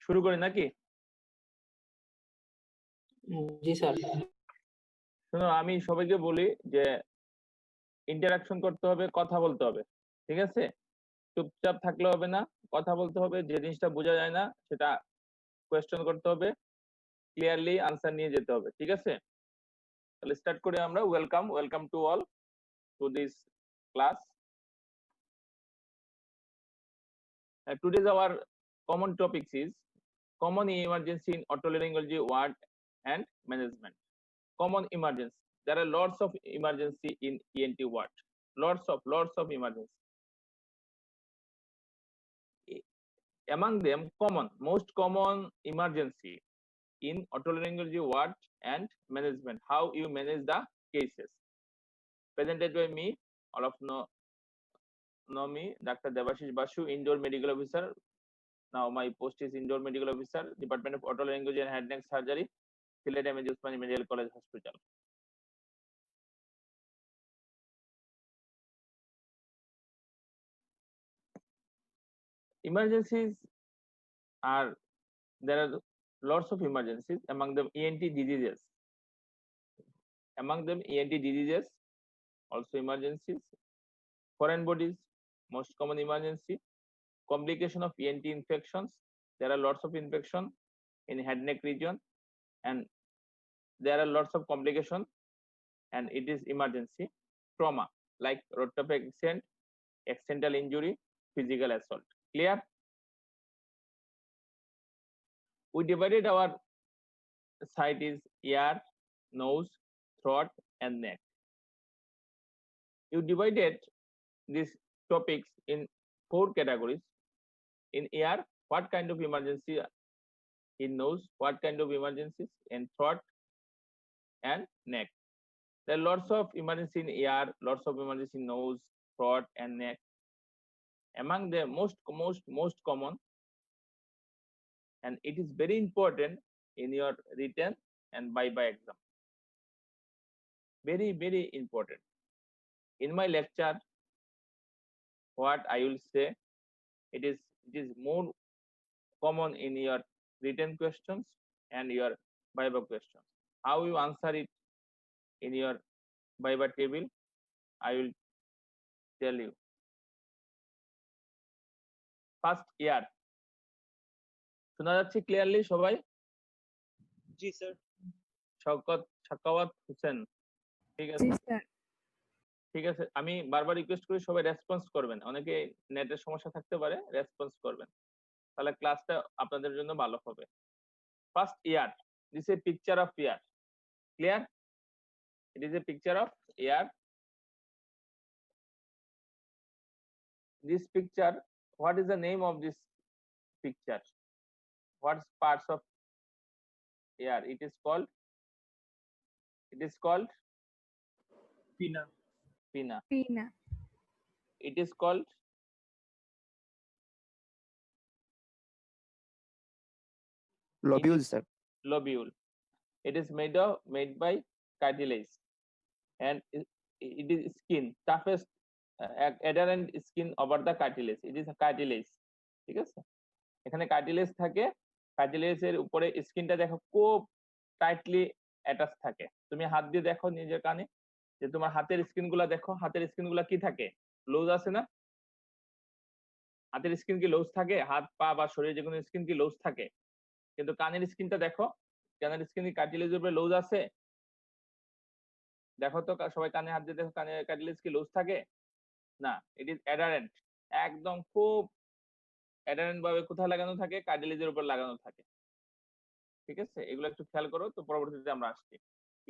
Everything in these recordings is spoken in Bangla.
শুরু করি নাকি? জি স্যার। শোনো, আমি সবাইকে বলি যে ইন্টারাকশন করতে হবে, কথা বলতে হবে। ঠিক আছে? চুপচাপ থাকলে হবে না, কথা বলতে হবে। যে জিনিসটা বোঝা যায় না সেটা কোয়েশ্চেন করতে হবে, ক্লিয়ারলি আনসার নিয়ে যেতে হবে। ঠিক আছে? তাহলে স্টার্ট করি আমরা। Welcome to all to this class. Today's our common topics is common emergency in otolaryngology ward and management. Common emergency. There are lots of emergency in ENT ward. Lots of emergency. Among them, most common emergency in otolaryngology ward and management. How you manage the cases. Presented by me, all of know me, Dr. Devashish Basu, indoor medical officer. Now my post is indoor medical officer, Department of Otolaryngology and Head Neck Surgery, Philadelphia M.A. Usmani Medical College Hospital. Emergencies are, there are lots of emergencies, among them ENT diseases. Among them ENT diseases, also emergencies. Foreign bodies, most common emergency. Complication of ENT infections. There are lots of infection in head neck region, and there are lots of complication, and it is emergency. Trauma like road traffic accident, accidental injury, physical assault. Clear? We divided our site is ear, nose, throat, and neck. You divided these topics in 4 categories. In ear, what kind of emergency? In nose, what kind of emergencies? In throat and neck. There are lots of emergency in ear, lots of emergency in nose, throat, and neck. Among the most common, and it is very important in your written and viva exam. Very important. In my lecture, what I will say, it is more common in your written questions and your viva questions. How you answer it in your viva table, I will tell you. First, ear. শোনা যাচ্ছে ক্লিয়ারলি সবাই? জি স্যার। সাকাওয়াত হোসেন, ঠিক আছে? জি স্যার। ঠিক আছে, আমি বারবার রিকোয়েস্ট করি সবাই রেসপন্স করবেন। অনেকে নেটের সমস্যা থাকতে পারে, রেসপন্স করবেন, তাহলে ক্লাসটা আপনাদের জন্য ভালো হবে। First, year. This is a picture of year. Clear? It is a picture of year. This picture, what is the name of this picture? What parts of ear? It is called পিনা। pinna. পিনা। It is called lobule, sir. lobule. It is made by cartilage, and it is skin, toughest adherent skin over the cartilage. It is a cartilage. ঠিক আছে? এখানে কার্টিলেজ থাকে, কার্টিলেজের উপরে স্কিনটা দেখো খুব টাইটলি অ্যাটাচ থাকে। তুমি হাত দিয়ে দেখো নিজের কানে, যে তোমার হাতের স্কিনগুলা দেখো, হাতের স্কিনগুলা কি থাকে? লুজ আছে না? হাতের স্কিন কি লুজ থাকে? হাত পা বা শরীরে যে কোনো স্কিন কি লুজ থাকে? কিন্তু কানের স্কিনটা দেখো, কানের স্কিন কি কার্টিলেজের উপরে লুজ আছে? দেখো তো সবাই কানে হাত দিয়ে দেখো, কানের কার্টিলেজ কি লুজ থাকে? না, ইট ইজ অ্যাডারেন্ট। একদম খুব অ্যাডারেন্ট ভাবে কোথায় লাগানো থাকে? কার্টিলেজের উপর লাগানো থাকে। ঠিক আছে? এগুলো একটু খেয়াল করো, তো পরবর্তীতে আমরা আসছি।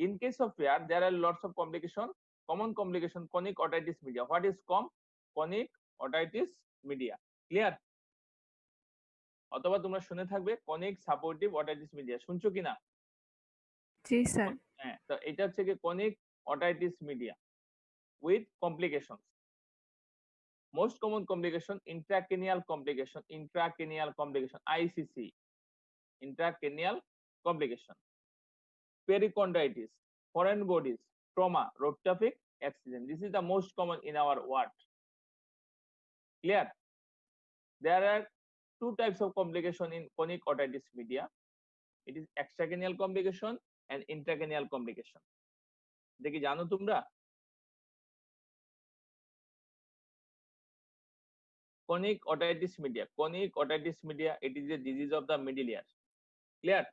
In case of ear, there are lots of complication. Common complication, chronic otitis media. What is chronic otitis media? Clear? অথবা তোমরা শুনে থাকবে কনিক সাপোর্টিভ অটাইটিস মিডিয়া। শুনছো কিনা? জি স্যার। হ্যাঁ, তো এটা হচ্ছে কি conic otitis media with complications. Most common complication, intracranial complication, ICC, intracranial complication. Periconditis, foreign bodies, trauma, road traffic accident. This is the most common in our ward. Clear? There are two types of complication in chronic otitis media. It is extracranial complication and intracranial complication. দেখি জানো তোমরা? Chronic otitis media. Chronic otitis media, it is a disease of the middle ear. Clear?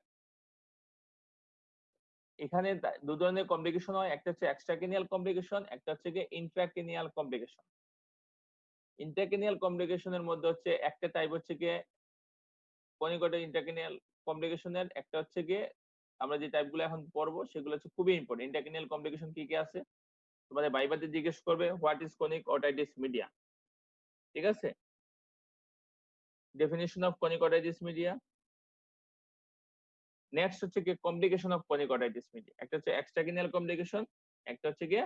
এখানে দু ধরনের কমপ্লিকেশন হয়, একটা হচ্ছে এক্সট্রাক্রেনিয়াল কমপ্লিকেশন, একটা হচ্ছে কি ইন্ট্রাক্রেনিয়াল কমপ্লিকেশন। ইন্ট্রাক্রেনিয়াল কমপ্লিকেশনের মধ্যে হচ্ছে একটা টাইপ হচ্ছে কি chronic otitis intracranial কমপ্লিকেশনের, একটা হচ্ছে কি আমরা যে টাইপগুলো এখন পড়বো সেগুলো হচ্ছে খুবই ইম্পর্টেন্ট। ইন্ট্রাক্রেনিয়াল কমপ্লিকেশন কি কি আছে তোমাদের ভাইবাতে জিজ্ঞেস করবে, what is chronic otitis media, ঠিক আছে? Definition of chronic otitis media। Next হচ্ছে কি complication of chronic otitis media। একটা হচ্ছে এক্সট্রাক্রেনিয়াল কমপ্লিকেশন, একটা হচ্ছে কি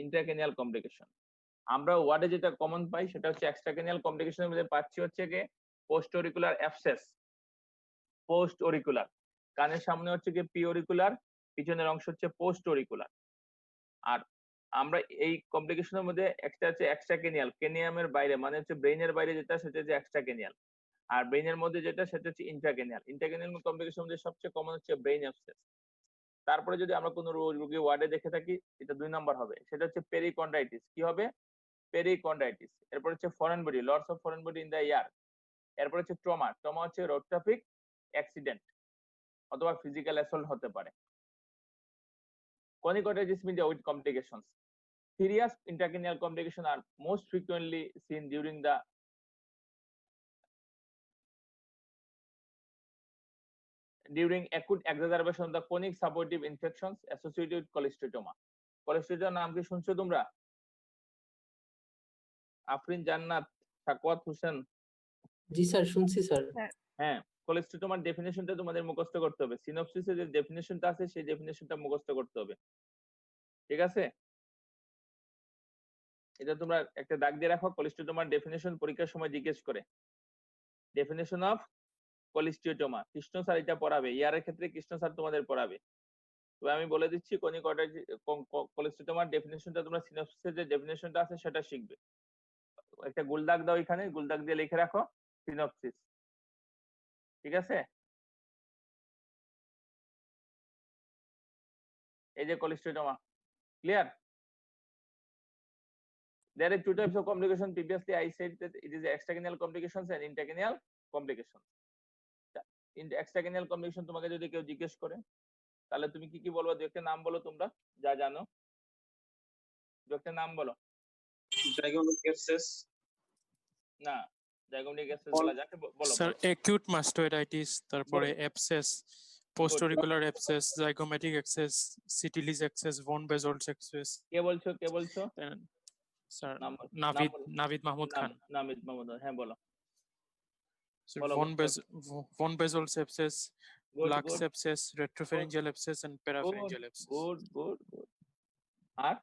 ইন্ট্রাক্রেনিয়াল কমপ্লিকেশন। আমরা ওয়ার্ডে যেটা কমন পাই সেটা হচ্ছে এক্সট্রাক্রেনিয়াল কমপ্লিকেশনের মধ্যে পাচ্ছি হচ্ছে কি post auricular abscess. Post auricular, কানের সামনে হচ্ছে কি প্রি অরিকুলার, পিছনের অংশ হচ্ছে পোস্ট অরিকুলার। আর আমরা এই কমপ্লিকেশনের মধ্যে একটা হচ্ছে এক্সট্রাক্রেনিয়াল, ক্রেনিয়ামের বাইরে মানে হচ্ছে ব্রেইনের বাইরে যেটা সেটা হচ্ছে এক্সট্রাক্রেনিয়াল, আর ব্রেইনের মধ্যে যেটা সেটা হচ্ছে ইন্ট্রাক্রেনিয়াল। ইন্ট্রাক্রেনিয়াল কমপ্লিকেশনের মধ্যে সবচেয়ে কমন হচ্ছে ব্রেইন অ্যাবসেস। তারপরে যদি আমরা কোনো রোগী ওয়ার্ডে দেখে থাকি এটা 2 নাম্বার হবে, সেটা হচ্ছে পেরিকন্ড্রাইটিস। কি হবে? পেরিকন্ড্রাইটিস। এরপর হচ্ছে foreign body, lots of foreign body in the year. এরপর হচ্ছে ট্রমা। ট্রমা হচ্ছে রোড ট্রাফিক অ্যাক্সিডেন্ট অথবা ফিজিক্যাল অ্যাসল্ট হতে পারে। Chronic otitis media with complications. Serious intracranial complications are most frequently seen during acute exacerbation of the chronic supportive infections associated with cholesteatoma. Cholesteatoma নাম কি শুনছো তোমরা? আফরিন জান্নাত, সাকওয়াত হোসেন। জি স্যার, শুনছি স্যার। হ্যাঁ, কোলেস্টেটোমার ডেফিনিশনটা তোমাদের মুখস্থ করতে হবে। সিনপসিসে যে ডেফিনিশনটা আছে সেই ডেফিনিশনটা মুখস্থ করতে হবে, ঠিক আছে? এটা তোমরা একটা দাগ দিয়ে রাখো। কোলেস্টেটোমার ডেফিনিশন পরীক্ষার সময় জিজ্ঞেস করে, ডেফিনিশন অফ কোলেস্টেটোমা। কৃষ্ণ স্যার এটা পড়াবে, ইয়ারের ক্ষেত্রে কৃষ্ণ স্যার তোমাদের পড়াবে। তবে আমি বলে দিচ্ছি chronic otitis কোলেস্টেটোমার ডেফিনিশনটা তোমরা সিনপসিসে যে ডেফিনিশনটা আছে সেটা শিখবে। একটা গোল দাগ দাও, এখানে গোল দাগ দিয়ে লিখে রাখো সিনপসিস, ঠিক আছে? এই যে কোলেস্টেটোমা, clear? There are two types of complication. Previously, I said that it is extracranial complications and intracranial complications. In extracranial complication তোমাকে যদি কেউ জিজ্ঞেস করে তাহলে তুমি কি কি বলবো? দু একটা নাম বলো তোমরা যা জানো, দু একটা নাম বলো। Zygomatic abscess, না, জাইগোমেটিক অ্যাবসেস বলা যাকে বলো। স্যার অ্যাকিউট মাস্টোইডাইটিস, তারপরে Good. Abscess, post auricular abscess, zygomatic abscess, Citelli's abscess, von Bezold's abscess. কে বলছো? কে বলছো? স্যার নাম নাভিদ মাহমুদ খান। নামিদ মাহমুদ, হ্যাঁ বলো। Sir, Follow von Bezold sepsis, Good, lux good, sepsis, retropharyngeal abscess, and parapharyngeal abscess. Good good good. আর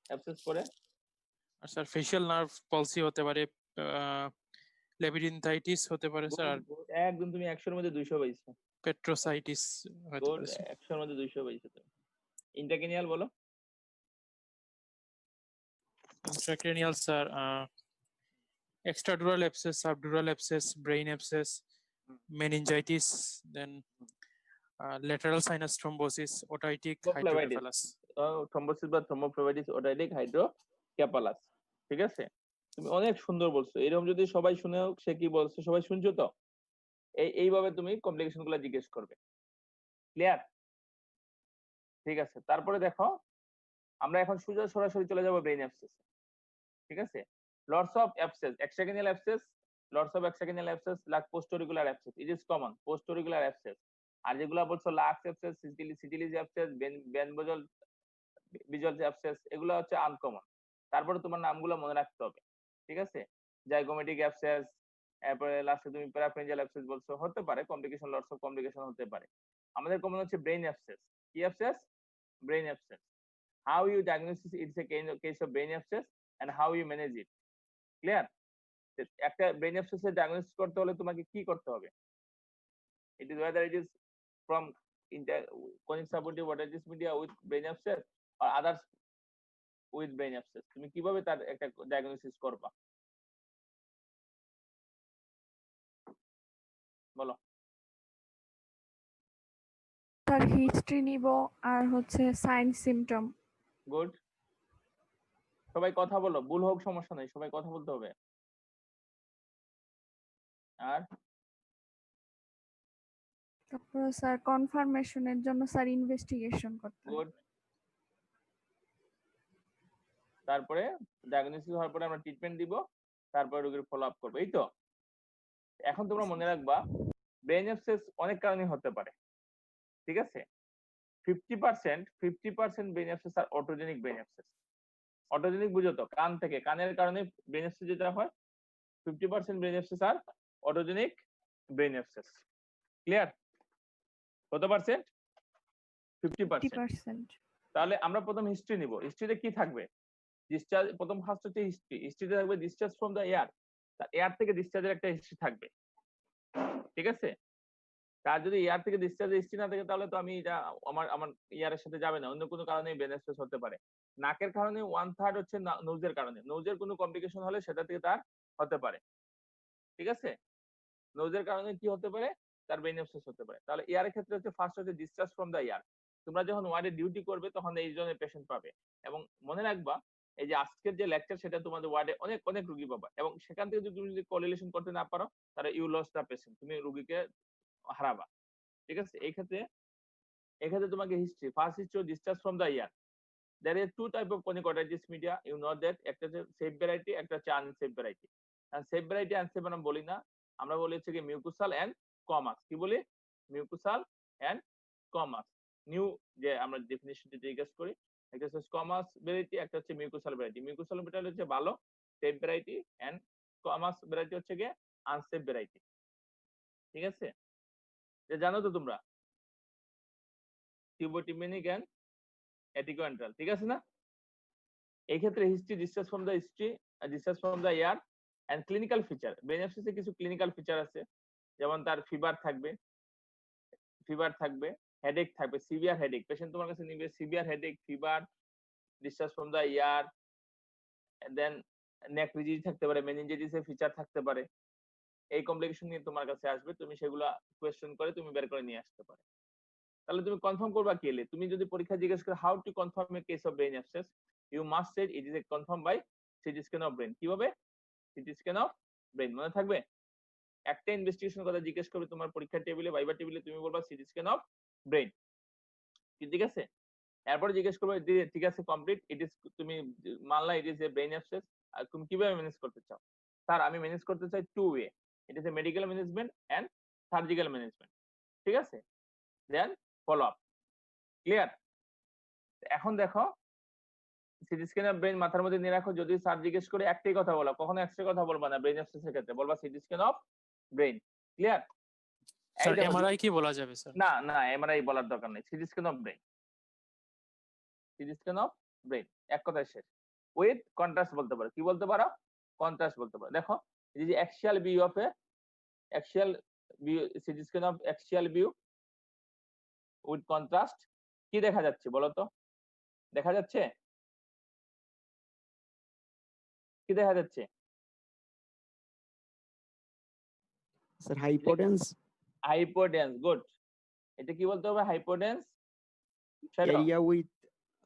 অ্যাবসেস পরে আর স্যার ফেশিয়াল নার্ভ পলসি হতে পারে, লেবিডিনথাইটিস হতে পারে স্যার, আর একদম তুমি 100 এর মধ্যে 200 পাইছো। পেট্রোসাইটিস হতে গুড, পারে স্যার। 100 এর মধ্যে 200 পাইছো তুমি। ইন্ট্রাক্রেনিয়াল বলো। Intracranial sir extradural abscess, subdural abscess, brain abscess, meningitis, then lateral sinus thrombosis, otitic hydrocephalus. Thrombosis বা থ্রোম্বোফ্লেবাইটিস, ওটাইটিক হাইড্রোকেফালাস, ঠিক আছে? তুমি অনেক সুন্দর বলছো। এরকম যদি সবাই শুনেও সে কি বলছে সবাই শুনছো তো, এইভাবে তুমি কমপ্লিকেশন গুলো জিজ্ঞেস করবে, ক্লিয়ার? ঠিক আছে, তারপরে দেখো আমরা এখন সোজা সরাসরি চলে যাব ব্রেইন অ্যাবসেস, ঠিক আছে? Lots of abscess, extracranial abscess, lots of extracranial abscess, like post auricular abscess, it is common post auricular abscess. আর যেগুলো বলছো Luc's abscess, Citelli's abscess, von Bezold Bezold abscess, এগুলো হচ্ছে আনকমন। তারপরে তোমার নামগুলো মনে রাখতে হবে, ঠিক আছে? জাইগোমেটিক অ্যাবসেস, এরপরে লাস্টে তুমি প্যারাফারিঞ্জিয়াল অ্যাবসেস বলছো, হতে পারে কমপ্লিকেশন, লটস অফ কমপ্লিকেশন হতে পারে। আমাদের কমন হচ্ছে ব্রেইন অ্যাবসেস। কি abscess? Brain abscess. How you diagnose it's a case of brain abscess and how you manage it, clear? একটা ব্রেইন অ্যাবসেসের ডায়াগনোসিস করতে হলে তোমাকে কি করতে হবে? It is whether it is from chronic supportive otitis media with brain abscess or others with brain abscess, তুমি কিভাবে তার একটা ডায়াগনোসিস করবা? হিস্ট্রি নিব আর হচ্ছে সাইন সিমটম। গুড, সবাই কথা বলো, ভুল হোক সমস্যা নেই, সবাই কথা বলতে হবে। আর তারপর স্যার কনফার্মেশনের জন্য স্যার ইনভেস্টিগেশন করতে হবে। গুড, তারপরে ডায়াগনোসিস হওয়ার পরে আমরা ট্রিটমেন্ট দিব, তারপরে রোগীর ফলো আপ করবো, এই তো। এখন তোমরা মনে রাখবা ব্রেন অ্যাবসেস অনেক কারণে হতে পারে, ঠিক আছে। 50% ব্রেন অ্যাবসেস আর অটোজেনিক ব্রেন অ্যাবসেস। অটোজেনিক বুঝো তো, কান থেকে, কানের কারণে ব্রেন অ্যাবসেস যেটা হয় 50% ব্রেন অ্যাবসেস আর অটোজেনিক ব্রেন অ্যাবসেস। ক্লিয়ার? কত পার্সেন্ট? 50%। 50%। তাহলে আমরা প্রথম হিস্ট্রি নিব। হিস্ট্রিতে কি থাকবে? ডিসচার্জ, প্রথম ফার্স্ট হচ্ছে হিস্ট্রি। হিস্ট্রিতে থাকবে ডিসচার্জ ফ্রম দ্য এয়ার, তার এয়ার থেকে ডিসচার্জের একটা হিস্ট্রি থাকবে, ঠিক আছে। তার যদি এয়ার থেকে ডিসচার্জের হিস্ট্রি না থাকে তাহলে তো আমি এটা আমার আমার ইয়ারের সাথে যাবে না, অন্য কোনো কারণে ব্রেন অ্যাবসেস হতে পারে। নাকের কারণে 1/3 হচ্ছে নোজের কারণে, নোজের কোনো কমপ্লিকেশন হলে সেটা থেকে তার হতে পারে, ঠিক আছে। নোজের কারণে কি হতে পারে? তার ব্রেন অ্যাবসেস হতে পারে। তাহলে এয়ারের ক্ষেত্রে হচ্ছে ফার্স্ট হচ্ছে ডিসচার্জ ফ্রম দ্য এয়ার। তোমরা যখন ওয়ার্ডে ডিউটি করবে তখন এই জনের পেশেন্ট পাবে, এবং মনে রাখবা এই যে আজকের যে লেকচার সেটা তোমাদের ওয়ার্ডে অনেক অনেক রোগী পাবা, এবং সেখান থেকে যদি তুমি যদি কোরিলেশন করতে না পারো তাহলে ইউ লস দ্য পেশেন্ট, তুমি রোগীকে হারাবা, ঠিক আছে। এক্ষেত্রে তোমাকে history, first history discharge from the year. There is two type of chronic otitis media, you know that, একটা হচ্ছে সেফ ভ্যারাইটি, একটা হচ্ছে unsafe variety. Safe variety unsafe আমরা বলি না, আমরা বলি হচ্ছে কি মিউকোসাল এন্ড কমাস। কি বলি? Mucosal and কমাস। নিউ যে আমরা ডেফিনিশনটি জিজ্ঞেস করি, একটা হচ্ছে কমাস ভ্যারাইটি, একটা হচ্ছে মিউকোসাল ভ্যারাইটি। মিউকোসাল ভ্যারাইটি হচ্ছে ভালো সেফ ভ্যারাইটি, এন্ড কমাস ভ্যারাইটি হচ্ছে কি আনসেফ ভ্যারাইটি, ঠিক আছে। যে জানো তো তোমরা টিউবোটিমেনিক এন্ড এটিকোএন্ট্রাল, ঠিক আছে না। এই ক্ষেত্রে history, discharge from the history, discharge from the ear and clinical feature. Brain অ্যাবসেসে কিছু ক্লিনিক্যাল ফিচার আছে, যেমন তার ফিভার থাকবে, হেডেক থাকবে, সিভিয়ার হেডেক। পেশেন্ট তোমার কাছে নিবে severe headache, fever, discharge from the ear, then neck rigidity থাকতে পারে, মেনিনজাইটিসের ফিচার থাকতে পারে। এই কমপ্লিকেশন নিয়ে তোমার কাছে আসবে, তুমি সেগুলা কোয়েশ্চেন করে তুমি বের করে নিয়ে আসতে পারো। তাহলে তুমি কনফার্ম করবা কি এলে? তুমি যদি পরীক্ষা জিজ্ঞেস করে how to confirm a case of brain abscess, you must say it is a confirm by CT scan of brain. কিভাবে? সিটি স্ক্যান অফ ব্রেন, মনে থাকবে। একটা ইনভেস্টিগেশন কথা জিজ্ঞেস করবে তোমার পরীক্ষার টেবিলে, ভাইবা টেবিলে, তুমি বলবা সিটি স্ক্যান অফ ব্রেন, ঠিক আছে। এরপর জিজ্ঞেস করবে যে ঠিক আছে কমপ্লিট, ইট ইজ, তুমি মানলা it is a brain abscess, আর তুমি কিভাবে ম্যানেজ করতে চাও? স্যার আমি ম্যানেজ করতে চাই two way, it is a medical management and surgical management, ঠিক আছে। Then follow up. ক্লিয়ার? এখন দেখো সিটি স্ক্যান অফ ব্রেন মাথার মধ্যে নিয়ে রাখো, যদি স্যার জিজ্ঞেস করে একটাই কথা বলো, কখনো এক্সট্রা কথা বলবা না ব্রেন অ্যাবসেসের ক্ষেত্রে, বলবা city scan of brain. Clear? Sir MRI কি বলা যাবে স্যার? না না, এমআরআই বলার দরকার নেই, city scan of brain, city scan of brain, এক কথায় শেষ। উইথ কন্ট্রাস্ট বলতে পারো, কি বলতে পারো? কন্ট্রাস্ট বলতে পারো। দেখো এই যে axial view of A axial view, city scan of axial view with contrast, কি দেখা যাচ্ছে বলো তো? দেখা যাচ্ছে? কি দেখা যাচ্ছে? Sir hypodense, hypodense, good. এটা কি বলতে হবে? Hypodense, area with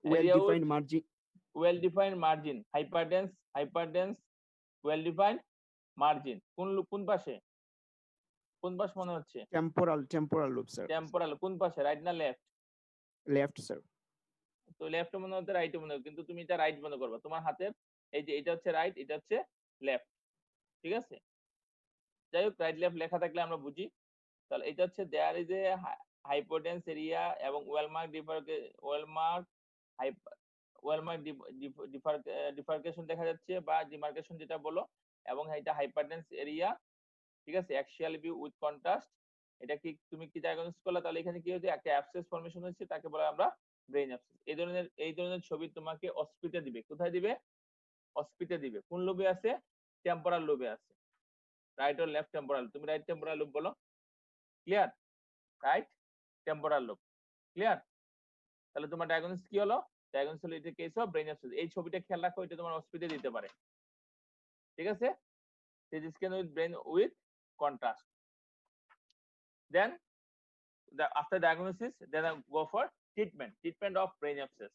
well Area with- defined margin, well defined margin. Hyperdense, well defined margin. কোন পাশে? কোন পাশ মনে হচ্ছে? Temporal lobe sir, temporal. কোন পাশে, রাইট না লেফট? Left sir. তো লেফটে মনে হতে, রাইটে মনে হবে, কিন্তু তুমি এটা রাইট মনে করবে। তোমার হাতের এই যে এটা হচ্ছে রাইট, এটা হচ্ছে লেফট, ঠিক আছে। যাই হোক, রাইট লেফট লেখা থাকলে আমরা বুঝি। তাহলে এটা হচ্ছে দেয়ার ইজ এ হাইপোটেন্স এরিয়া এবং ওয়েলমার্ক ডিফার্কেশন দেখা যাচ্ছে, বা ডিমার্কেশন যেটা বলো, এবং এটা হাইপারটেন্স এরিয়া, ঠিক আছে। অ্যাক্সিয়াল ভিউ উইথ কন্ট্রাস্ট, এটা কি তুমি কি ডায়াগনোসিস করলে? তাহলে এখানে কি হচ্ছে, একটা অ্যাবসেস ফর্মেশন হচ্ছে, তাকে বলে আমরা ব্রেন অ্যাবসেস। এই ধরনের ছবি তোমাকে অস্পিতে দিবে। কোথায় দিবে? অস্পিতে দিবে। কোন লোবে আছে? টেম্পোরাল লোবে আছে। Right or left temporal? তুমি রাইট টেম্পোরাল লোব বলো। Clear? Right temporal lobe. Clear? তাহলে তোমার ডায়াগনোসিস কি হলো? ডায়াগনোসিস হলো এটা কেস অফ ব্রেন অ্যাবসেস। এই ছবিটা খেয়াল রাখো, এটা তোমার অস্পিতে দিতে পারে, ঠিক আছে। CT scan with brain with contrast. Then after diagnosis, then I go for treatment of brain abscess.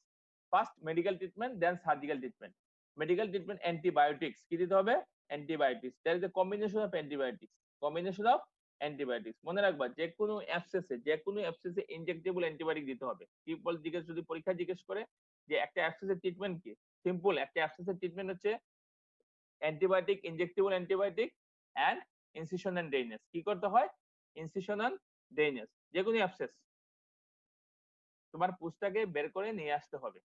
First medical treatment, then surgical treatment. Medical treatment, antibiotics কি দিতে হবে? Antibiotics. There is a combination of antibiotics. মনে রাখবা যে কোনো অ্যাবসেসে ইনজেক্টেবল অ্যান্টিবায়োটিক দিতে হবে। কি বল জিজ্ঞেস যদি পরীক্ষা জিজ্ঞেস করে যে একটা অ্যাবসেসের ট্রিটমেন্ট কি, সিম্পল একটা অ্যাবসেসের ট্রিটমেন্ট হচ্ছে antibiotic, injectable antibiotic and incision and drainage. কি করতে হয়? Incision and drainage. যে কোনো অ্যাবসেস তোমার পুস্তাকে বের করে নিয়ে আসতে হবে।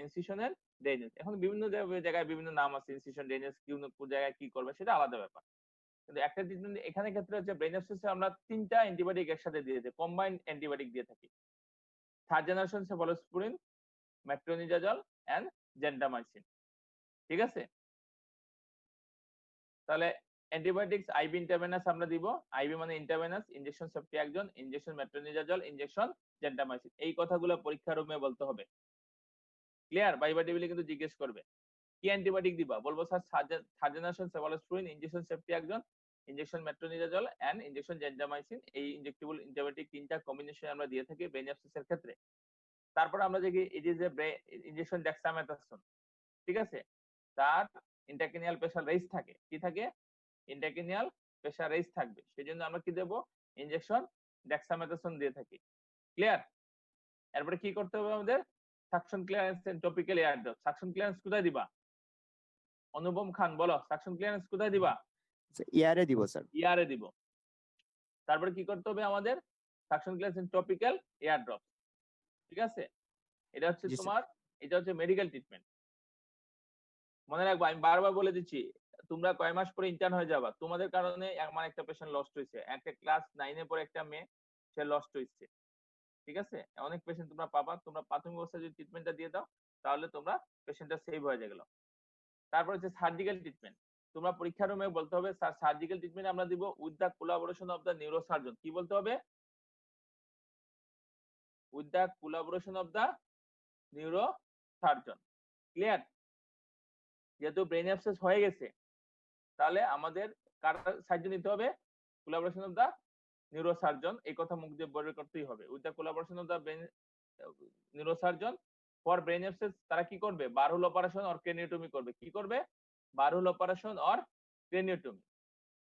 ইনসিশন এন্ড ড্রেনেজ, এখন বিভিন্ন জায়গায় বিভিন্ন নাম আছে, ইনসিশন ড্রেনেজ কোন জায়গায় কি করবে সেটা আলাদা ব্যাপার। কিন্তু একটা ট্রিটমেন্ট এখানে ক্ষেত্রে হচ্ছে ব্রেন অ্যাবসেসে আমরা 3টা অ্যান্টিবায়োটিক একসাথে দিয়ে দিই, কম্বাইন্ড অ্যান্টিবায়োটিক দিয়ে থাকি। Third generation cephalosporin, metronidazole and gentamicin. ঠিক আছে, তাহলে অ্যান্টিবায়োটিক্স আইভি ইন্টারভেনাস আমরা দিব। আইভি মানে intravenous, injection ceftriaxone, injection metronidazole, injection gentamicin. এই কথাগুলো পরীক্ষা রুমে বলতে হবে। ক্লিয়ার? ভাইবা টেবিলে কিন্তু জিজ্ঞেস করবে কি অ্যান্টিবায়োটিক দিবা, বলবো sir third generation cephalosporin, injection ceftriaxone, injection metronidazole and injection gentamicin. এই ইনজেক্টেবল অ্যান্টিবায়োটিক 3টা কম্বিনেশন আমরা দিয়ে থাকি ব্রেন অ্যাবসেসের ক্ষেত্রে। তারপর আমরা দেখি এই যে ইনজেকশন ডেক্সামেথাসোন, ঠিক আছে, তার ইন্ট্রাক্রেনিয়াল প্রেসার রেইজ থাকে। কি থাকে? ইন্ট্রাক্রেনিয়াল প্রেসার রেইজ থাকবে, সেজন্য আমরা কি দেব? ইনজেকশন ডেক্সামেথাসোন দিয়ে থাকি। ক্লিয়ার? এরপরে কি করতে হবে আমাদের? Suction clearance and topical ear drop. Suction clearance কোথায় দিবা? অনুপম খান বলো, সাকশন ক্লিয়ারেন্স কোথায় দিবা? ইয়ারে দিব স্যার। ইয়ারে দিব। তারপরে কি করতে হবে আমাদের? Suction clearance and topical ear drop. ঠিক আছে, এটা হচ্ছে জি স্যার। তোমার, এটা হচ্ছে মেডিকেল ট্রিটমেন্ট। মনে রাখবা, আমি বারবার বলে দিচ্ছি, তোমরা কয় মাস পরে ইন্টার্ন হয়ে যাবা, তোমাদের কারণে আমার একটা পেশেন্ট লস্ট হয়েছে, একটা ক্লাস 9 পরে একটা মেয়ে, সে লস্ট হয়েছে। ঠিক আছে, অনেক পেশেন্ট তোমরা পাবা। তোমরা প্রাথমিক অবস্থায় যদি ট্রিটমেন্টটা দিয়ে দাও তাহলে তোমরা পেশেন্টটা সেভ হয়ে গেল। তারপর হচ্ছে সার্জিক্যাল ট্রিটমেন্ট। তোমরা পরীক্ষা রুমে বলতে হবে স্যার সার্জিক্যাল ট্রিটমেন্ট আমরা দিব with the collaboration of the neurosurgeon. কি বলতে হবে? With the collaboration of the neurosurgeon. ক্লিয়ার? যেহেতু ব্রেন অ্যাবসেস হয়ে গেছে, তাহলে আমাদের কার সাহায্য নিতে হবে? Collaboration of the neurosurgeon. এই কথা মুখ দিয়ে বের করতেই হবে। With the collaboration of the neurosurgeon for brain abscess. তারা কি করবে? বারহুল অপারেশন অর ক্রেনিওটমি করবে। কি করবে? Burr hole operation or craniotomy.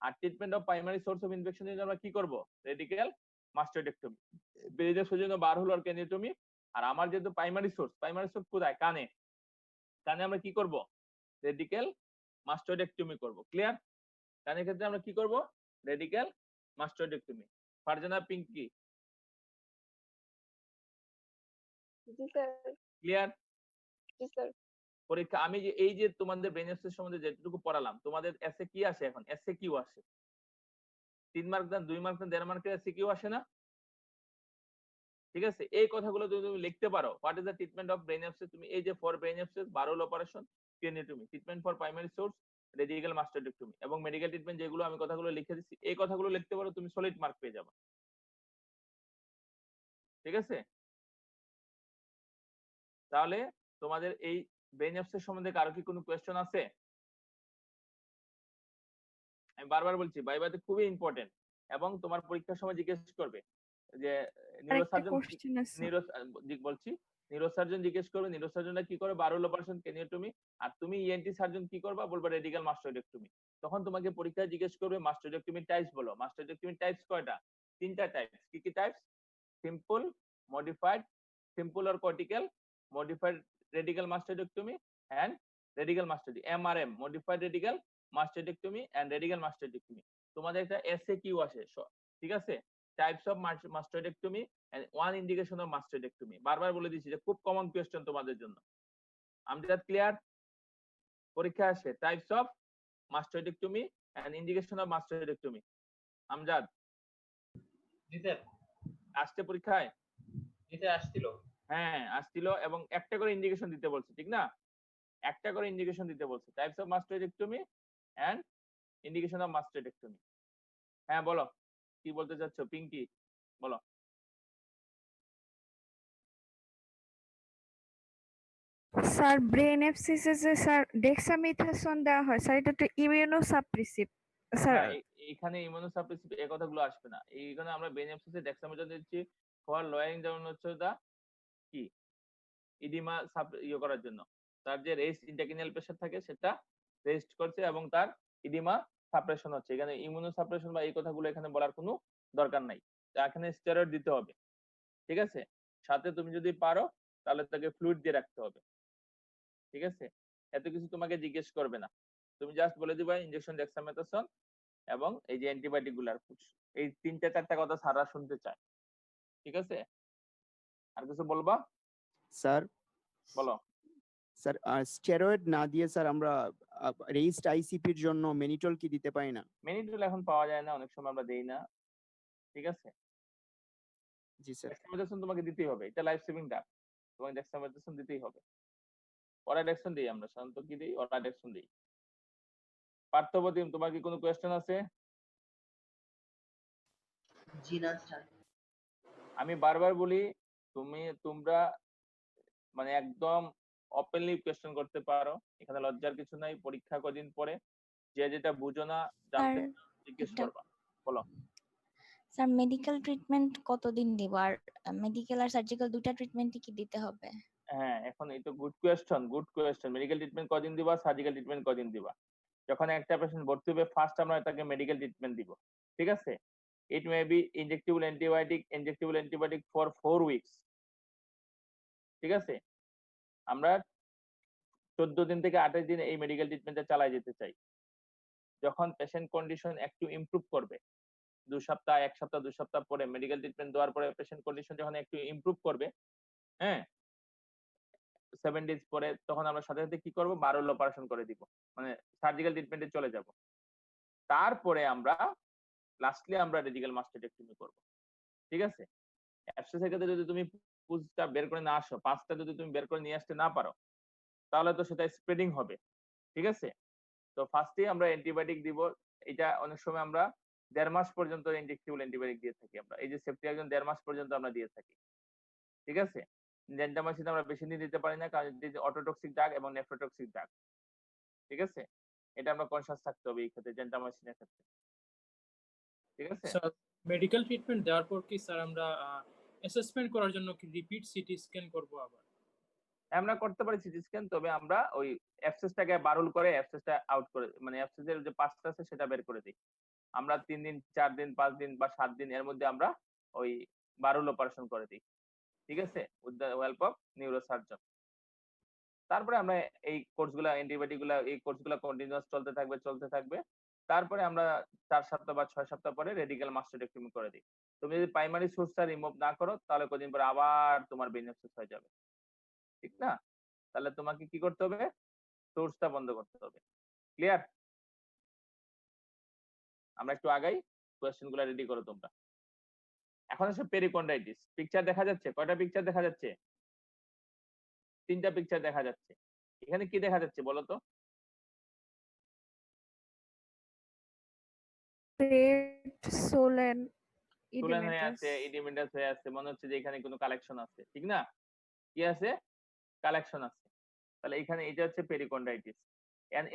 আর treatment of primary source of infection এর জন্য আমরা কি করব? রেডিক্যাল মাস্টোইডেক্টমি। ব্রেন অ্যাবসেসের জন্য বারহুল অর ক্রেনিওটমি। আর আমার যেহেতু প্রাইমারি সোর্স কোথায়? কানে। কানে আমরা কি করব? রেডিক্যাল মাস্টোইডেক্টমি করব। ক্লিয়ার? কানের ক্ষেত্রে আমরা কি করব? রেডিক্যাল মাস্টোইডেক্টমি। ফারজানা পিঙ্কি, জি স্যার। ক্লিয়ার? জি স্যার। পরীক্ষা আমি যে এই যে তোমাদের ব্রেন অ্যাবসেস সম্বন্ধে যেটুকু পড়ালাম, তোমাদের এসে কি আসে? এখন এসে কিউ আসে। 3 মার্ক দেন, 2 মার্ক দেন, 1.5 মার্কের এসে কিউ আসে না? ঠিক আছে, এই কথাগুলো যদি তুমি লিখতে পারো, what is the treatment of brain abscess, তুমি এই যে for brain abscess, burr hole operation, craniotomy, treatment for primary source, radical mastoidectomy এবং মেডিকেল ট্রিটমেন্ট, যেগুলো আমি কথাগুলো লিখে দিচ্ছি, এই কথাগুলো লিখতে পারো, তুমি সলিড মার্ক পেয়ে যাবে। ঠিক আছে, তাহলে তোমাদের এই ব্রেন অ্যাবসেস সম্বন্ধে কারো কি কোনো কোয়েশ্চন আছে? আমি বারবার বলছি ভাইবাতে খুবই ইম্পর্টেন্ট, এবং তোমার পরীক্ষার সময় জিজ্ঞেস করবে যে নিউরোসার্জন জিজ্ঞেস করবে, নিউরোসার্জনরা কি করে? বারহুল অপারেশন, ক্রেনিওটমি। আর তুমি ইএনটি সার্জন কি করবা? বলবা রেডিক্যাল মাস্টোইডেক্টমি। তখন তোমাকে পরীক্ষায় জিজ্ঞেস করবে মাস্টোইডেক্টমি টাইপস বলো। মাস্টোইডেক্টমি টাইপস কয়টা? 3টা টাইপস। কি কি types? Simple, modified, simple or cortical, modified radical mastoidectomy and radical mastoidectomy, MRM, modified radical mastoidectomy and radical mastoidectomy. তোমাদের একটা এসএ কিউ আসে, ঠিক আছে, types of mastoidectomy and one indication of mastoidectomy. বারবার বলে দিচ্ছি যে খুব কমন কোয়েশ্চেন তোমাদের জন্য। আমজাদ ক্লিয়ার? পরীক্ষা আসে types of mastoidectomy and indication of mastoidectomy. Amjad? জি স্যার। আসছে পরীক্ষায়? জি স্যার, আসছিল। হ্যাঁ আসছিল, এবং একটা করে ইন্ডিকেশন দিতে বলছে, ঠিক না? একটা করে ইন্ডিকেশন দিতে বলছে, types of mastoidectomy and indication of mastoidectomy. হ্যাঁ বলো, কি বলতে চাচ্ছ পিঙ্কি? বলো। স্যার ব্রেন অ্যাবসেসে যে স্যার ডেক্সামেথাসোন দেওয়া হয় স্যার, এটা তো ইমিউনোসাপ্রেসিভ স্যার। এইখানে ইমিউনোসাপ্রেসিভ এই কথাগুলো আসবে না। এইখানে আমরা ব্রেন অ্যাবসেসে ডেক্সামেথাসোন দিচ্ছি ফর লোয়ারিং ডাউন হচ্ছে দা কি ইডিমা করার জন্য। তার যে রেস্ট ইন্ট্রাক্রেনিয়াল প্রেসার থাকে সেটা রেস্ট করছে এবং তার ইডিমা সাপ্রেশন হচ্ছে। এখানে ইমিউনো সাপ্রেশন বা এই কথাগুলো এখানে বলার কোনো দরকার নাই। এখানে স্টেরয়েড দিতে হবে, ঠিক আছে। সাথে তুমি যদি পারো তাহলে তাকে ফ্লুইড দিয়ে রাখতে হবে, ঠিক আছে। এত কিছু তোমাকে জিজ্ঞেস করবে না, তুমি জাস্ট বলে দিবা ইনজেকশন ডেক্সামেথাসোন এবং এই যে অ্যান্টিবায়োটিক গুলার এই 3-4টা কথা সারা শুনতে চায়, ঠিক আছে। আর কিছু বলবা? স্যার বলো। স্যার স্টেরয়েড না দিয়ে স্যার আমরা রেইজড আইসিপির জন্য মেনিটল কি দিতে পারি না? মেনিটল এখন পাওয়া যায় না, অনেক সময় আমরা দেই না, ঠিক আছে। জি স্যার। ডেক্সামেথাসোন তোমাকে দিতেই হবে, এটা লাইফ সেভিং ড্রাগ, তোমাকে ডেক্সামেথাসোন দিতেই হবে। অরাডেক্সন দিই আমরা সাধারণত, কি দিই? অরাডেক্সন দিই। পার্থপ্রতিম, তোমার কি কোনো কোয়েশ্চেন আছে? জি না স্যার। আমি বারবার বলি তোমরা মানে একদম ওপেনলি কোয়েশ্চেন করতে পারো, এখানে লজ্জার কিছু নাই। পরীক্ষা কদিন পরে যে যেটা বুঝো না জানতে জিজ্ঞেস করবা, বলো। স্যার মেডিকেল ট্রিটমেন্ট কতদিন দিব, আর মেডিকেল আর সার্জিক্যাল দুইটা ট্রিটমেন্টই কি দিতে হবে? হ্যাঁ, এখন এই তো গুড কোয়েশ্চেন। মেডিকেল ট্রিটমেন্ট কদিন দিবা, সার্জিক্যাল ট্রিটমেন্ট কদিন দিবা? যখন একটা পেশেন্ট ভর্তি হবে ফার্স্ট আমরা তাকে মেডিকেল ট্রিটমেন্ট দিব, ঠিক আছে। It may be injectable antibiotic for 4 weeks, ঠিক আছে। আমরা 14 দিন থেকে 28 দিন এই মেডিকেল ট্রিটমেন্টটা চালিয়ে যেতে চাই। যখন পেশেন্ট কন্ডিশন একটু ইমপ্রুভ করবে, 2 সপ্তাহ 1 সপ্তাহ 2 সপ্তাহ পরে মেডিকেল ট্রিটমেন্ট দেওয়ার পরে পেশেন্ট কন্ডিশন যখন একটু ইমপ্রুভ করবে, হ্যাঁ, 7 ডেজ পরে, তখন আমরা সাথে সাথে কি করব? বারোল অপারেশন করে দিব, মানে সার্জিক্যাল ট্রিটমেন্টে চলে যাব। তারপরে আমরা লাস্টলি আমরা রেডিক্যাল মাস্টেক্টমি করব, ঠিক আছে। অ্যাবসেসের ক্ষেত্রে যদি তুমি পুজটা বের করে না আসো, 5টা যদি তুমি বের করে নিয়ে আসতে না পারো, তাহলে তো সেটা স্প্রেডিং হবে, ঠিক আছে। তো ফার্স্টেই আমরা অ্যান্টিবায়োটিক দিব। এটা অনেক সময় আমরা 1.5 মাস পর্যন্ত ইনজেক্টেবল অ্যান্টিবায়োটিক দিয়ে থাকি আমরা। এই যে সেফটিরাজন 1.5 মাস পর্যন্ত আমরা দিয়ে থাকি, ঠিক আছে। জেন্টামাইসিন আমরা বেশি দিন দিতে পারি না, কারণ এটি অটোটক্সিক ড্রাগ এবং নেফ্রোটক্সিক ড্রাগ, ঠিক আছে। এটা আমরা কনসিয়াস থাকতে হবে এই ক্ষেত্রে, জেন্টামাইসিনের ক্ষেত্রে, ঠিক আছে। স্যার মেডিকেল ট্রিটমেন্ট দেওয়ার পর কি স্যার আমরা অ্যাসেসমেন্ট করার জন্য কি রিপিট সিটি স্ক্যান করব আবার? আমরা করতে পারি সিটি স্ক্যান, তবে আমরা ওই অ্যাবসেসটাকে বারুল করে অ্যাবসেসটা আউট করে, মানে অ্যাবসেসের যে পার্টটা আছে সেটা বের করে দিই। আমরা 3 দিন 4 দিন 5 দিন বা 7 দিন এর মধ্যে আমরা ওই বারুল অপারেশন করে দিই, ঠিক আছে, with the help of neurosurgeon. তারপরে আমরা এই কোর্সগুলা অ্যান্টিবায়োটিক গুলা এই কোর্সগুলা কন্টিনিউয়াস চলতে থাকবে। তারপরে আমরা 4 সপ্তাহ বা 6 সপ্তাহ পরে রেডিক্যাল মাস্টেক্টমি করে দিই। তুমি যদি প্রাইমারি সোর্সটা রিমুভ না করো তাহলে কদিন পরে আবার তোমার ব্রেন অ্যাবসেস হয়ে যাবে, ঠিক না? তাহলে তোমাকে কি করতে হবে? সোর্সটা বন্ধ করতে হবে। ক্লিয়ার? আমরা একটু আগাই, কোয়েশ্চেন গুলা রেডি করো তোমরা। এখন আসলে পেরিকন্ডাইটিস। পিকচার দেখা যাচ্ছে? কয়টা পিকচার দেখা যাচ্ছে? 3টা পিকচার দেখা যাচ্ছে। এখানে কি দেখা যাচ্ছে বলো তো? পেট সোলেন স্টুলেন হয়ে ইডিমেটাস আছে, ইডিমেটাস হয়ে আছে, মনে হচ্ছে যে এখানে কোনো কালেকশন আছে, ঠিক না? কি আছে? কালেকশন আছে। তাহলে এখানে এটা হচ্ছে পেরিকন্ডাইটিস, an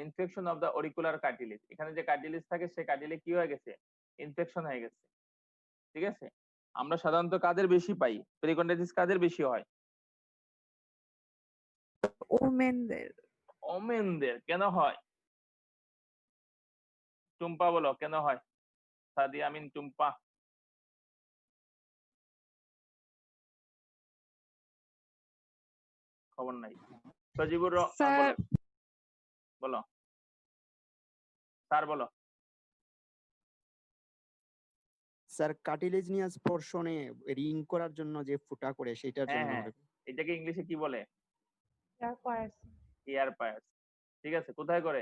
infection of the auricular cartilage। এখানে যে কার্টিলেজ থাকে সেই কার্টিলেজ কি হয়ে গেছে? ইনফেকশন হয়ে গেছে, ঠিক আছে। আমরা সাধারণত কাদের বেশি পাই? পেরিকন্ডাইটিস কাদের বেশি হয়? ওমেনদের। ওমেনদের। কেন হয়? টুম্পা বলো কেন হয়? সাদিয়া আমিন টুম্পা। খবর নাই। সজিবুর স্যার বলো স্যার বলো। স্যার কার্টিলেজিনিয়াস পোরশনে রিং করার জন্য যে ফুটা করে সেটার হ্যাঁ জন্য হ্যাঁ, এটাকে ইংলিশে কি বলে? ইয়ারপায়ার্স। ইয়ার পায়ার্স, ঠিক আছে। কোথায় করে?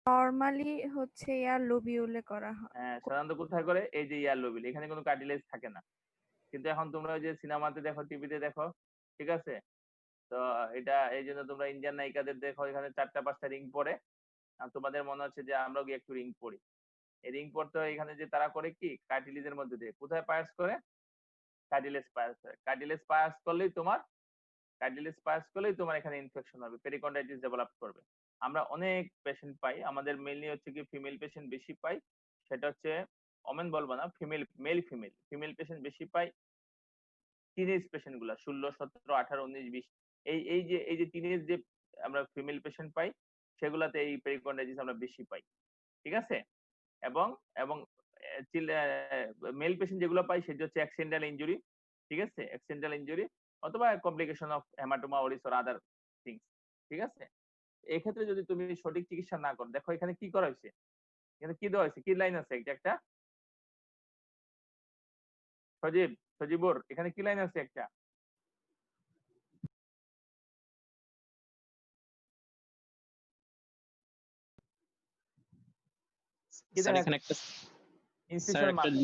নরমালি হচ্ছে ইয়ার লোবিউলে করা হয়। হ্যাঁ, সাধারণত কোথায় করে? এই যে ইয়ার লোবিল, এখানে কোনো কার্টিলেজ থাকে না। কিন্তু এখন তোমরা ওই যে সিনেমাতে দেখো, টিভিতে দেখো, ঠিক আছে। তো এটা এই জন্য তোমরা ইন্ডিয়ান নায়িকাদের দেখো এখানে 4টা 5টা রিং পরে, আর তোমাদের মনে হচ্ছে যে আমরাও গিয়ে একটু রিং পরি। এই রিং পড়তে হয় এখানে যে তারা করে কি কার্টিলেজের মধ্যে দিয়ে। কোথায় পায়ার্স করে? কার্টিলেজ পায়ার্স করে। কার্টিলেজ পায়ার্স করলেই তোমার এখানে ইনফেকশন হবে, পেরিকন্ডাইটিস ডেভেলপ করবে। আমরা অনেক পেশেন্ট পাই, আমাদের মেইনলি হচ্ছে কি ফিমেল পেশেন্ট বেশি পাই, সেটা হচ্ছে ওমেন বলবো না, ফিমেল পেশেন্ট বেশি পাই। টিনেজ পেশেন্ট গুলা 16, 17, 18, 19, 20 এই যে টিনেজ যে আমরা ফিমেল পেশেন্ট পাই, সেগুলাতে এই পেরিকন্ডাইটিস আমরা বেশি পাই। ঠিক আছে? এবং এবং মেল পেশেন্ট যেগুলো পাই সেটা হচ্ছে অ্যাক্সিডেন্টাল ইনজুরি। ঠিক আছে? অ্যাক্সিডেন্টাল ইনজুরি অথবা complication of haematoma Oris or other things. ঠিক আছে? এই ক্ষেত্রে যদি তুমি সঠিক চিকিৎসা না করো, দেখো এখানে কি করা হয়েছে, এখানে কি দেওয়া হয়েছে, কি লাইন আছে, এটা একটা সজীবর এখানে কি লাইন আছে একটা, কি স্যার দেখা এখানে একটা স্যার ইনসিশন একটা mark,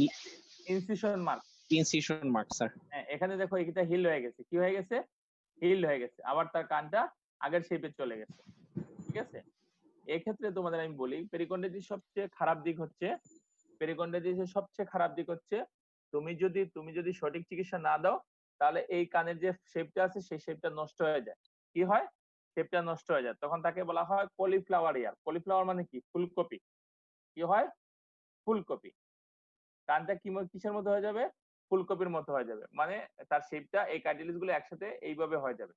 incision mark. Incision mark sir. হ্যাঁ, এখানে দেখো এটা হিল হয়ে গেছে, কি হয়ে গেছে, হিল হয়ে গেছে, আবার তার কানটা আগের শেপে চলে গেছে। ঠিক আছে? এক্ষেত্রে তোমাদের আমি বলি পেরিকন্ডাইটিস সবচেয়ে খারাপ দিক হচ্ছে, পেরিকন্ডাইটিসের সবচেয়ে খারাপ দিক হচ্ছে তুমি যদি সঠিক চিকিৎসা না দাও, তাহলে এই কানের যে শেপটা আছে সেই শেপটা নষ্ট হয়ে যায়। কি হয়? শেপটা নষ্ট হয়ে যায়, তখন তাকে বলা হয় কলিফ্লাওয়ার ইয়ার। কলিফ্লাওয়ার মানে কি? ফুলকপি। কি হয়? ফুলকপি। কানটা কিসের মতো হয়ে যাবে? ফুলকপির মতো হয়ে যাবে, মানে তার শেপটা এই কার্টিলেজ গুলো একসাথে এইভাবে হয়ে যাবে।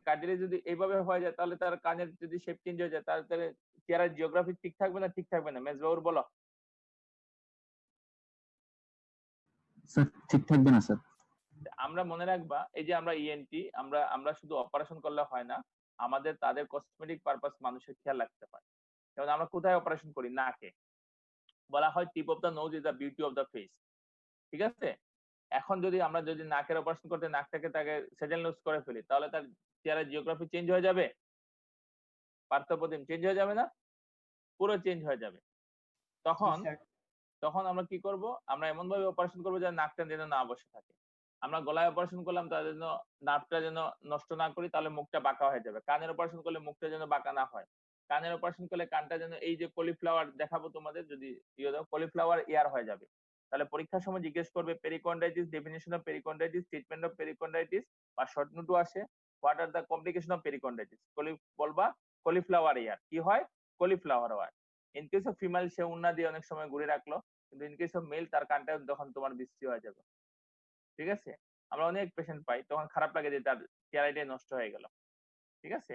কার্টিলেজ যদি এইভাবে হয়ে যায়, তাহলে তার কানের যদি শেপ চেঞ্জ হয়ে যায়, তাহলে চেহারার জিওগ্রাফি ঠিক থাকবে না, ঠিক থাকবে না? মেজবাউর বলো। স্যার ঠিক থাকবে না স্যার। আমরা মনে রাখবা, এই যে আমরা ইএনটি, আমরা শুধু অপারেশন করলে হয় না, আমাদের তাদের কসমেটিক পারপাস মানুষের খেয়াল রাখতে হয়। যেমন আমরা কোথায় অপারেশন করি? নাকে। বলা হয় tip of the nose is the beauty of the face. ঠিক আছে? এখন যদি আমরা নাকের অপারেশন করতে নাকটাকে তাকে সেজেল নোজ করে ফেলি, তাহলে তার চেহারার জিওগ্রাফি চেঞ্জ হয়ে যাবে, পার্থপ্রতিম চেঞ্জ হয়ে যাবে না? পুরো চেঞ্জ হয়ে যাবে। তখন আমরা কি করব? আমরা এমন ভাবে অপারেশন করবো যেন নাকটা যেন না বসে থাকে। আমরা গলায় অপারেশন করলাম, তার জন্য নার্ভটা যেন নষ্ট না করি, তাহলে মুখটা বাঁকা হয়ে যাবে। কানের অপারেশন করলে মুখটা যেন বাঁকা না হয়। কানের অপারেশন করলে কানটা যেন এই যে কলিফ্লাওয়ার দেখাবো তোমাদের, যদি কলিফ্লাওয়ার ইয়ার হয়ে যাবে। তাহলে পরীক্ষার সময় জিজ্ঞেস করবে perichondritis, definition of perichondritis, treatment of perichondritis, বা শর্ট নোটও আসে, what are the complication of perichondritis. বলবা কলিফ্লাওয়ার ইয়ার। কি হয়? কলিফ্লাওয়ার হয়। ইন কেস অফ ফিমেল, সে উন্না দিয়ে অনেক সময় ঘুরে রাখলো, কিন্তু ইন কেস অফ মেল তার কানটা তখন তোমার বিশ্রী হয়ে যাবে। ঠিক আছে? আমরা অনেক পেশেন্ট পাই, তখন খারাপ লাগে যে তার চেহারাটাই নষ্ট হয়ে গেল। ঠিক আছে?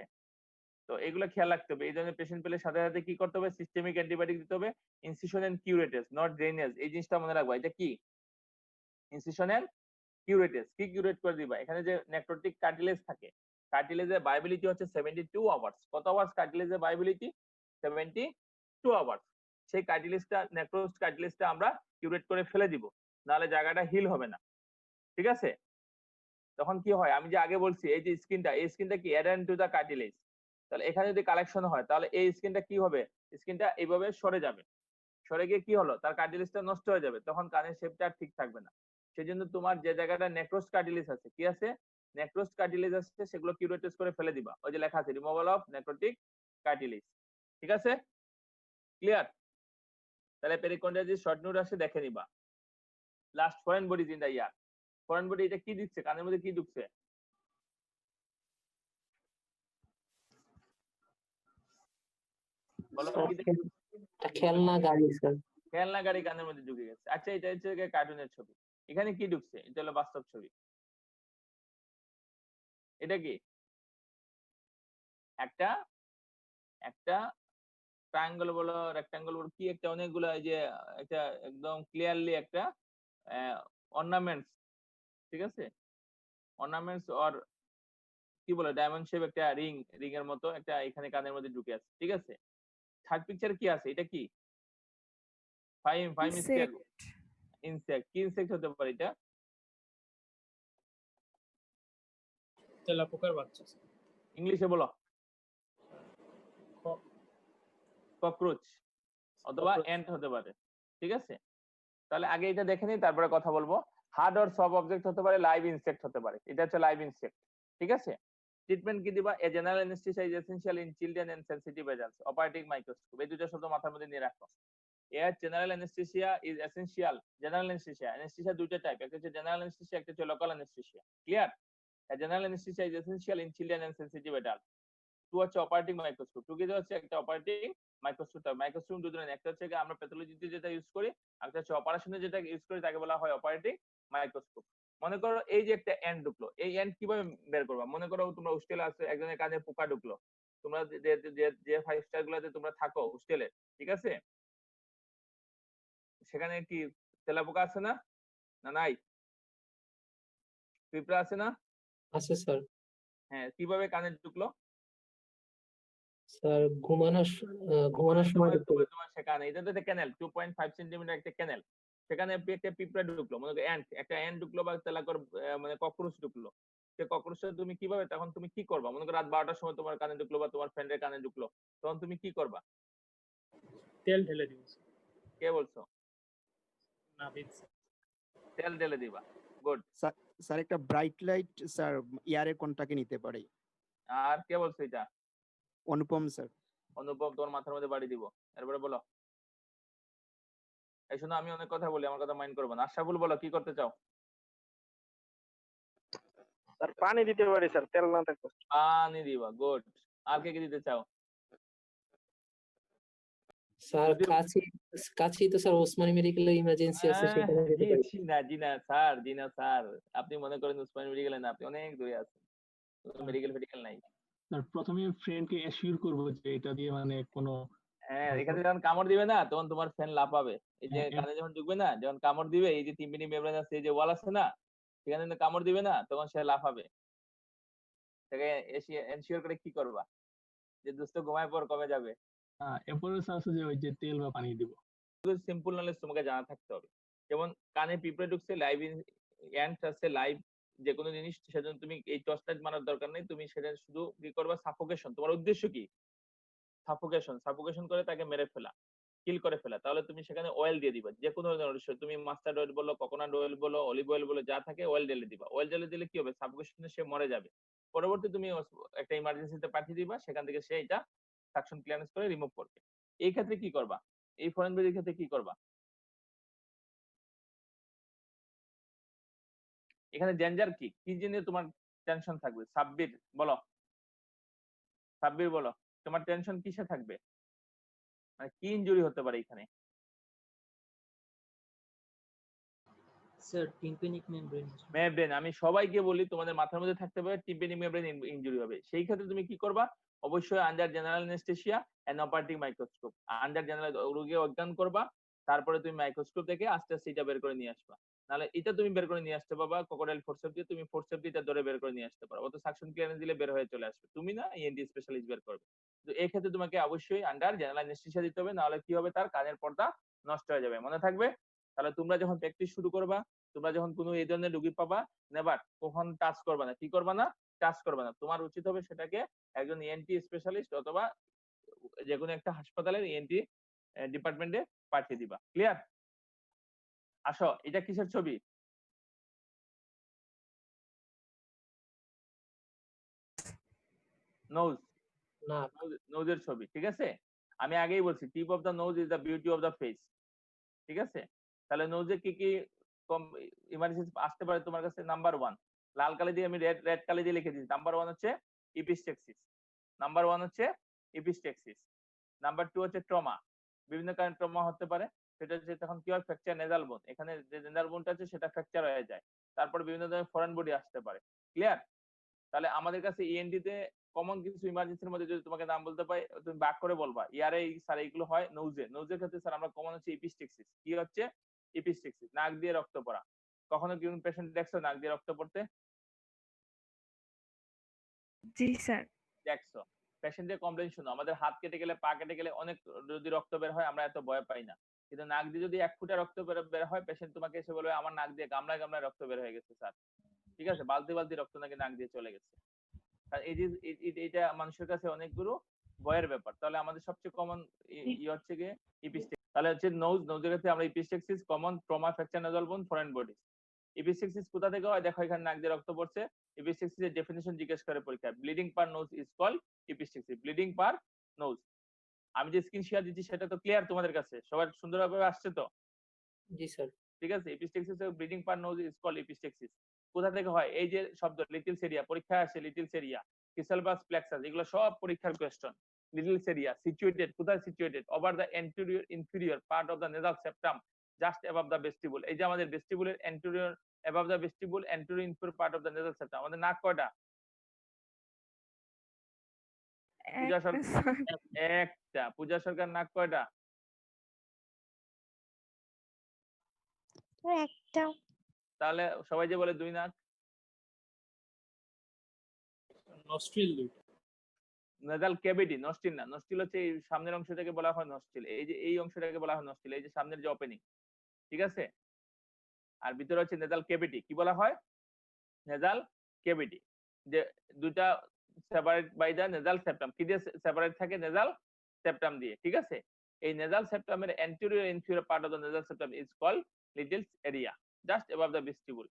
তো এগুলো খেয়াল রাখতে হবে। এই ধরনের পেশেন্ট পেলে সাথে সাথে কি করতে হবে? সিস্টেমিক অ্যান্টিবায়োটিক দিতে হবে। Incision and curettage, not drainage. এই জিনিসটা মনে রাখবা। এটা কি? Incision and curettage. কি কিউরেট করে দিবা? এখানে যে নেক্রোটিক কার্টিলেজ থাকে, কার্টিলেজের ভায়াবিলিটি হচ্ছে 72 আওয়ার্স। কত আওয়ার্স কার্টিলেজের ভায়াবিলিটি? 72 আওয়ার্স। সেই কার্টিলেজটা, নেক্রোজড কার্টিলেজটা আমরা কিউরেট করে ফেলে দিব, নাহলে জায়গাটা হিল হবে না। ঠিক আছে? তখন কি হয়? আমি যে আগে বলছি, এই যে স্কিনটা, এই স্কিনটা কি অ্যাডান টু দা কার্টিলেজ। তাহলে এখানে যদি কালেকশন হয়, তাহলে এই স্কিনটা কি হবে? স্কিনটা এইভাবে সরে যাবে। সরে গিয়ে কি হলো? তার কার্টিলেজটা নষ্ট হয়ে যাবে, তখন কানের শেপটা আর ঠিক থাকবে না। সেজন্য তোমার যে জায়গাটা নেক্রোস্ট কার্টিলেজ আছে, কি আছে? নেক্রোস্ট কার্টিলেজ আছে, সেগুলো কিউরেটেস করে ফেলে দিবা। ওই যে লেখা আছে রিমুভাল অফ নেক্রোটিক কার্টিলেজ। ঠিক আছে? ক্লিয়ার? তাহলে পেরিকন্ডাইটিস শর্ট নোট আসে, দেখে নিবা। Last, foreign bodies in the ear. Foreign body, এটা কি দিচ্ছে? কানের মধ্যে কি ঢুকছে? বলো কি দেখছো? খেলনা গাড়ি স্যার। খেলনা গাড়ি কানের মধ্যে ঢুকে গেছে। আচ্ছা, এটা হচ্ছে কার্টুনের ছবি। এখানে কি ঢুকছে? এটা হলো বাস্তব ছবি। এটা কি? একটা একটা ট্রায়াঙ্গল বলো, রেক্টাঙ্গল বলো, কি একটা, অনেকগুলো, এই যে একটা একদম ক্লিয়ারলি একটা অর্নামেন্টস। ঠিক আছে? অর্নামেন্টস অর কি বলে, ডায়মন্ড শেপ একটা রিং এর মতো একটা এখানে কানের মধ্যে ঢুকে আছে। ঠিক আছে? থার্ড পিকচার কি আছে? এটা কি? Faim scale insect. কি ইনসেক্ট হতে পারে এটা? তেলাপোকার বাচ্চা। ইংলিশে বলো। ককরোচ অথবা এন্ট হতে পারে। ঠিক আছে? তাহলে আগে এটা দেখে নিই, তারপরে কথা বলবো। হার্ড অর সফট অবজেক্ট হতে পারে, লাইভ ইনসেক্ট হতে পারে। এটা হচ্ছে লাইভ ইনসেক্ট। ঠিক আছে? ট্রিটমেন্ট কি দিবা? A general anaesthesia is essential in children and sensitive adults. Operating microscope, এই দুটো শব্দ মাথার মধ্যে নিয়ে রাখো। এর general anaesthesia is essential. General anaesthesia দুইটা টাইপ, একটা হচ্ছে জেনারেল অ্যানেস্থেসিয়া, একটা হচ্ছে local anaesthesia. Clear? A general anaesthesia is essential in children and sensitive adults. Two হচ্ছে অপারেটিং মাইক্রোস্কোপ। টু কি হচ্ছে একটা অপারেটিং মাইক্রোস্কোপ। মাইক্রোস্কোপ দুটো নেই, একটা হচ্ছে আমরা প্যাথোলজিতে যেটা ইউজ করি, একটা হচ্ছে অপারেশনে যেটা ইউজ করি তাকে বলা হয় অপারেটিং মাইক্রোস্কোপ। মনে করো এই যে একটা এন্ড ঢুকলো, এই এন্ড কিভাবে বের করবা? মনে করো তোমরা হোস্টেলে আছে, একজনের কানে পোকা ঢুকলো, তোমরা যে 5 স্টার গুলাতে তোমরা থাকো হোস্টেলে, ঠিক আছে, সেখানে কি তেলাপোকা আছে না? না নাই? পিঁপড়া আছে না? আছে স্যার। হ্যাঁ, কিভাবে কানে ঢুকলো? স্যার ঘুমানোর সময় ঢুকতে পারে। তোমার সেখানে এটা তো একটা ক্যানেল, 2.5 সেন্টিমিটার একটা ক্যানেল, সেখানে একটা পিঁপড়া ঢুকলো, মনে করো একটা এন্ড ঢুকলো বা তেলাকর মানে ককরোচ ঢুকলো, সে ককরোচটা তুমি কিভাবে, তখন তুমি কি করবা? মনে করো রাত 12টার সময় তোমার কানে ঢুকলো বা তোমার ফ্রেন্ডের কানে ঢুকলো, তখন তুমি কি করবা? তেল ঢেলে দিব কে বলছো? নাবিদ। তেল ঢেলে দিবা, গুড। স্যার একটা ব্রাইট লাইট স্যার ইয়ারে কোনটাকে নিতে পারে? আর কে বলছো এটা? অনুপম স্যার। অনুপম, তোমার মাথার মধ্যে বাড়ি দিব। এরপরে বলো। এই শোনো, আমি অনেক কথা বলি, আমার কথা মাইন্ড করবো না। আশরাফুল বলো, কি করতে চাও? স্যার পানি দিতে পারি স্যার, তেল না থাকবে। পানি দিবা, গুড। আর কে কি দিতে চাও? স্যার কাছে তো স্যার ওসমানী মেডিকেলে ইমার্জেন্সি আছে, সেখানে যেতে পারি। জি না স্যার, আপনি মনে করেন উসমানী মেডিকেলে না, আপনি অনেক দূরে আছেন, মেডিকেল নাই। স্যার প্রথমে ফ্রেন্ডকে অ্যাসিওর করব যে এটা দিয়ে মানে কোনো হ্যাঁ, এখানে যখন কামড় দিবে না, তখন তোমার ফ্যান লাফাবে। এই যে কানে যখন ঢুকবে না, যখন কামড় দিবে, এই যে টিম্পানি মেমব্রেন আছে, এই যে ওয়াল আছে না, সেখানে কিন্তু কামড় দিবে না, তখন সে লাফাবে। তাকে এনশিওর করে কি করবা? যে দোস্ত ঘুমায় পর কমে যাবে। এরপরে আছে যে ওই যে তেল বা পানি দিব। সিম্পল নলেজ তোমাকে জানা থাকতে হবে। যেমন কানে পিঁপড়ে ঢুকছে, লাইভ অ্যান্ট আছে, লাইভ যে কোনো জিনিস, সেজন্য তুমি এই টর্চ লাইট মারার দরকার নেই, তুমি সেটা শুধু কি করবা? সাফোকেশন। তোমার উদ্দেশ্য কি? সাফোকেশন করে তাকে মেরে ফেলা, কিল করে ফেলা। তাহলে তুমি সেখানে অয়েল দিয়ে দিবা, যে কোনো ধরনের, তুমি মাস্টার্ড অয়েল বলো, কোকোনাট অয়েল বলো, অলিভ অয়েল বলো, যা থাকে অয়েল ঢেলে দিবা। অয়েল ঢেলে দিলে কি হবে? সাফোকেশনে সে মরে যাবে। পরবর্তী তুমি একটা ইমার্জেন্সিতে পাঠিয়ে দিবা, সেখান থেকে সে এটা সাকশন ক্লিয়ারেন্স করে রিমুভ করবে। এই ক্ষেত্রে কি করবা? এই ফরেন বডির ক্ষেত্রে কি করবা? এখানে ডেঞ্জার কি কি জেনে তোমার টেনশন থাকবে? সাব্বির বলো, তোমার টেনশন কিসে থাকবে? মানে কি ইনজুরি হতে পারে এখানে? Sir tympanic membrane. আমি সবাইকে বলি, তোমাদের মাথার মধ্যে থাকতে হবে টিম্পানিক মেমব্রেন ইনজুরি হবে। সেই ক্ষেত্রে তুমি কি করবা? অবশ্যই under general anaesthesia and operating microscope. Under general রোগী অজ্ঞান করবা, তারপরে তুমি মাইক্রোস্কোপ থেকে আস্তে আস্তে এটা বের করে নিয়ে আসবা। নাহলে এটা তুমি বের করে নিয়ে আসতে পারবা ক্রোকোডাইল ফোরসেপ দিয়ে, তুমি ফোরসেপ দিয়ে এটা ধরে বের করে নিয়ে আসতে পারো। অত সাকশন ক্লিয়ারেন্স দিলে বের হয়ে চলে আসবে, তুমি না ইএনটি স্পেশালিস্ট বের করবে। তো এই ক্ষেত্রে তোমাকে অবশ্যই আন্ডার জেনারেল অ্যানেস্থেসিয়া দিতে হবে, নাহলে কি হবে? তার কানের পর্দা নষ্ট হয়ে যাবে। মনে থাকবে? তাহলে তোমরা যখন প্র্যাকটিস শুরু করবা, তোমরা যখন কোনো এই ধরনের রোগী পাবা, নেভার কখন টাচ করবা না। কি করবা না? টাচ করবা না। তোমার উচিত হবে সেটাকে একজন ইএনটি স্পেশালিস্ট অথবা যে কোনো একটা হাসপাতালের ইএনটি ডিপার্টমেন্টে পাঠিয়ে দিবা। ক্লিয়ার? আসো, এটা কিসের ছবি? নোজ, না নোজের ছবি, ঠিক আছে? আমি আগেই বলছি, tip of the nose is the beauty of the face, ঠিক আছে? তাহলে নোজে কি কি ইমার্জেন্সি আসতে পারে তোমার কাছে? নাম্বার 1, লাল কালি দিয়ে আমি রেড কালি দিয়ে লিখে দিচ্ছি। নাম্বার 1 হচ্ছে ইপিস্টেক্সিস, নাম্বার 2 হচ্ছে ট্রমা। বিভিন্ন কারণে ট্রমা হতে পারে, সেটা হচ্ছে তখন কি হয়? ফ্র্যাকচার নেজাল বোন, এখানে যে নেজাল বোনটা আছে সেটা ফ্র্যাকচার হয়ে যায়। তারপর বিভিন্ন ধরনের ফরেন বডি আসতে পারে। ক্লিয়ার? তাহলে আমাদের কাছে ইএনটি তে কমন কিছু ইমার্জেন্সির মধ্যে যদি তোমাকে নাম বলতে পাই, তুমি বাক করে বলবা। ইয়ারে স্যার এইগুলো হয় নোজের ক্ষেত্রে স্যার আমরা কমন হচ্ছে ইপিস্টেক্সিস। কি হচ্ছে? ইপিস্টেক্সিস, নাক দিয়ে রক্ত পড়া। কখনো কি পেশেন্ট দেখছো নাক দিয়ে রক্ত পড়তে? জি স্যার। দেখছো? পেশেন্টের কমপ্লেইন শুনো, আমাদের হাত কেটে গেলে, পা কেটে গেলে অনেক যদি রক্ত বের হয় আমরা এত ভয় পাই না, কিন্তু নাক দিয়ে যদি 1 ফুটা রক্ত বের হয়, পেশেন্ট তোমাকে এসে বলবে আমার নাক দিয়ে গামলায় গামলায় রক্ত বের হয়ে গেছে স্যার। ঠিক আছে? বালতি বালতি রক্ত নাকি নাক দিয়ে চলে গেছে। এই যে এটা মানুষের কাছে অনেকগুলো ভয়ের ব্যাপার। তাহলে আমাদের সবচেয়ে কমন হচ্ছে গিয়ে ইপিস্টেক্সিস। তাহলে হচ্ছে নোজের ক্ষেত্রে আমরা ইপিস্টেক্সিস, কমন, ট্রমা, ফ্র্যাকচার নেজাল বোন, ফরেন বডি। ইপিস্টেক্সিস কোথা থেকে হয়? দেখো এখানে নাক দিয়ে রক্ত পড়ছে। ইপিস্টেক্সিস এর ডেফিনিশন জিজ্ঞেস করে পরীক্ষায়, bleeding per nose is called epistaxis. Bleeding per nose. আমি যে স্ক্রিন শেয়ার দিচ্ছি সেটা তো ক্লিয়ার তোমাদের কাছে? সবার সুন্দরভাবে আসছে তো? জি স্যার। ঠিক আছে? ইপিস্টেক্সিস এর bleeding per nose is called epistaxis. কোথা থেকে হয়? এই যে শব্দ লিটিল সেরিয়া, পরীক্ষায় আসে লিটিল সেরিয়া। কিসেল বাস প্লেক্সাস, এগুলো সব পরীক্ষার কোয়েশ্চন। লিটল সেরিয়া সিচুয়েটেড, কোথায় situated? Over the anterior inferior part of the nasal septum, just above the vestibule. এই যে আমাদের ভেস্টিবুলের anterior, above the vestibule, anterior inferior part of the nasal septum. আমাদের নাক কয়টা? পূজা সরকার একটা। পূজা সরকার নাক কয়টা? একটা। তাহলে সবাই যে বলে 2 নাক। নস্ট্রিল দুইটা। নেজাল ক্যাভিটি, নস্টিল না। নস্টিল হচ্ছে এই সামনের অংশটাকে বলা হয় নস্টিল। এই যে এই অংশটাকে বলা হয় নস্টিল, এই যে সামনের যে ওপেনিং, ঠিক আছে? আর ভিতরে হচ্ছে নেজাল ক্যাভিটি। কি বলা হয়? Nasal cavity. যে দুইটা separate by the nasal septum. কি দিয়ে সেপারেট থাকে? নেজাল সেপ্টাম দিয়ে, ঠিক আছে? এই nasal সেপ্টামের anterior inferior part of the nasal septum is called Little's area, just above the vestibule.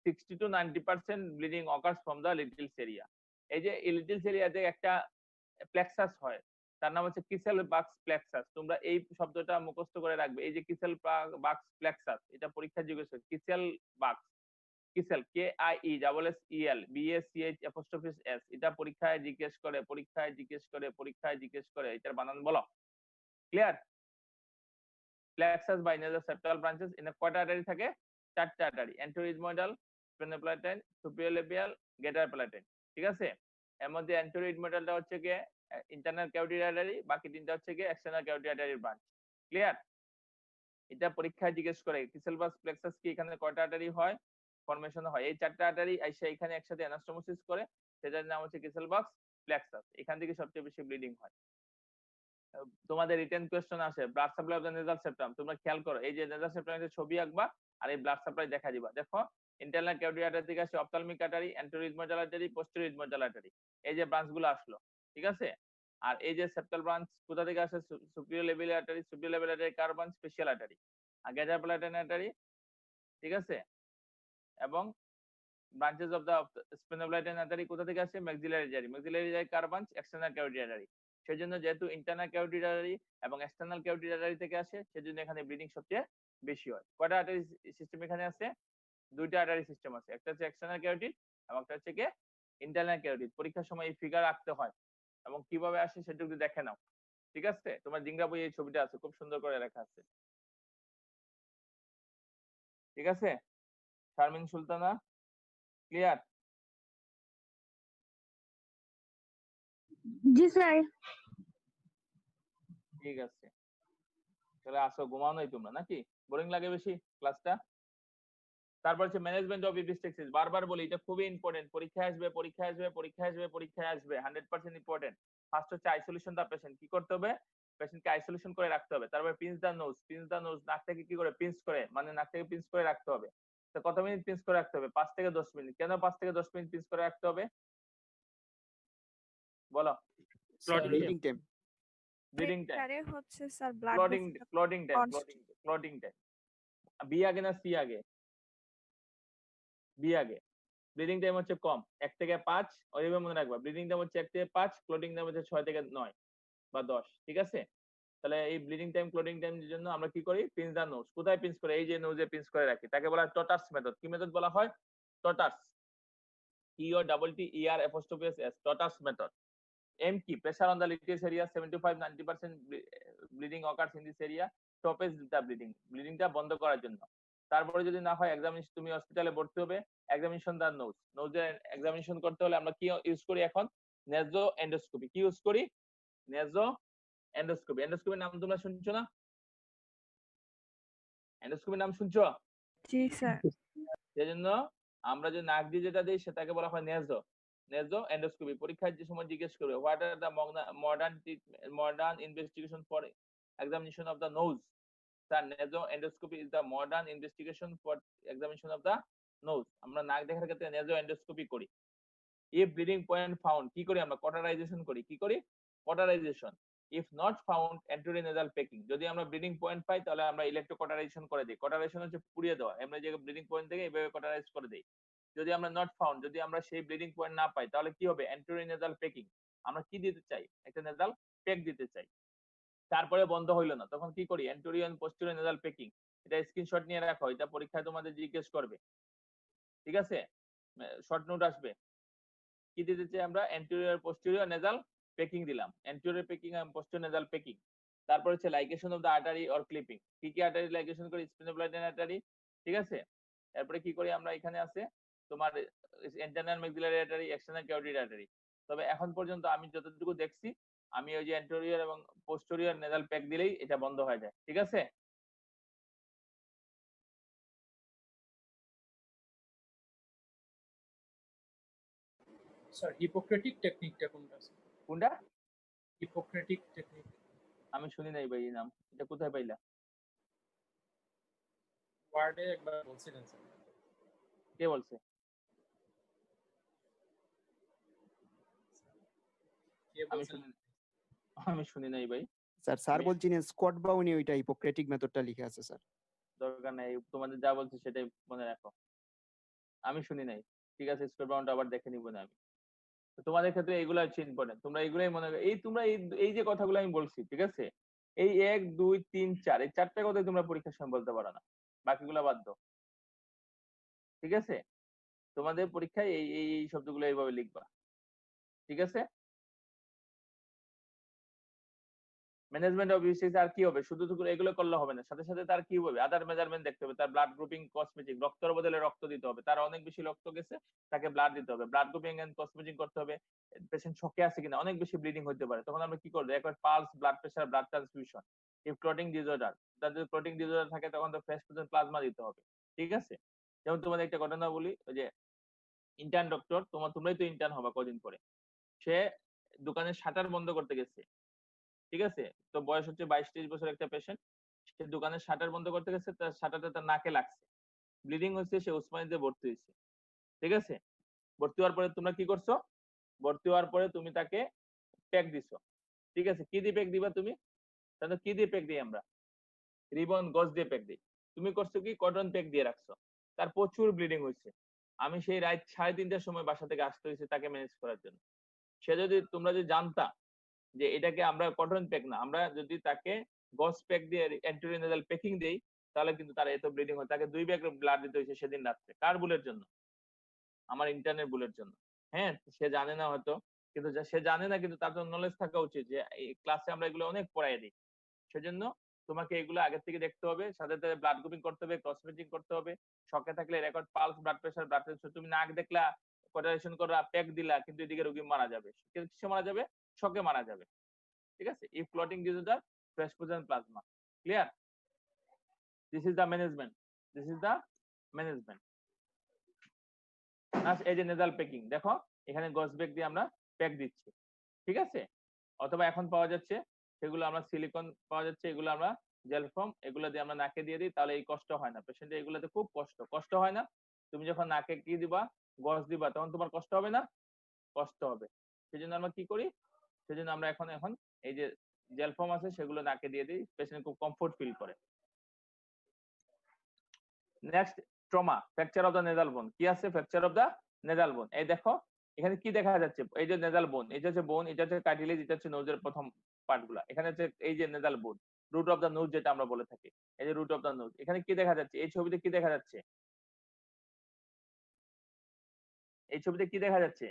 60 to 90% bleeding occurs from the Little's area. এই যে এই Little's এরিয়াতে একটা প্লেক্সাস হয়, তার নাম হচ্ছে কিসেল বাক্স প্লেক্সাস। তোমরা এই শব্দটা মুখস্থ করে রাখবে। এই যে কিসেল বাক্স প্লেক্সাস, এটা পরীক্ষা জিজ্ঞেস হয়। কিসেল বাক্স, কিসেল, KIESSEL BACH''S, এটা পরীক্ষায় জিজ্ঞেস করে, পরীক্ষায় জিজ্ঞেস করে, পরীক্ষায় জিজ্ঞেস করে। এটার বানান বলো। Clear? Plexus by nasal septal branches in কয়টা আর্টারি থাকে? 4টা artery, anterior ethmoidal, sphenopalatine, superior labial, greater palatine, ঠিক আছে? এর মধ্যে অ্যান্টেরোইডময়েডালটা হচ্ছে কি ইন্টারনাল ক্যাভিটি আর্টারি, বাকি 3টা হচ্ছে কি এক্সটারনাল ক্যাভিটি আর্টারির ব্রাঞ্চ। ক্লিয়ার? এটা পরীক্ষায় জিজ্ঞেস করে কিসেল বাস প্লেক্সাস কি এখানে কয়টা আর্টারি হয়, ফরমেশন হয়। এই 4টা আর্টারি আইসা এখানে একসাথে অ্যানাস্টোমোসিস করে, সেটার নাম হচ্ছে কিসেল বাক্স প্লেক্সাস। এখান থেকে সবচেয়ে বেশি ব্লিডিং হয়। তোমাদের রিটেন কোয়েশ্চন আসে blood supply of the nasal septum. তোমরা খেয়াল করো, এই যে নেজাল সেপ্টামের ছবি আঁকবা আর এই ব্লাড সাপ্লাই দেখা দিবা। দেখো ইন্টারনাল ক্যাভিটি আর্টারি থেকে আসে অপথ্যালমিক আর্টারি, অ্যান্টেরোইডময়েডাল আর্টারি, পোস্টেরোইডময়েডাল আর্টারি, এই যে ব্রাঞ্চগুলো আসলো, ঠিক আছে? আর এই যে সেপ্টাল ব্রাঞ্চ কোথা থেকে আসে? Superior level artery, superior level artery কার ব্রাঞ্চ? Special artery. আর গ্রেটার প্যালাটাইন আর্টারি, ঠিক আছে? এবং ব্রাঞ্চেস অফ দ্য স্পেনোপ্লাটেন আর্টারি কোথা থেকে আসে? Maxillary artery. ম্যাক্সিলারি আর্টারি কার ব্রাঞ্চ? External cavity artery. সেজন্য যেহেতু ইন্টারনাল ক্যাভিটি আর্টারি এবং এক্সটারনাল ক্যাভিটি আর্টারি থেকে আসে, সেজন্য এখানে ব্লিডিং সবচেয়ে বেশি হয়। কয়টা আর্টারি সিস্টেম এখানে আছে? 2টা আর্টারি সিস্টেম আছে। একটা হচ্ছে এক্সটারনাল ক্যাভিটি এবং একটা হচ্ছে কি ইন্টারনাল ক্যাভিটি। পরীক্ষার সময় এই ফিগার রাখতে হয় এবং কিভাবে আসে সেটা একটু দেখে নাও, ঠিক আছে? তোমার জিংরা বইয়ে এই ছবিটা আছে, খুব সুন্দর করে লেখা আছে, ঠিক আছে? শারমিন সুলতানা, ক্লিয়ার? জি স্যার। ঠিক আছে, তাহলে আসো, ঘুমাও নাই তোমরা নাকি? বোরিং লাগে বেশি ক্লাসটা? তারপর হচ্ছে ম্যানেজমেন্ট অফ ইপিস্টেক্সিস। বারবার বলি এটা খুবই ইম্পর্টেন্ট। পরীক্ষায় আসবে, পরীক্ষায় আসবে, পরীক্ষায় আসবে, পরীক্ষায় আসবে, 100% ইম্পর্টেন্ট। ফার্স্ট হচ্ছে আইসোলেশন দা পেশেন্ট। কি করতে হবে? পেশেন্টকে আইসোলেশন করে রাখতে হবে। তারপরে পিঞ্চ দা নোজ। পিঞ্চ দা নোজ, নাক থেকে কি করে পিঞ্চ করে, মানে নাক থেকে পিঞ্চ করে রাখতে হবে। তো কত মিনিট পিঞ্চ করে রাখতে হবে? 5 থেকে 10 মিনিট। কেন 5 থেকে 10 মিনিট পিঞ্চ করে রাখতে হবে বলো? ব্লিডিং টাইম, ব্লিডিং টাইম, এটারে হচ্ছে sir blood clotting time, clotting time. B আগে না সি আগে? বি আগে। ব্লিডিং টাইম হচ্ছে কম, 1 থেকে 5, ওইভাবে মনে রাখবা। ব্লিডিং টাইম হচ্ছে 1 থেকে 5, ক্লটিং টাইম হচ্ছে 6 থেকে 9 বা 10, ঠিক আছে? তাহলে এই ব্লিডিং টাইম, ক্লটিং টাইমের জন্য আমরা কি করি? পিঞ্চ দা নোজ। কোথায় পিঞ্চ করে? এই যে নোজে পিঞ্চ করে রাখি, তাকে বলা হয় টটার্স মেথড। কি মেথড বলা হয়? Trotter's, TOTTER', Trotter's method. এম কি? Pressure on the Little's area, 75-90% bleeding occurs in this area, stoppage the bleeding, ব্লিডিংটা বন্ধ করার জন্য। তারপরে যদি না হয়, এক্সামিনেশন, তুমি হসপিটালে ভর্তি হবে, এক্সামিনেশন দা নোজ। নোজের এক্সামিনেশন করতে হলে আমরা কি ইউজ করি এখন? নেজো এন্ডোস্কোপি। কি ইউজ করি? নেজো এন্ডোস্কোপি। এন্ডোস্কোপির নাম তোমরা শুনছো না? এন্ডোস্কোপির নাম শুনছো? জি স্যার। সেজন্য আমরা যে নাক দিয়ে যেটা দিই সেটাকে বলা হয় নেজো, নেজো এন্ডোস্কোপি। পরীক্ষায় যে সময় জিজ্ঞেস করবে what are the modern investigation for examination of the nose, sir naso endoscopy is the modern investigation for examination of the nose. আমরা নাক দেখার ক্ষেত্রে নেজো এন্ডোস্কোপি করি। ইফ ব্লিডিং পয়েন্ট ফাউন্ড, কি করি আমরা? কটারাইজেশন করি। কি করি? Cauterisation. If not found, anterior nasal packing. যদি আমরা ব্লিডিং পয়েন্ট পাই তাহলে আমরা ইলেকট্রোকটারাইজেশন করে দিই। কটারাইজেশন হচ্ছে পুড়িয়ে দেওয়া। আমরা যে ব্লিডিং পয়েন্ট থেকে এইভাবে কটারাইজ করে দেই। যদি আমরা নট ফাউন্ড, যদি আমরা সেই ব্লিডিং পয়েন্ট না পাই তাহলে কি হবে? অ্যান্টেরোনেজাল পেকিং। আমরা কি দিতে চাই? একটা নেজাল পেক দিতে চাই। তারপরে বন্ধ হইলো না, তখন কি করি? Anterior and posterior nasal packing. এটা স্ক্রিনশট নিয়ে রাখো, এটা পরীক্ষায় তোমাদের জিজ্ঞেস করবে, ঠিক আছে? শর্ট নোট আসবে। কি দিতেছি আমরা অ্যান্টেরিয়র পোস্টেরিয়র নেজাল পেকিং দিলাম, অ্যান্টেরিয়র পেকিং এবং পোস্টেরিয়র নেজাল পেকিং। তারপর হচ্ছে ligation of the artery or clipping, কি আর্টারি লাইগেশন করি, স্পিনোব্লাইডেন আর্টারি, ঠিক আছে। তারপরে কি করি আমরা, এখানে আছে তোমার internal maxillary artery, external carotid artery. তবে এখন পর্যন্ত আমি যতটুকু দেখছি, আমি ওই যে অ্যান্টেরিয়র এবং পোস্টেরিয়র নেজাল প্যাক দিলেই এটা বন্ধ হয়ে যায়, ঠিক আছে। স্যার হিপোক্রেটিক টেকনিকটা কোনটা? কোনটা? হিপোক্রেটিক টেকনিক আমি শুনি নাই ভাই এই নাম, এটা কোথায় পাইলা? ওয়ার্ডে একবার বলছিলেন স্যার। কে বলছে? কে আমি বলছেন? শুনি, আমি শুনি নাই ভাই। স্যার বলছেন স্কট বাউনি ওইটা হিপোক্রেটিক মেথডটা লিখে আছে স্যার। দরকার নাই, তোমাদের যা বলছে সেটাই মনে রাখো, আমি শুনি নাই, ঠিক আছে। স্কোর বাউন্ড আবার দেখে নিব না আমি। তো তোমাদের ক্ষেত্রে এইগুলো হচ্ছে ইম্পর্টেন্ট, তোমরা এইগুলাই মনে রাখো। তোমরা এই যে কথাগুলো আমি বলছি, ঠিক আছে, এই 1 2 3 4 এই 4টা কথাই তোমরা পরীক্ষার সময় বলতে পারো না, বাকিগুলো বাদ দাও, ঠিক আছে। তোমাদের পরীক্ষায় এই এই এই শব্দগুলো এইভাবে লিখবা, ঠিক আছে। ম্যানেজমেন্ট অফ ইউসেজ আর কি হবে, শুধু এগুলো করলে হবে না, সাথে সাথে তার কি হবে, আদার মেজারমেন্ট দেখতে হবে, তার ব্লাড গ্রুপিং, কসমেটিক, রক্তের বদলে রক্ত দিতে হবে, তার অনেক বেশি রক্ত গেছে তাকে ব্লাড দিতে হবে, ব্লাড গ্রুপিং এন্ড কসমেটিক করতে হবে, পেশেন্ট শকে আছে কিনা, অনেক বেশি ব্লিডিং হতে পারে, তখন আমরা কি করব, একবার pulse, blood pressure, blood transfusion. If clotting disorder, তার যদি ক্লটিং ডিসঅর্ডার থাকে তখন তো ফ্রেশ প্লাজমা দিতে হবে, ঠিক আছে। যেমন তোমাদের একটা ঘটনা বলি, ওই যে ইন্টার্ন ডক্টর, তোমরাই তো ইন্টার্ন হবে কদিন পরে, সে দোকানের শাটার বন্ধ করতে গেছে, ঠিক আছে। তো বয়স হচ্ছে 22-23 বছর একটা পেশেন্ট, সে দোকানের শাটার বন্ধ করতে গেছে, তার শাটারটা তার নাকে লাগছে, ব্লিডিং হচ্ছে, সে উসমানিতে ভর্তি হয়েছে, ঠিক আছে। ভর্তি হওয়ার পরে তোমরা কি করছো, ভর্তি হওয়ার পরে তুমি তাকে প্যাক দিছো, ঠিক আছে। কি দিয়ে প্যাক দিবা তুমি, তাহলে কি দিয়ে প্যাক দিই আমরা, রিবন গজ দিয়ে প্যাক দিই। তুমি করছো কি, কটন প্যাক দিয়ে রাখছো, তার প্রচুর ব্লিডিং হয়েছে, আমি সেই রাত 3:30টার সময় বাসা থেকে আসতে হয়েছে তাকে ম্যানেজ করার জন্য। সে যদি, তোমরা যদি জানতা যে এটাকে আমরা কটন প্যাক না, আমরা যদি তাকে গজ প্যাক দিয়ে অ্যান্টিনেজাল প্যাকিং দেই, তাহলে কিন্তু তার এত ব্লিডিং হয়, তাকে 2 ব্যাগ ব্লাড দিতে হয়েছে সেদিন রাত্রে। কার ভুলের জন্য? আমার ইন্টারনের ভুলের জন্য। হ্যাঁ, সে জানে না হয়তো, কিন্তু সে জানে না, কিন্তু তার তো নলেজ থাকা উচিত যে এই ক্লাসে আমরা এগুলো অনেক পড়াই দিই। সেজন্য তোমাকে এগুলো আগে থেকে দেখতে হবে, সাথে সাথে ব্লাড গ্রুপিং করতে হবে, কসমেটিক করতে হবে, শকে থাকলে record, pulse, blood pressure, blood test. তুমি নাক দেখলা, কোটারেশন করা, প্যাক দিলা, কিন্তু এদিকে রোগী মারা যাবে, কিসে মারা যাবে, শকে মারা যাবে, ঠিক আছে। If clotting disorder, transfusion plasma, clear. This is the management, this is the management. এই যে নেজাল প্যাকিং, দেখো এখানে গজ ব্যাগ দিয়ে আমরা প্যাক দিচ্ছি, ঠিক আছে। অথবা এখন পাওয়া যাচ্ছে সেগুলো, আমরা সিলিকন পাওয়া যাচ্ছে, এগুলো আমরা জেল ফর্ম, এগুলো দিয়ে আমরা নাকে দিয়ে দিই, তাহলে এই কষ্ট হয় না পেশেন্টের, এগুলোতে খুব কষ্ট হয় না। তুমি যখন নাকে কি দিবা, গজ দিবা, তখন তোমার কষ্ট হবে না, কষ্ট হবে। সেজন্য আমরা কি করি, সেজন্য আমরা এখন এই যে জেল ফর্ম আছে সেগুলো নাকে দিয়ে দিই, পেশেন্ট খুব কমফোর্ট ফিল করে। Next, trauma, fracture of the nasal bone. কি আছে, ফ্র্যাকচার অফ দা নেজাল বোন। এই দেখো এখানে কি দেখা যাচ্ছে, এই যে নেজাল বোন, এটা হচ্ছে বোন, এটা হচ্ছে কার্টিলেজ, এটা হচ্ছে নোজের প্রথম পার্টগুলো। এখানে হচ্ছে এই যে নেজাল বোন, রুট অফ দা নোজ যেটা আমরা বলে থাকি, এই যে রুট অফ দা নোজ। এখানে কি দেখা যাচ্ছে, এই ছবিতে কি দেখা যাচ্ছে, এই ছবিতে কি দেখা যাচ্ছে,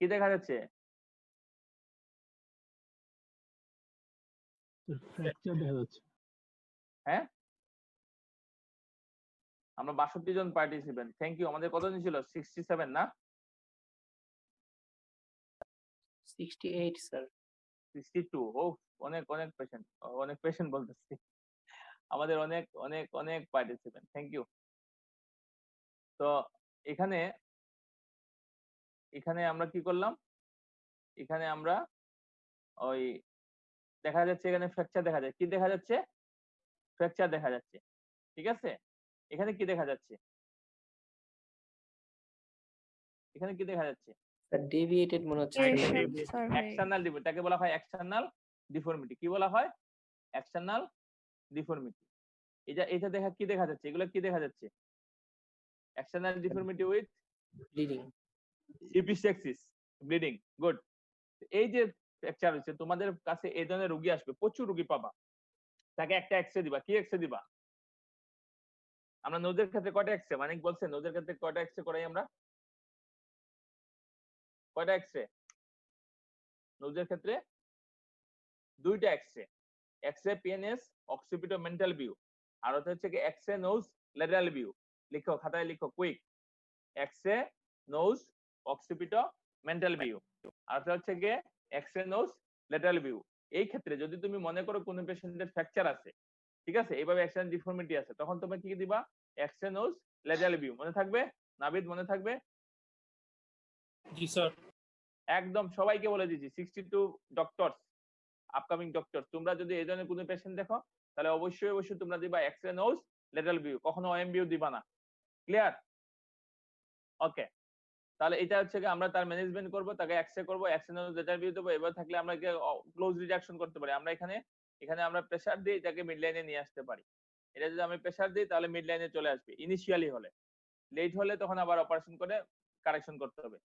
কি দেখা যাচ্ছে, ফ্র্যাকচার দেখা যাচ্ছে। হ্যাঁ, আমরা 62 জন পার্টিসিপেন্ট, থ্যাংক ইউ। আমাদের কতজন ছিল, 67 না, 68 স্যার। 62। ও, অনেক পেশেন্ট, অনেক পেশেন্ট বলতেছি, আমাদের অনেক পার্টিসিপেন্ট, থ্যাংক ইউ। তো এখানে আমরা কি করলাম, এখানে আমরা ওই দেখা যাচ্ছে, এখানে ফ্র্যাকচার দেখা যায়, কি দেখা যাচ্ছে, ফ্র্যাকচার দেখা যাচ্ছে, ঠিক আছে। এখানে কি দেখা যাচ্ছে, এখানে কি দেখা যাচ্ছে, স্যার ডেভিয়েটেড মনে হচ্ছে। এক্সটার্নাল ডিফর্মিটি, তাকে বলা হয় এক্সটার্নাল ডিফর্মিটি। কি বলা হয়, এক্সটার্নাল ডিফর্মিটি। এটা দেখা, কি দেখা যাচ্ছে, এগুলো কি দেখা যাচ্ছে, external deformity with bleeding, epistaxis, bleeding, good. এই যে ফ্র্যাকচার হচ্ছে, তোমাদের কাছে এই ধরনের রোগী আসবে, প্রচুর রোগী পাবা, তাকে একটা এক্সরে দিবা, কি এক্সরে দিবা, আমরা নোজের ক্ষেত্রে কয়টা এক্সরে মানিক বলছে নোজের ক্ষেত্রে কয়টা এক্সরে করাই আমরা কয়টা এক্সরে নোজের ক্ষেত্রে দুইটা x-ray x-ray PNS occipito mental view আর ওটা হচ্ছে কি এক্সরে নোজ ল্যাটারাল ভিউ লিখো খাতায় লিখো quick x-ray nose occipito mental view আর ওটা হচ্ছে কি এক্সরে নোজ ল্যাটারাল ভিউ এই ক্ষেত্রে যদি তুমি মনে করো কোন পেশেন্টের ফ্র্যাকচার আছে ঠিক আছে এইভাবে এক্সরে ডিফর্মিটি আছে তখন তুমি কি দিবা এক্সরে নোজ ল্যাটারাল ভিউ মনে থাকবে নাবিদ মনে থাকবে জি স্যার একদম সবাইকে বলে দিচ্ছি 62 ডক্টরস আপকামিং ডক্টর তোমরা যদি এই ধরনের কোনো পেশেন্ট দেখো তাহলে অবশ্যই তোমরা দিবা এক্সরে নোজ ল্যাটারাল ভিউ কখনো ওএম ভিউ দিবা না ক্লিয়ার ওকে তাহলে এটা হচ্ছে কি আমরা তার ম্যানেজমেন্ট করব তাকে এক্সরে করব এক্সরে নোজ ল্যাটারাল ভিউ দেবো এবার থাকলে আমরা ক্লোজ রিডাকশন করতে পারি আমরা এখানে আমরা প্রেসার দিয়ে এটাকে মিড লাইনে নিয়ে আসতে পারি এটা যদি আমি প্রেসার দিই তাহলে মিড লাইনে চলে আসবে ইনিশিয়ালি হলে লেট হলে তখন আবার অপারেশন করে কারেকশন করতে হবে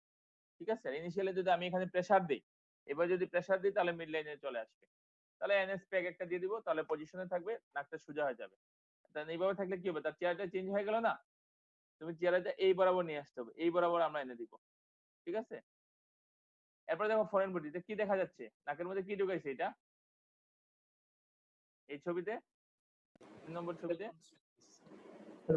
ঠিক আছে ইনিশিয়ালি যদি আমি এখানে প্রেসার দিই এবার যদি প্রেসার দিই তাহলে মিড লাইনে চলে আসবে তাহলে এনএস প্যাক একটা দিয়ে দিব তাহলে পজিশনে থাকবে নাকটা সোজা হয়ে যাবে তাহলে এইভাবে থাকলে কি হবে তার চেয়ারটা চেঞ্জ হয়ে গেল না তুমি চেয়ারটা এই বরাবর নিয়ে আসতে হবে এই বরাবর আমরা এনে দিব ঠিক আছে এরপর দেখো ফরেন বডিতে কি দেখা যাচ্ছে নাকের মধ্যে কি ঢুকাইছে এটা এই ছবিতে 3 নম্বর ছবিতে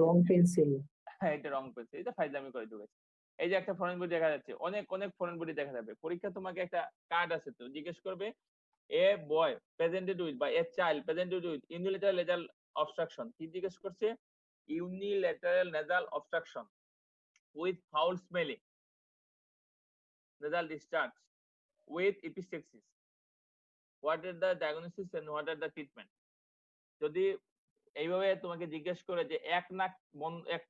রং পেন্সিল হ্যাঁ এটা রং পেন্সিল এটা ফাইজলামি করে ঢুকাইছে এই যে একটা ফরেন বডি দেখা যাচ্ছে অনেক ফরেন বডি দেখা যাবে পরীক্ষা তোমাকে একটা কার্ড আছে তো জিজ্ঞেস করবে এ বয় প্রেজেন্টেড উইথ বা a child presented with unilateral nasal obstruction কি জিজ্ঞেস করছে unilateral nasal obstruction with foul smelling nasal discharge with epistaxis what are the diagnosis and what are the treatment যদি এইভাবে তোমাকে জিজ্ঞেস করে যে এক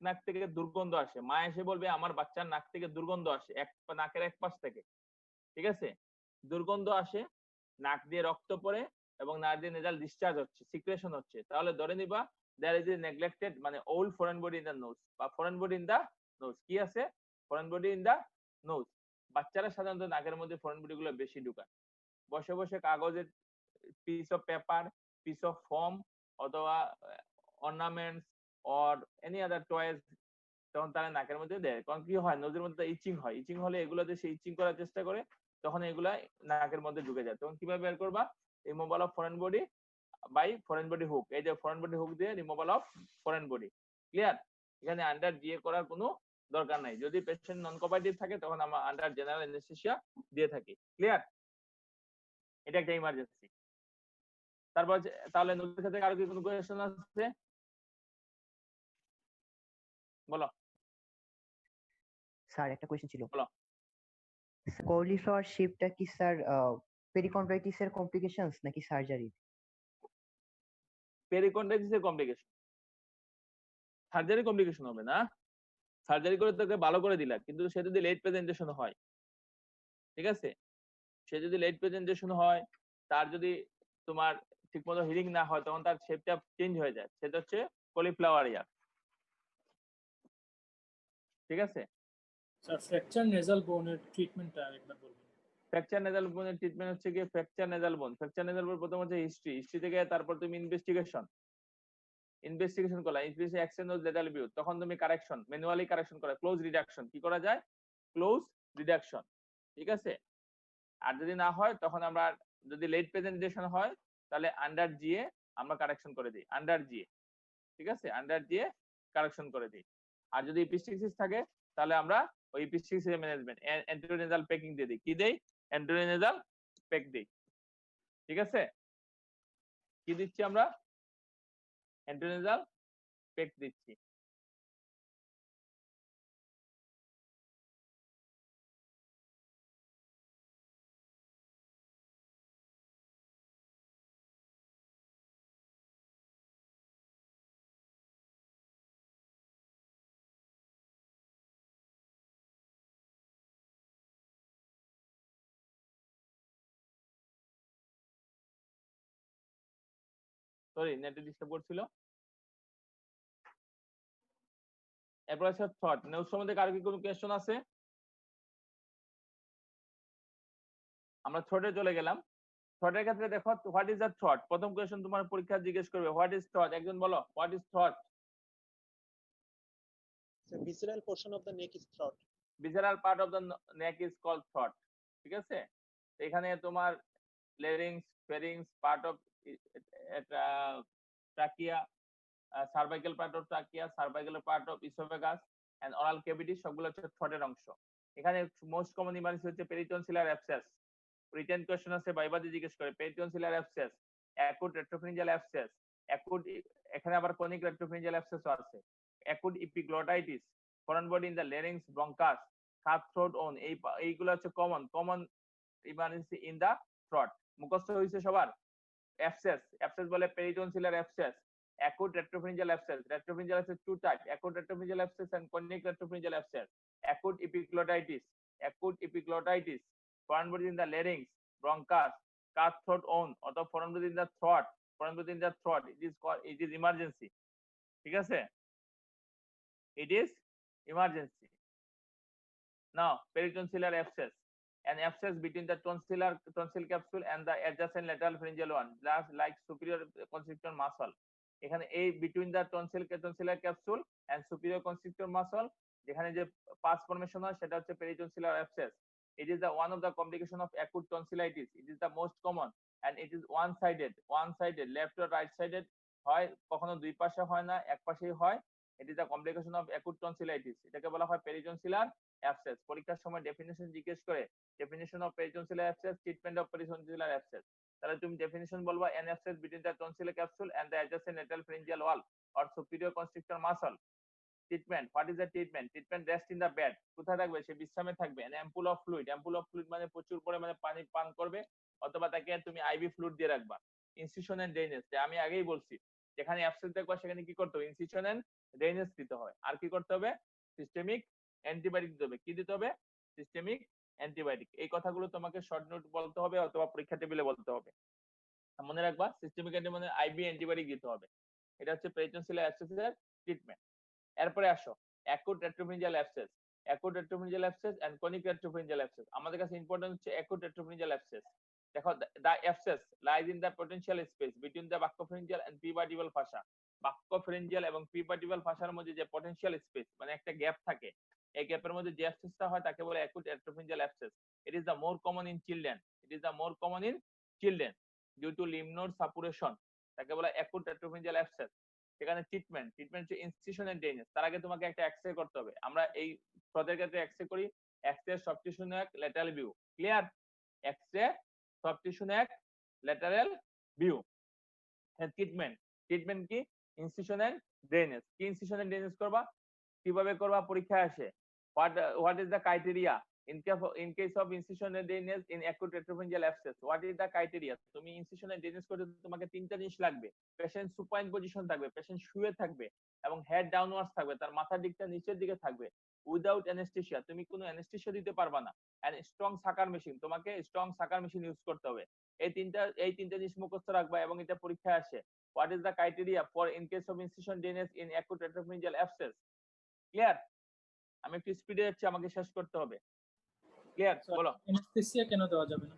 নাক থেকে দুর্গন্ধ আসে মা এসে বলবে আমার বাচ্চার নাক থেকে দুর্গন্ধ আসে নাকের এক পাশ থেকে ঠিক আছে দুর্গন্ধ আসে নাক দিয়ে রক্ত পড়ে এবং নাক দিয়ে নেজাল ডিসচার্জ হচ্ছে সিক্রেশন হচ্ছে তাহলে ধরে নিবা দেয়ার ইজ এ নেগলেক্টেড মানে old foreign body in the nose বা foreign body in the nose কি আছে foreign body in the nose বাচ্চারা সাধারণত নাকের মধ্যে ফরেন বডি গুলো বেশি ঢুকায় বসে বসে কাগজের piece of paper piece of foam অথবা ornaments or any other toys তখন তারা নাকের মধ্যে দেয় কারণ কি হয় নোজের মধ্যে ইচিং হয় ইচিং হলে এগুলোতে সে ইচিং করার চেষ্টা করে তখন এগুলা নাকের মধ্যে ঢুকে যায় তখন কিভাবে বের করবা removal of foreign body by foreign body hook এই যে ফরেন বডি হুক দিয়ে removal of foreign body clear এখানে আন্ডার জিএ করার কোনো দরকার নাই যদি পেশেন্ট নন কোঅপারেটিভ থাকে তখন আমরা আন্ডার জেনারেল অ্যানেস্থেসিয়া দিয়ে থাকি ক্লিয়ার এটা একটা ইমার্জেন্সি তারপর তাহলে নোজের ক্ষেত্রে আরো কি কোনো কোয়েশ্চেন আছে বলো স্যার একটা কোয়েশ্চেন ছিল বলো কলিফ্লাওয়ার শেপটা কি স্যার পেরিকন্ড্রাইটিসের কমপ্লিকেশনস নাকি সার্জারি পেরিকন্ড্রাইটিসের কমপ্লিকেশন সার্জারি কমপ্লিকেশন হবে না সার্জারি করে তোকে ভালো করে দিলা কিন্তু সে যদি লেট প্রেজেন্টেশন হয় ঠিক আছে সে যদি লেট প্রেজেন্টেশন হয় তার যদি তোমার ঠিকমতো হিলিং না হয় তখন তার শেপটা চেঞ্জ হয়ে যায় সেটা হচ্ছে কলিফ্লাওয়ার ইয়ার ঠিক আছে স্যার ফ্র্যাকচার নেজাল বোনের ট্রিটমেন্টটা একবার বলবেন ফ্র্যাকচার নেজাল বোনের ট্রিটমেন্ট হচ্ছে কি ফ্র্যাকচার নেজাল বোন প্রথম হচ্ছে হিস্ট্রি থেকে তারপর তুমি ইনভেস্টিগেশন করলা ইনভেস্টিগেশন এক্সটেন্ড লেটারাল ভিউ তখন তুমি কারেকশন ম্যানুয়ালি কারেকশন করা ক্লোজ রিডাকশন কি করা যায় ক্লোজ রিডাকশন ঠিক আছে আর যদি না হয় তখন আমরা যদি লেট প্রেজেন্টেশন হয় তাহলে আন্ডার জিএ আমরা কারেকশন করে দিই আন্ডার জিএ ঠিক আছে আন্ডার জিএ কারেকশন করে দিই আর যদি এপিস্টেক্সিস থাকে তাহলে আমরা ওই এপিস্টেক্সিস ম্যানেজমেন্ট অ্যান্টিনেজাল পেকিং দিয়ে দিই কি দেই অ্যান্টিনেজাল পেক দিই ঠিক আছে কি দিচ্ছি আমরা অ্যান্টিনেজাল পেক দিচ্ছি সরি নেটে ডিস্টার্ব করছিল এরপর আছে থট নোজ সম্বন্ধে কারো কি কোনো কোয়েশ্চন আছে আমরা থটে চলে গেলাম থটের ক্ষেত্রে দেখো হোয়াট ইজ দ্য থট প্রথম কোয়েশ্চন তোমার পরীক্ষা জিজ্ঞেস করবে হোয়াট ইজ থট একজন বলো what is thought The visceral portion of the neck is throat. Visceral part of the neck is called throat. ঠিক আছে, এখানে তোমার larynx, pharynx, part of trachea, cervical part of trachea, cervical part of esophagus and oral cavity সবগুলো হচ্ছে থ্রটের অংশ। এখানে মোস্ট কমন ইমার্জেন্সি হচ্ছে পেরিটনসিলার অ্যাবসেস। রিটেন কোশ্চেন আছে বাইবাতে জিজ্ঞেস করে peritonsillar abscess, acute retropharyngeal abscess, acute, এখানে আবার ক্রনিক রেট্রোফারিঞ্জিয়াল অ্যাবসেসও আছে, acute epiglottitis, foreign body in the larynx, bronchus, cut throat ওন, এইগুলো হচ্ছে common emergency in the throat. মুখস্থ হয়েছে সবার? অ্যাবসেস বলে peritonsillar abscess, acute retropharyngeal abscess. Retropharyngeal abscess two types: acute retropharyngeal abscess and chronic retropharyngeal abscess. Acute epiglottitis, foreign body in the larynx, bronchus, cut throat own, or the foreign body in the throat, it is emergency. ঠিক আছে? It is emergency. Now, peritonsillar abscess, an abscess between the tonsil capsule and the adjacent lateral pharyngeal one, just like superior constrictor muscle. এখানে এই between the tonsillar capsule and superior constrictor muscle যেখানে যে পাস ফর্মেশন হয় সেটা হচ্ছে peritonsillar abscess. It is the one of the complication of acute tonsillitis. It is the most common and it is one sided, left or right sided হয়, কখনো দুই পাশে হয় না, এক পাশেই হয়। It is the complication of acute tonsillitis. এটাকে বলা হয় peritonsillar abscess. পরীক্ষার সময় ডেফিনিশন জিজ্ঞেস করে, definition of peritonsillar abscess, treatment of peritonsillar abscess। তাহলে তুমি ডেফিনিশন বলবা an abscess between the tonsillar capsule and the adjacent lateral pharyngeal wall or superior constrictor muscle. Treatment, what is the treatment? Treatment, rest in the bed. কোথায় থাকবে? সে বিশ্রামে থাকবে। an ampoule of fluid মানে প্রচুর পরিমাণে পানি পান করবে, অথবা তাকে তুমি আইভি ফ্লুইড দিয়ে রাখবা। ইনসিশন এন্ড ড্রেনেজ, আমি আগেই বলছি যেখানে অ্যাবসেস দেখবা সেখানে কি করতে হবে? ইনসিশন এন্ড ড্রেনেজ দিতে হবে। আর কি করতে হবে? সিস্টেমিক অ্যান্টিবায়োটিক দিতে হবে। কি দিতে হবে? Systemic antibiotic. এই কথাগুলো তোমাকে শর্ট নোট বলতে হবে অথবা পরীক্ষা টেবিলে বলতে হবে। মনে রাখবা সিস্টেমিক অ্যান্টিবায়োটিক আইভি অ্যান্টিবায়োটিক দিতে হবে। এটা হচ্ছে পেরিটনসিলার অ্যাবসেসের ট্রিটমেন্ট। এরপরে আসো acute retropharyngeal abscess, acute retropharyngeal abscess and chronic retropharyngeal abscess. আমাদের কাছে ইম্পর্টেন্ট হচ্ছে অ্যাকুট রেট্রোফারিঞ্জিয়াল অ্যাবসেস। দেখো, the abscess lies in the potential space between the buccopharyngeal and prevertebral fascia. buccopharyngeal এবং prevertebral fasciaর মধ্যে যে potential space মানে একটা গ্যাপ থাকে, এই গ্যাপের মধ্যে যে অ্যাবসেসটা হয় তাকে বলে acute retropharyngeal abscess. It is the more common in children due to lymph node suppuration, তাকে বলে অ্যাকুট রেট্রোফারিঞ্জিয়াল অ্যাবসেস। সেখানে ট্রিটমেন্ট হচ্ছে ইনসিশন এন্ড ড্রেনেজ। তার আগে তোমাকে একটা এক্সরে করতে হবে। আমরা এই থ্রোটের ক্ষেত্রে এক্সরে করি, x-ray soft tissue neck lateral view. Clear? X-ray soft tissue neck lateral view. Treatment কি? Incision and drainage. কি ইনসিশন এন্ড ড্রেনেজ করবা? কিভাবে করবা? পরীক্ষায় আসে। what is the criteria in case of incision and drainage in acute retropharyngeal abscess? What is the criteria? তুমি ইনসিশন এন্ড ড্রেনেজ করতে তোমাকে তিনটা জিনিস লাগবে। পেশেন্ট সুপাইন পজিশন থাকবে, পেশেন্ট শুয়ে থাকবে এবং হেড ডাউনওয়ার্ডস থাকবে, তার মাথার দিকটা নিচের দিকে থাকবে। উইদাউট অ্যানেস্থেসিয়া, তুমি কোনো অ্যানেস্থেসিয়া দিতে পারবা না। এন্ড স্ট্রং সাকার মেশিন, তোমাকে স্ট্রং সাকার মেশিন ইউজ করতে হবে। এই তিনটা জিনিস মুখস্থ রাখবা এবং এটা পরীক্ষায় আসে। What is the criteria for in case of incision drainage in acute retropharyngeal abscess? Clear? আমি একটু স্পিডে যাচ্ছি, আমাকে শেষ করতে হবে। ক্লিয়ার? বলো। অ্যানেস্থেসিয়া কেন দেওয়া যাবে না?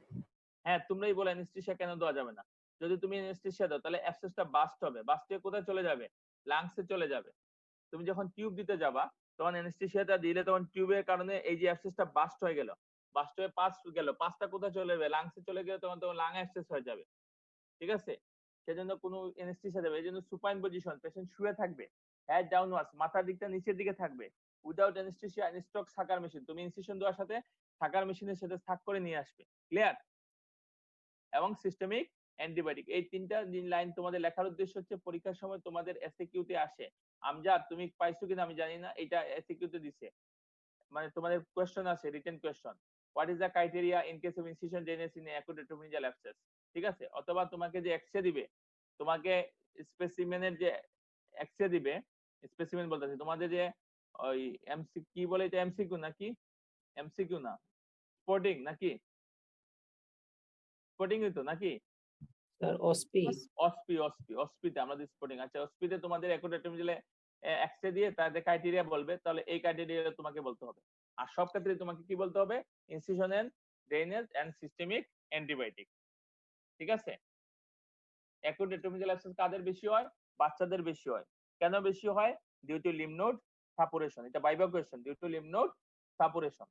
হ্যাঁ, তোমরাই বলো অ্যানেস্থেসিয়া কেন দেওয়া যাবে না। যদি তুমি অ্যানেস্থেসিয়া দাও তাহলে অ্যাবসেসটা বাস্ট হবে। বাস্ট হয়ে কোথায় চলে যাবে? লাংসে চলে যাবে। তুমি যখন টিউব দিতে যাবা তখন অ্যানেস্থেসিয়াটা দিলে তখন টিউবের কারণে এই যে অ্যাবসেসটা বাস্ট হয়ে গেল, বাস্ট হয়ে পাস গেল, পাসটা কোথায় চলে যাবে? লাংসে চলে গেলে তখন লাং অ্যাবসেস হয়ে যাবে। ঠিক আছে? সেজন্য কোনো অ্যানেস্থেসিয়া দেবে। এজন্য সুপাইন পজিশন, পেশেন্ট শুয়ে থাকবে, হেড ডাউনওয়ার্ডস, মাথার দিকটা নিচের দিকে থাকবে। উইদাউট অ্যানেস্থেসিয়া স্ট্রক সাকার মেশিন, তুমি ইনসিশন দেওয়ার সাথে সাকার মেশিনের সাথে সাক করে নিয়ে আসবে। ক্লিয়ার? এবং সিস্টেমিক অ্যান্টিবায়োটিক। এই তিনটা লাইন তোমাদের লেখার উদ্দেশ্য হচ্ছে পরীক্ষার সময় তোমাদের এসএকিউ তে আসে। আমজাদ, তুমি পাইছো কিনা আমি জানি না, এটা এসএকিউ তে দিছে, মানে তোমাদের কোশ্চেন আছে, written question. What is the criteria in case of incision drainage in acute retropharyngeal abscess? ঠিক আছে? অথবা তোমাকে যে এক্সরে দিবে, তোমাকে স্পেসিমেনের যে এক্সরে দিবে, স্পেসিমেন বলতেছি, তোমাদের যে ওই এমসি কি বলে, এটা এমসিকিউ নাকি? এমসিকিউ না, স্পটিং নাকি? স্পটিং তো নাকি? স্যার অসপিতে আমাদের স্পটিং। আচ্ছা, অসপিতে তোমাদের অ্যাকুট রেট্রোফারিঞ্জিয়াল এক্সরে দিয়ে তাদের ক্রাইটেরিয়া বলবে, তাহলে এই ক্রাইটেরিয়া তোমাকে বলতে হবে। আর সব ক্ষেত্রে তোমাকে কি বলতে হবে? Incision and drainage and systemic antibiotic. ঠিক আছে? অ্যাকুট রেট্রোফারিঞ্জিয়াল অ্যাবসেস কাদের বেশি হয়? বাচ্চাদের বেশি হয়। কেন বেশি হয়? Due to lymph node suppuration, এটা viva question, due to lymph node suppuration.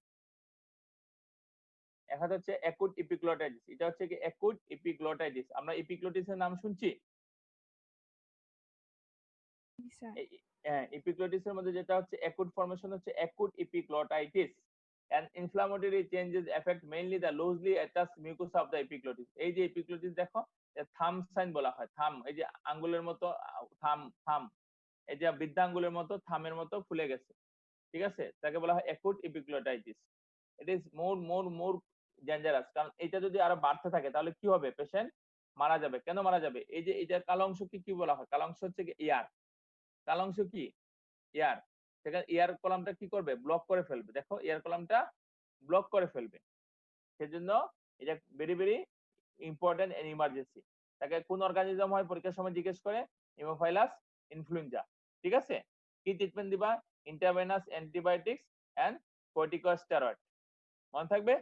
এখন হচ্ছে অ্যাকুট এপিগ্লটাইটিস, এটা হচ্ছে কি অ্যাকুট এপিগ্লটাইটিস। আমরা এপিগ্লটিসের নাম শুনছি। এপিগ্লটিসের মধ্যে যেটা হচ্ছে অ্যাকুট ফর্মেশন হচ্ছে acute এপিগ্লটাইটিস, and inflammatory changes affect mainly the loosely attached mucosa of the epiglottis। এই যে এপিগ্লটিস দেখো, থাম সাইন বলা হয়, থাম, এই যে আঙ্গুলের মতো থাম, থাম, এই যে বৃদ্ধাঙ্গুলের মতো থামের মতো ফুলে গেছে, ঠিক আছে, তাকে বলা হয় acute epiglottitis. It is more dangerous, কারণ এটা যদি আরো বাড়তে থাকে তাহলে কি হবে, পেশেন্ট মারা যাবে। কেন মারা যাবে? এই যে এটা কালো অংশকে কি বলা হয়? কালো অংশ হচ্ছে কি এয়ার, কালো অংশ কি এয়ার, সেখানে এয়ার কলামটা কি করবে, ব্লক করে ফেলবে। দেখো এয়ার কলামটা ব্লক করে ফেলবে, সেজন্য এটা very very important and emergency. তাকে কোন অর্গানিজম হয় পরীক্ষার সময় জিজ্ঞেস করে, হেমোফাইলাস ইনফ্লুয়েঞ্জা, ঠিক আছে। কি ট্রিটমেন্ট দিবা? ইন্টারভেনাস অ্যান্টিবায়োটিক্স এন্ড কর্টিকোস্টেরয়েড, মনে থাকবে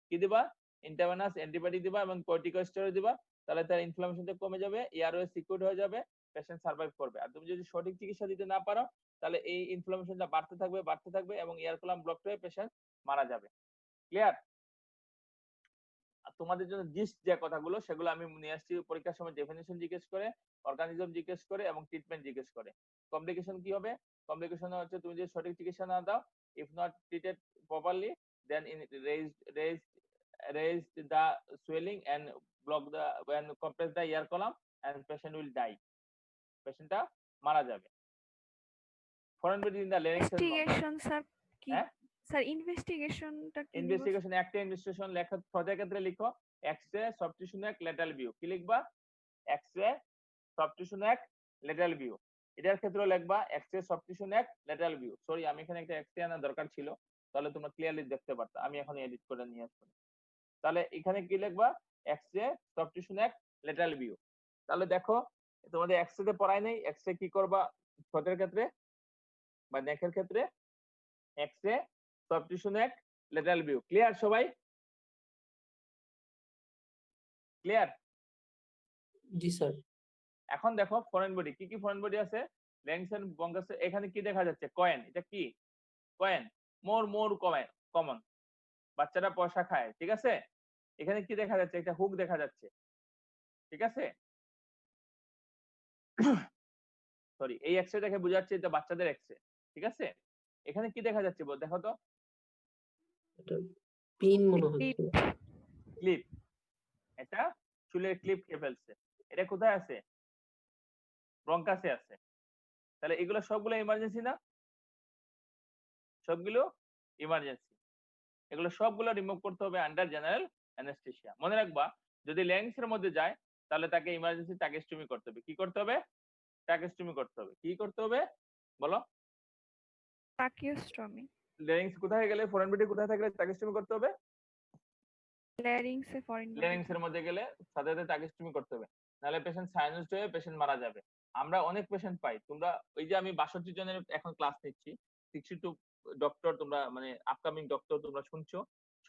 কি দিবা? ইন্টারভেনাস অ্যান্টিবায়োটিক দিবা এবং কর্টিকোস্টেরয়েড দিবা, তাহলে তার ইনফ্লামেশনটা কমে যাবে, এয়ারওয়ে সিকিউর হয়ে যাবে, পেশেন্ট সার্ভাইভ করবে। আর তুমি যদি সঠিক চিকিৎসা দিতে না পারো তাহলে এই ইনফ্লামেশনটা বাড়তে থাকবে এবং এয়ার কলাম ব্লক হয়ে পেশেন্ট মারা যাবে। ক্লিয়ার? তোমাদের জন্য জিস্ট যে কথাগুলো সেগুলো আমি নিয়ে আসছি, পরীক্ষার সময় ডেফিনিশন জিজ্ঞেস করে, অর্গানিজম জিজ্ঞেস করে এবং ট্রিটমেন্ট জিজ্ঞেস করে। কমপ্লিকেশন কি হবে? কমপ্লিকেশন হচ্ছে তুমি যদি সঠিক চিকিৎসা না দাও, if not treated properly, then raised the swelling and block the and compress the ear column and patient will die, পেশেন্টটা মারা যাবে। Foreign body in the larynx, investigation sir কি? স্যার ইনভেস্টিগেশনটা কি? ইনভেস্টিগেশন একটা ইনভেস্টিগেশন লেখা খোঁজার ক্ষেত্রে লিখো x-ray soft tissue neck lateral view. কি লিখবা? X-ray soft tissue neck lateral view. এটার ক্ষেত্রে লিখবা x-ray soft tissue neck lateral view. Sorry, আমি এখানে একটা এক্স-রে আনার দরকার ছিল, তাহলে তোমরা ক্লিয়ারলি দেখতে পারতা, আমি এখন এডিট করে নিয়ে আসবো। তাহলে এখানে কি লিখবা? X-ray soft tissue neck lateral view. তাহলে দেখো তোমাদের এক্স-রে তে পড়াই নাই, এক্স-রে কি করবা ঠোঁটের ক্ষেত্রে বা নেকের ক্ষেত্রে? X-ray soft tissue neck lateral view. Clear সবাই? ক্লিয়ার? জি স্যার। এখন দেখো ফরেন বডি, কি কি ফরেন বডি আছে? Larynx and bronchus. এখানে কি দেখা যাচ্ছে? কয়েন। এটা কি? কয়েন, মোর কমন, বাচ্চারা পয়সা খায়, ঠিক আছে। এখানে কি দেখা যাচ্ছে? একটা হুক দেখা যাচ্ছে, ঠিক আছে। সরি, এই এক্স-রে দেখে বোঝাচ্ছে এটা বাচ্চাদের এক্স-রে, ঠিক আছে। এখানে কি দেখা যাচ্ছে দেখো তো? এটা পিন মনে হচ্ছে। ক্লিপ, এটা চুলের ক্লিপ খেয়ে ফেলছে। এটা কোথায় আছে? ব্রঙ্কাসে আছে। তাহলে এগুলো সবগুলো ইমার্জেন্সি না? সবগুলো ইমার্জেন্সি। এগুলো সবগুলো রিমুভ করতে হবে আন্ডার জেনারেল অ্যানেস্থেসিয়া। মনে রাখবা, যদি ল্যারিংস এর মধ্যে যায় তাহলে তাকে ইমার্জেন্সি ট্রাকেস্টমি করতে হবে। কি করতে হবে? ট্রাকেস্টমি করতে হবে। কি করতে হবে বলো? ট্রাকিওস্টমি। ল্যারিংস কোথায় গেলে, ফরেন বডি কোথায় থাকলে ট্রাকেস্টমি করতে হবে? ল্যারিংসে, ফরেন বডি। ল্যারিংস এর মধ্যে গেলে সাথে সাথে ট্রাকেস্টমি করতে হবে, নাহলে পেশেন্ট সাইনাস হয়ে পেশেন্ট মারা যাবে। আমরা অনেক পেশেন্ট পাই, তোমরা ওই যে আমি 62 জনের এখন ক্লাস নিচ্ছি, 62 ডক্টর, তোমরা মানে আপকামিং ডক্টর তোমরা শুনছো,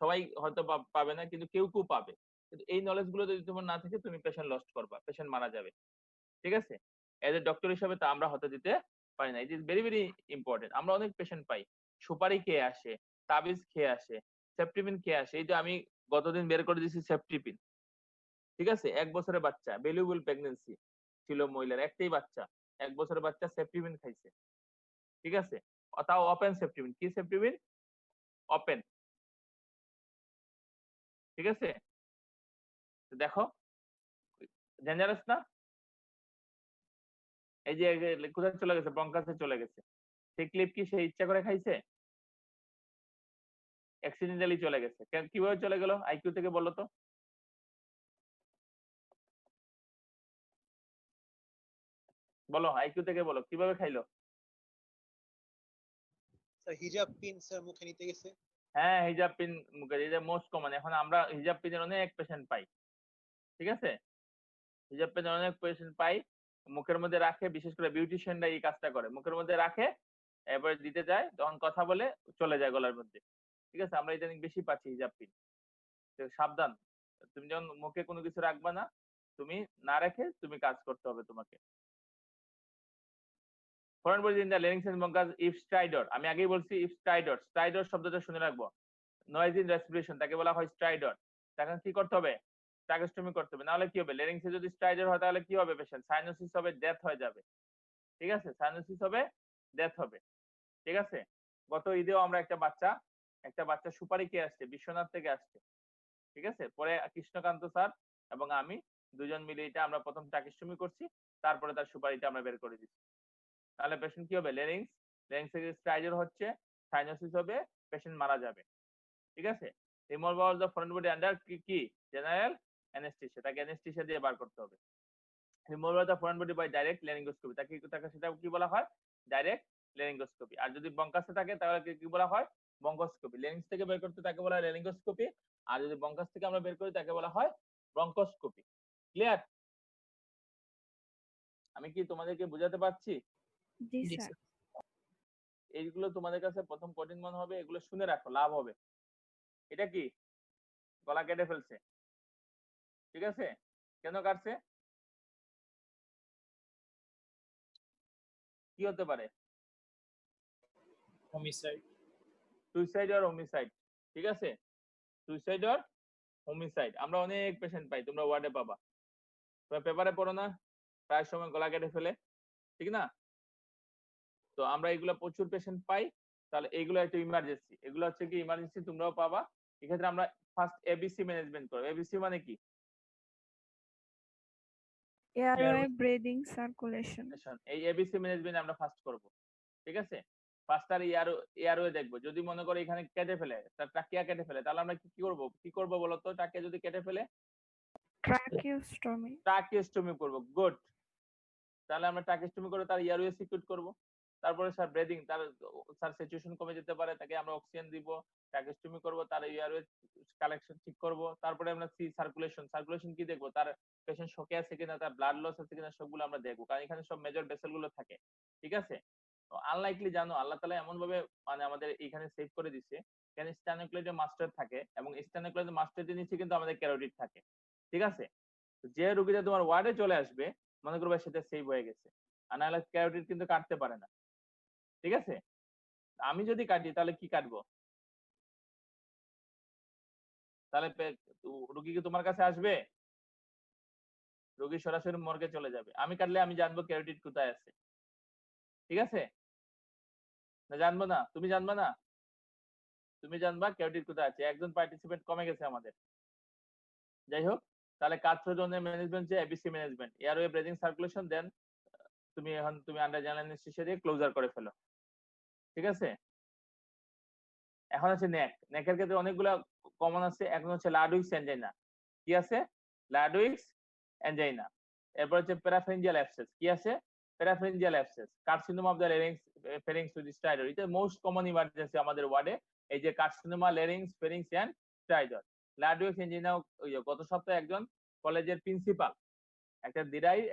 সবাই হয়তো পাবে না, কিন্তু কেউ কেউ পাবে। কিন্তু এই নলেজ গুলো যদি তোমার না থাকে তুমি পেশেন্ট লস্ট করবা, পেশেন্ট মারা যাবে, ঠিক আছে। এজ এ ডক্টর হিসেবে তা আমরা হতে দিতে পারি না। It is very very important. আমরা অনেক পেশেন্ট পাই সুপারি খেয়ে আসে, তাবিজ খেয়ে আসে, সেফটিপিন খেয়ে আসে। এই যে আমি গতদিন বের করে দিয়েছি সেফটিপিন, ঠিক আছে। 1 বছরের বাচ্চা, ভ্যালুয়েবল প্রেগন্যান্সি ছিল মহিলার, একটাই বাচ্চা, 1 বছরের বাচ্চা সেফটিপিন খাইছে, ঠিক আছে। তাও ওপেন সেফটিপিন। কি সেফটিপিন? ওপেন, ঠিক আছে। দেখো ডেঞ্জারাস না? এই যে কোথায় চলে গেছে? ব্রঙ্কাসে চলে গেছে। সেই ক্লিপ কি সে ইচ্ছা করে খাইছে? অ্যাক্সিডেন্টালি চলে গেছে। কিভাবে চলে গেল? আইকিউ থেকে বলো তো। বলো, আইকিউ থেকে বলো কিভাবে খাইলো? স্যার হিজাব পিন স্যার মুখে নিতে গেছে। হ্যাঁ, হিজাব পিন মুখে, এটা মোস্ট কমন। এখন আমরা হিজাব পিনের অনেক পেশেন্ট পাই, ঠিক আছে। হিজাব পিনের অনেক পেশেন্ট পাই, মুখের মধ্যে রাখে, বিশেষ করে বিউটিশিয়ানরা এই কাজটা করে, মুখের মধ্যে রাখে এরপরে দিতে যায়, তখন কথা বলে চলে যায় গলার মধ্যে, ঠিক আছে। আমরা ইদানিং বেশি পাচ্ছি হিজাব পিন। তো সাবধান, তুমি যখন মুখে কোনো কিছু রাখবা না, তুমি না রেখে তুমি কাজ করতে হবে তোমাকে। Foreign body in the larynx and bronchus if stridor, আমি আগেই বলছি ইফ স্ট্রাইডর, স্ট্রাইডর শব্দটা শুনে রাখবো। নয়েজ ইন রেসপিরেশন তাকে বলা হয় স্ট্রাইডর। তখন কি করতে হবে? ট্রাকেস্টমি করতে হবে, নাহলে কি হবে? ল্যারিংসে যদি স্ট্রাইডর হয় তাহলে কি হবে? পেশেন্ট সাইনোসিস হবে, ডেথ হয়ে যাবে। ঠিক আছে, সাইনোসিস হবে, ডেথ হবে। ঠিক আছে, গত ঈদেও আমরা একটা বাচ্চা সুপারি খেয়ে আসছে, বিশ্বনাথ থেকে আসছে। ঠিক আছে, পরে কৃষ্ণকান্ত স্যার এবং আমি দুজন মিলে এটা আমরা প্রথম ট্রাকেস্টমি করছি, তারপরে তার সুপারিটা আমরা বের করে দিচ্ছি। তাহলে পেশেন্ট কি হবে? ল্যারিংস থেকে স্ট্রাইডর হচ্ছে, সাইনোসিস হবে, পেশেন্ট মারা যাবে। ঠিক আছে, removal of the foreign body under কি জেনারেল অ্যানেস্থেসিয়া, তাকে অ্যানেস্থেসিয়া দিয়ে বার করতে হবে। Removal of the foreign body by direct laryngoscopy, তাকে সেটা কি বলা হয়? Direct laryngoscopy. আর যদি বঙ্কাসে থাকে তাহলে কি বলা হয়? বঙ্কোস্কোপি। ল্যারিংস থেকে বের করতে তাকে বলা হয় ল্যারিঙ্গোস্কোপি, আর যদি বঙ্কাস থেকে আমরা বের করি তাকে বলা হয় ব্রঙ্কোস্কোপি। ক্লিয়ার? আমি কি তোমাদেরকে বোঝাতে পারছি? জি জি স্যার। স্যার। এইগুলো তোমাদের কাছে প্রথম কঠিন মনে হবে, এগুলো শুনে রাখো, লাভ হবে। এটা কি? গলা কেটে ফেলছে। ঠিক আছে, কেন কাটছে? কি হতে পারে? homicide. সুইসাইড আর হোমিসাইড। ঠিক আছে, সুইসাইড আর হোমিসাইড আমরা অনেক পেশেন্ট পাই, তোমরা ওয়ার্ডে পাবা। তোমরা পেপারে পড়ো না, প্রায় সময় গলা কেটে ফেলে, ঠিক না? তো আমরা এগুলো প্রচুর পেশেন্ট পাই। তাহলে এইগুলো একটা ইমার্জেন্সি, এগুলো হচ্ছে কি ইমার্জেন্সি, তোমরাও পাবা। এক্ষেত্রে আমরা ফার্স্ট এবিসি ম্যানেজমেন্ট করব। এবিসি মানে কি? Airway, breathing, circulation. এই এবিসি ম্যানেজমেন্ট আমরা ফার্স্ট করব। ঠিক আছে, ফার্স্ট আর এয়ারওয়ে দেখবো। যদি মনে করো এখানে কেটে ফেলে, তার ট্রাকিয়া কেটে ফেলে, তাহলে আমরা কি করব বলো তো? ট্রাকিয়া যদি কেটে ফেলে ট্রাকিওস্টমি করব। গুড, তাহলে আমরা ট্রাকিওস্টমি করে তার এয়ারওয়ে সিকিউর করব। তারপরে স্যার ব্রিদিং, তার স্যার সিচুয়েশন কমে যেতে পারে, তাকে আমরা অক্সিজেন দিব, ট্রাকিওস্টমি করব, তার এয়ারওয়ে কালেকশন ঠিক করব। তারপরে আমরা সি সার্কুলেশন কি দেখবো? তার পেশেন্ট শকে আছে কিনা, তার ব্লাড লস আছে কিনা, সবগুলো আমরা দেখবো, কারণ এখানে সব মেজর ভেসেল গুলো থাকে। ঠিক আছে, আনলাইকলি জানো আল্লাহ তাআলা এমন ভাবে মানে আমাদের এখানে সেভ করে দিচ্ছে, এখানে স্টেনোক্লেডের মাস্টার থাকে এবং স্টেনোক্লেডের মাস্টারের নিচে কিন্তু আমাদের ক্যারোটিড থাকে। ঠিক আছে, যে রোগীটা তোমার ওয়ার্ডে চলে আসবে, মনে করবে সেটা সেভ হয়ে গেছে, আর নাহলে ক্যারোটিড কিন্তু কাটতে পারে না। ঠিক আছে, আমি যদি কাটি তাহলে কি কাটবো? তাহলে রোগী কি তোমার কাছে আসবে? রোগী সরাসরি মর্গে চলে যাবে। আমি কাটলে আমি জানবো ক্যারোটিড কোথায় আছে। ঠিক আছে, না জানবো না? তুমি জানবা না? তুমি জানবা ক্যারোটিড কোথায় আছে। একজন পার্টিসিপেন্ট কমে গেছে আমাদের। যাই হোক, তাহলে কার্থোজনের ম্যানেজমেন্ট যে ABC management, airway, breathing, circulation, then তুমি আন্ডার জেনারেল অ্যানেস্থেসিয়া দিয়ে ক্লোজার করে ফেলো। ঠিক আছে, এখন আছে নেকের ক্ষেত্রে অনেকগুলো কমন আছে। এখন হচ্ছে লাডউইক্স অ্যাঞ্জাইনা। কি আছে? Ludwig's angina. এরপর হচ্ছে প্যারাফেরিঞ্জিয়াল অ্যাবসেস। কি আছে? Parapharyngeal abscess. Carcinoma of the pharynx with stridor, এটা মোস্ট কমন ইমার্জেন্সি আমাদের ওয়ার্ডে। এই যে carcinoma, pharynx and stridor. Ludwig's angina, গত সপ্তাহে একজন কলেজের প্রিন্সিপাল,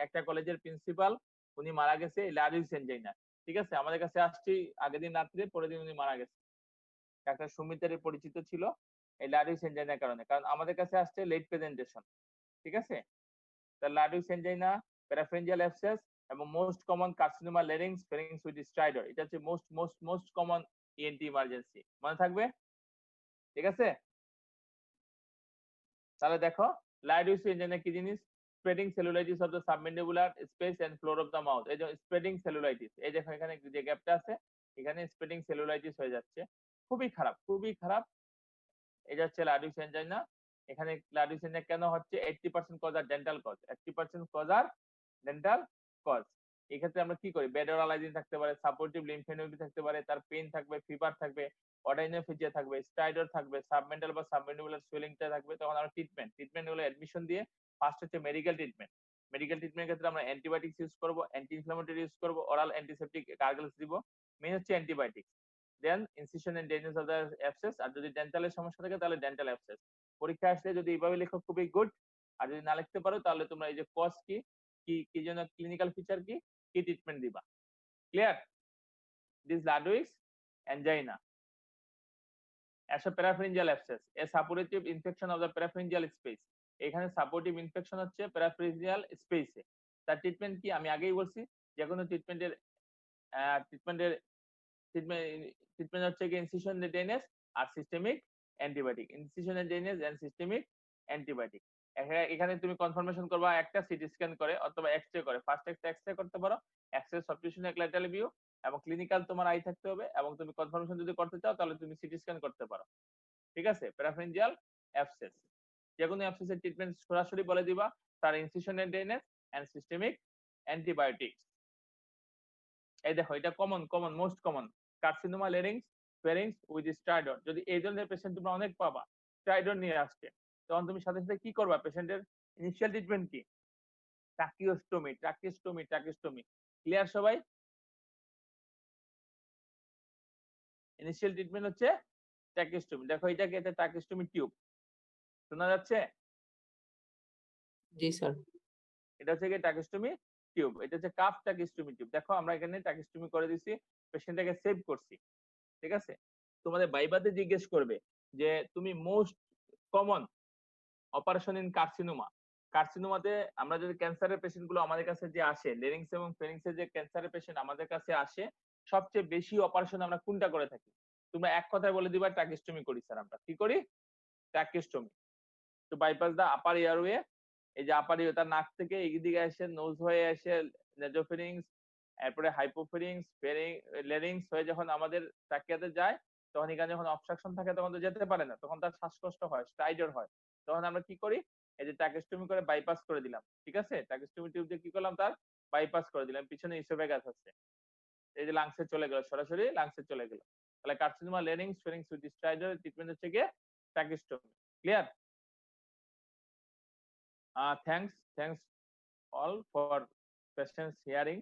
একটা কলেজের প্রিন্সিপাল, উনি মারা গেছে লাডউইক্স অ্যাঞ্জাইনা। ঠিক আছে, আমাদের কাছে আসছি আগের দিন রাত্রে, পরের দিন উনি মারা গেছে। ডাক্তার সুমিতের পরিচিত ছিল এই লাডউইক্স অ্যাঞ্জাইনার কারণে, কারণ আমাদের কাছে আসছে লেট প্রেজেন্টেশন। ঠিক আছে, তার লাডউইক্স অ্যাঞ্জাইনা, প্যারাফেরিঞ্জিয়াল অ্যাবসেস এবং most common carcinoma pharynx with stridor, এটা হচ্ছে মোস্ট কমন ইএনটি ইমার্জেন্সি। মনে থাকবে? ঠিক আছে, তাহলে দেখো লাডউইক্স অ্যাঞ্জাইনা কি জিনিস? Spreading cellulitis of the submandibular space and floor of the mouth. এই যে স্প্রেডিং সেলুলাইটিস, এই দেখো এখানে যে গ্যাপটা আছে, এখানে স্প্রেডিং সেলুলাইটিস হয়ে যাচ্ছে, খুবই খারাপ, খুবই খারাপ। এটা হচ্ছে লাডউইক্স অ্যাঞ্জাইনা। এখানে লাডউইক্স অ্যাঞ্জাইনা কেন হচ্ছে? 80% কজ আর ডেন্টাল কজ, 80% কজ আর ডেন্টাল কজ। এই ক্ষেত্রে আমরা কি করি? বেডোরালাইজিন থাকতে পারে, সাপোর্টিভ লিম্ফেনোডি থাকতে পারে, তার পেইন থাকবে, ফিভার থাকবে, অডাইনোফেজিয়া থাকবে, স্টাইডর থাকবে, সাবমেন্টাল বা সাবমেন্ডিবুলার সুয়েলিংটা থাকবে। তখন আমরা ট্রিটমেন্ট হলো অ্যাডমিশন দিয়ে ফার্স্ট হচ্ছে মেডিকেল ট্রিটমেন্ট। মেডিকেল ট্রিটমেন্টের ক্ষেত্রে আমরা অ্যান্টিবায়োটিক্স ইউজ করব, অ্যান্টি ইনফ্লামেটরি ইউজ করব, ওরাল অ্যান্টিসেপটিক গার্গলস দিব, মেইন হচ্ছে antibiotics. Then incision and drainage of the abscess. আর যদি ডেন্টালের সমস্যা থাকে তাহলে ডেন্টাল অ্যাবসেস। পরীক্ষা আসলে যদি এইভাবে লেখো খুবই গুড, আর যদি না লিখতে পারো তাহলে তোমরা এই যে কজ কি কি জন্য, ক্লিনিক্যাল ফিচার কি ট্রিটমেন্ট দিবা। Clear? This Ludwig's angina as a parapharyngeal abscess, a suppurative infection of the parapharyngeal space. এখানে সাপোর্টিভ ইনফেকশন হচ্ছে প্যারাফেরিঞ্জিয়াল স্পেসে। তার ট্রিটমেন্ট কি? আমি আগেই বলছি, যে কোনো ট্রিটমেন্টের ট্রিটমেন্টের ট্রিটমেন্ট হচ্ছে কি ইনসিশন ড্রেনেজ আর systemic antibiotic. Incision drainage and systemic antibiotic. এখানে তুমি কনফার্মেশন করবা একটা সিটি স্ক্যান করে অথবা এক্সরে করে। ফার্স্ট এক্সরে করতে পারো, এক্সরে সাবস্টিটিউশন এক ল্যাটারাল ভিউ এবং ক্লিনিক্যাল তোমার আই থাকতে হবে, এবং তুমি কনফার্মেশন যদি করতে চাও তাহলে তুমি সিটি স্ক্যান করতে পারো। ঠিক আছে? প্যারাফারিঞ্জিয়াল অ্যাবসেস, যে কোনো অ্যাবসেসের ট্রিটমেন্ট সরাসরি বলে দিবা, তার incision drainage and systemic antibiotics. এই দেখো এটা common most common carcinoma larynx pharynx with stridor. যদি এই ধরনের পেশেন্ট তোমরা অনেক পাবা স্টাইডর নিয়ে আসছে, তখন তুমি সাথে সাথে কি করবা? পেশেন্টের ইনিশিয়াল ট্রিটমেন্ট কি? ট্রাকিওস্টোমি। ক্লিয়ার সবাই? ইনিশিয়াল ট্রিটমেন্ট হচ্ছে ট্রাকিওস্টোমি। দেখো এটাকে, এটা ট্রাকিওস্টোমি টিউব, শোনা যাচ্ছে? জি স্যার। এটা হচ্ছে কি ট্রাকিওস্টোমি টিউব, এটা হচ্ছে কাফ ট্রাকিওস্টোমি টিউব। দেখো আমরা এখানে ট্রাকিওস্টোমি করে দিছি, পেশেন্টটাকে সেভ করছি। ঠিক আছে? তোমাদের ভাইবাতে জিজ্ঞেস করবে যে তুমি মোস্ট কমন অপারেশন ইন কার্সিনোমাতে আমরা যদি ক্যান্সারের পেশেন্ট গুলো আমাদের কাছে যে আসে, লেরিংস এবং ফেরিংস এর যে ক্যান্সারের পেশেন্ট আমাদের কাছে আসে, সবচেয়ে বেশি অপারেশন আমরা কোনটা করে থাকি? তোমরা এক কথায় বলে দিবা ট্রাকিওস্টোমি করি স্যার। আমরা কি করি? ট্রাকিওস্টোমি। তো বাইপাস দা আপার এয়ারওয়ে, এই যে আপার এয়ার তার নাক থেকে এইদিকে এসে নোজ হয়ে এসে নেজোফেরিংস, এরপরে হাইপোফেরিংস, লেরিংস হয়ে যখন আমাদের ট্রাকিয়াতে যায়, তখন এখানে যখন অবস্ট্রাকশন থাকে তখন তো যেতে পারে না, তখন তার শ্বাসকষ্ট হয়, স্টাইডর হয়। তখন আমরা কি করি? এই যে ট্রাকিওস্টোমি করে বাইপাস করে দিলাম। ঠিক আছে? ট্রাকিওস্টোমি টিউব দিয়ে কি করলাম? তার বাইপাস করে দিলাম। পিছনে ইসোফেগাস আছে, এই যে লাংসে চলে গেল, সরাসরি লাংসে চলে গেল। তাহলে carcinoma larynx pharynx with স্টাইডর treatment হচ্ছে কি ট্রাকিওস্টোমি। Clear? Thanks all for questions hearing.